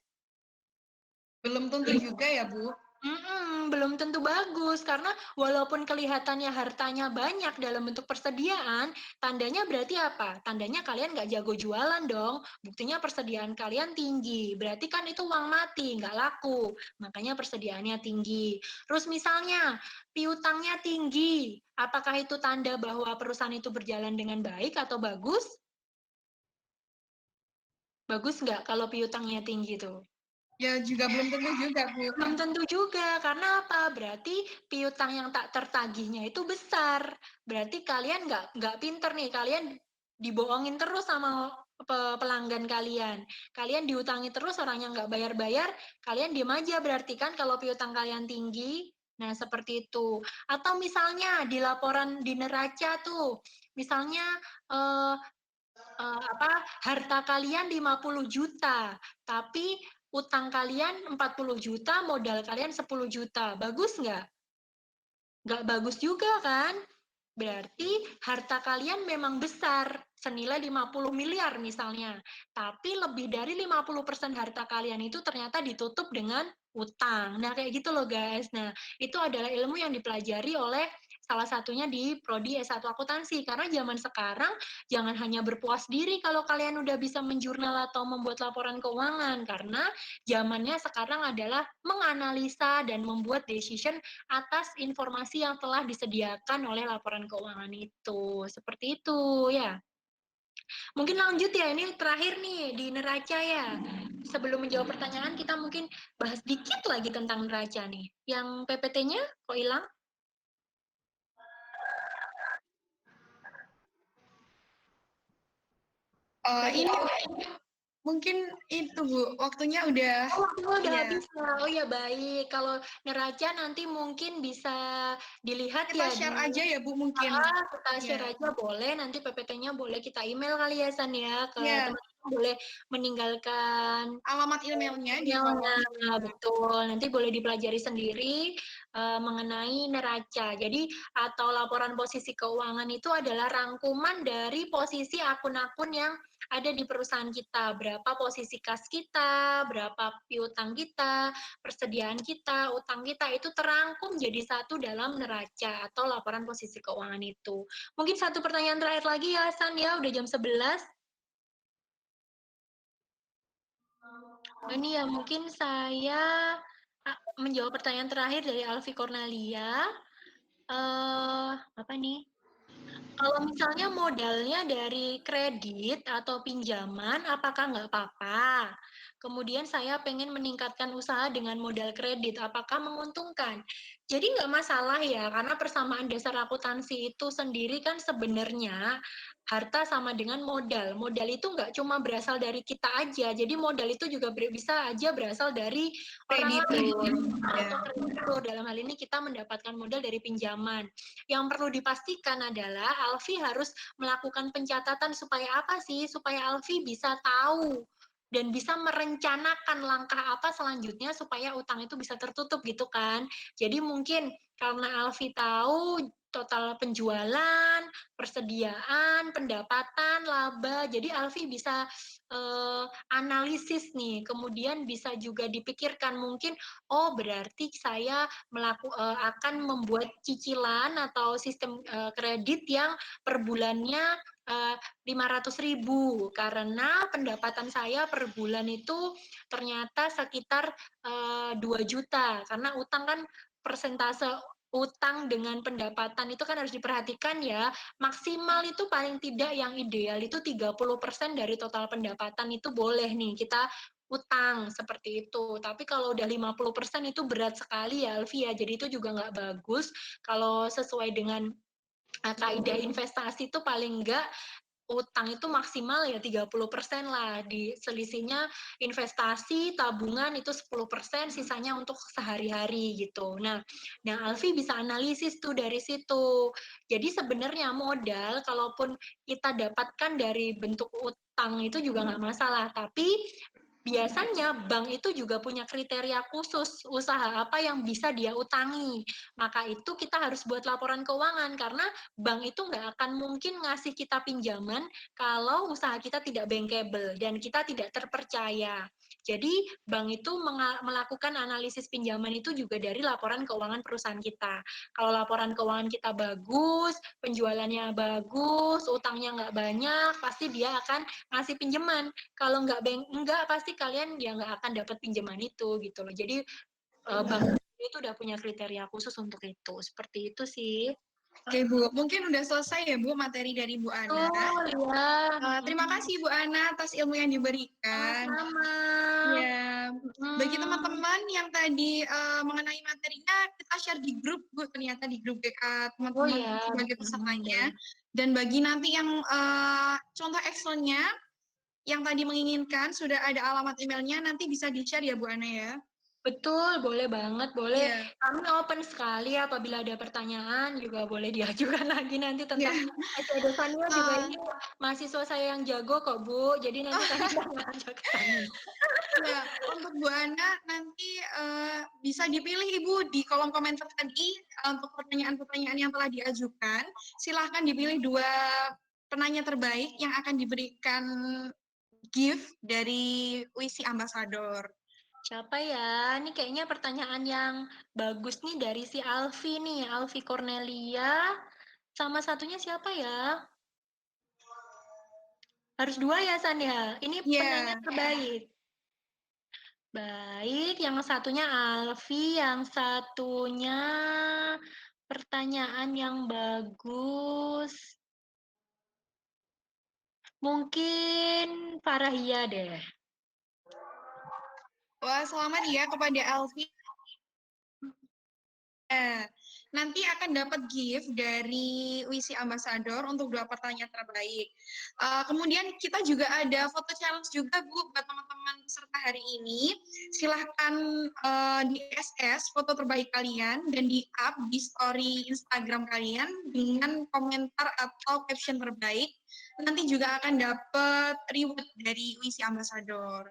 Belum tentu juga ya, Bu. Belum tentu bagus, karena walaupun kelihatannya hartanya banyak dalam bentuk persediaan, tandanya berarti apa? Tandanya kalian nggak jago jualan dong, buktinya persediaan kalian tinggi, berarti kan itu uang mati, nggak laku, makanya persediaannya tinggi. Terus misalnya, piutangnya tinggi, apakah itu tanda bahwa perusahaan itu berjalan dengan baik atau bagus? Bagus nggak kalau piutangnya tinggi tuh? Ya juga belum tentu juga, Bu. Belum tentu juga, karena apa? Berarti piutang yang tak tertagihnya itu besar. Berarti kalian nggak pinter nih, kalian dibohongin terus sama pelanggan kalian. Kalian diutangi terus, orang yang nggak bayar-bayar, kalian diem aja berarti kan kalau piutang kalian tinggi. Nah, seperti itu. Atau misalnya di laporan di neraca tuh, misalnya apa harta kalian 50 juta, tapi utang kalian 40 juta, modal kalian 10 juta. Bagus nggak? Nggak bagus juga kan? Berarti harta kalian memang besar, senilai 50 miliar misalnya. Tapi lebih dari 50% harta kalian itu ternyata ditutup dengan utang. Nah, kayak gitu loh guys. Nah, itu adalah ilmu yang dipelajari oleh salah satunya di prodi S1 akuntansi. Karena zaman sekarang jangan hanya berpuas diri kalau kalian udah bisa menjurnal atau membuat laporan keuangan, karena zamannya sekarang adalah menganalisa dan membuat decision atas informasi yang telah disediakan oleh laporan keuangan itu. Seperti itu ya. Mungkin lanjut ya, ini terakhir nih di neraca ya. Sebelum menjawab pertanyaan, kita mungkin bahas dikit lagi tentang neraca nih. Yang PPT-nya kok hilang? Ini mungkin itu, Bu. Waktunya udah Udah ya. habis ya. Oh ya baik. Kalau neraca nanti mungkin bisa dilihat Kita ya share di aja ya, Bu, mungkin. kita share Ya. aja boleh, nanti PPT-nya boleh kita email kali ya San ya ke Ya. teman-teman, boleh meninggalkan Alamat emailnya di bawah. emailnya, betul. Nanti boleh dipelajari sendiri mengenai neraca. Jadi atau laporan posisi keuangan itu adalah rangkuman dari posisi akun-akun yang ada di perusahaan kita. Berapa posisi kas kita, berapa piutang kita, persediaan kita, utang kita itu terangkum jadi satu dalam neraca atau laporan posisi keuangan itu. Mungkin satu pertanyaan terakhir lagi ya San ya, udah jam 11. Ini ya mungkin saya menjawab pertanyaan terakhir dari Alfi Cornelia. Apa nih? Kalau misalnya modalnya dari kredit atau pinjaman, apakah nggak apa-apa? Kemudian saya pengen meningkatkan usaha dengan modal kredit, apakah menguntungkan? Jadi nggak masalah ya, karena persamaan dasar akuntansi itu sendiri kan sebenarnya harta sama dengan modal. Modal itu nggak cuma berasal dari kita aja, jadi modal itu juga bisa aja berasal dari orang lain. Atau kreditur, dalam hal ini kita mendapatkan modal dari pinjaman. Yang perlu dipastikan adalah Alfi harus melakukan pencatatan supaya apa sih? Supaya Alfi bisa tahu dan bisa merencanakan langkah apa selanjutnya supaya utang itu bisa tertutup gitu kan. Jadi mungkin karena Alfi tahu total penjualan, persediaan, pendapatan, laba, jadi Alfi bisa analisis nih, kemudian bisa juga dipikirkan mungkin, oh berarti saya akan membuat cicilan atau sistem kredit yang per bulannya 500.000 karena pendapatan saya per bulan itu ternyata sekitar 2 juta karena utang kan persentase utang dengan pendapatan itu kan harus diperhatikan ya. Maksimal itu paling tidak yang ideal itu 30% dari total pendapatan itu boleh nih kita utang seperti itu. Tapi kalau udah 50% itu berat sekali ya Alfi ya. Jadi itu juga nggak bagus. Kalau sesuai dengan kaidah investasi itu paling enggak utang itu maksimal ya 30% lah. Di selisihnya investasi, tabungan itu 10%, sisanya untuk sehari-hari gitu. Nah, Alfi bisa analisis tuh dari situ. Jadi sebenarnya modal kalaupun kita dapatkan dari bentuk utang itu juga nggak masalah. Tapi biasanya bank itu juga punya kriteria khusus usaha apa yang bisa dia utangi. Maka itu kita harus buat laporan keuangan karena bank itu nggak akan mungkin ngasih kita pinjaman kalau usaha kita tidak bankable dan kita tidak terpercaya. Jadi bank itu melakukan analisis pinjaman itu juga dari laporan keuangan perusahaan kita. Kalau laporan keuangan kita bagus, penjualannya bagus, utangnya nggak banyak, pasti dia akan ngasih pinjaman. Kalau nggak pasti kalian ya nggak akan dapat pinjaman itu gitu loh. Jadi bank itu udah punya kriteria khusus untuk itu. Seperti itu sih. Oke Bu, mungkin udah selesai ya Bu materi dari Bu Ana. Oh iya. Terima kasih Bu Ana atas ilmu yang diberikan. Sama-sama. Ya, bagi teman-teman yang tadi mengenai materinya, kita share di grup Bu, ternyata di grup WA Oh teman-teman ya. sebagai pesertanya. Dan bagi nanti yang contoh Excelnya, yang tadi menginginkan sudah ada alamat emailnya, nanti bisa di-share ya Bu Ana ya. Betul, boleh banget, boleh. Iya. Kami open sekali apabila ada pertanyaan juga boleh diajukan lagi nanti tentang Devania juga ini mahasiswa saya yang jago kok Bu, jadi nanti kami akan ajak ke sana. Ya, untuk Bu Ana nanti bisa dipilih Ibu di kolom komentar tadi untuk pertanyaan-pertanyaan yang telah diajukan. Silahkan dipilih 2 penanya terbaik yang akan diberikan gift dari Wisi Ambassador. Siapa ya? Ini kayaknya pertanyaan yang bagus nih dari si Alfi nih, Alfi Cornelia. Sama satunya siapa ya? Harus 2 ya, San ya? Ini penanya terbaik. Baik, yang satunya Alfi, yang satunya pertanyaan yang bagus. Mungkin Farahia deh. Wah, selamat ya kepada Alfi. Nanti akan dapat gift dari Wisi Ambassador untuk 2 pertanyaan terbaik. Kemudian kita juga ada foto challenge juga Bu buat teman-teman peserta hari ini. Silahkan di SS foto terbaik kalian dan di-up di story Instagram kalian dengan komentar atau caption terbaik. Nanti juga akan dapat reward dari Wisi Ambassador.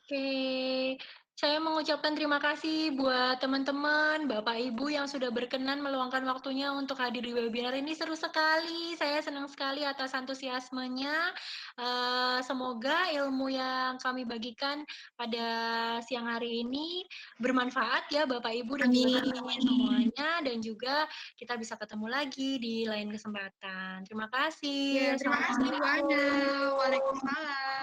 Oke, saya mengucapkan terima kasih buat teman-teman, Bapak Ibu yang sudah berkenan meluangkan waktunya untuk hadir di webinar ini. Seru sekali, saya senang sekali atas antusiasmenya. Semoga ilmu yang kami bagikan pada siang hari ini bermanfaat ya Bapak Ibu dan juga teman-teman semuanya. Dan juga kita bisa ketemu lagi di lain kesempatan. Terima kasih. Ya, terima kasih Bu Ana. Waalaikumsalam.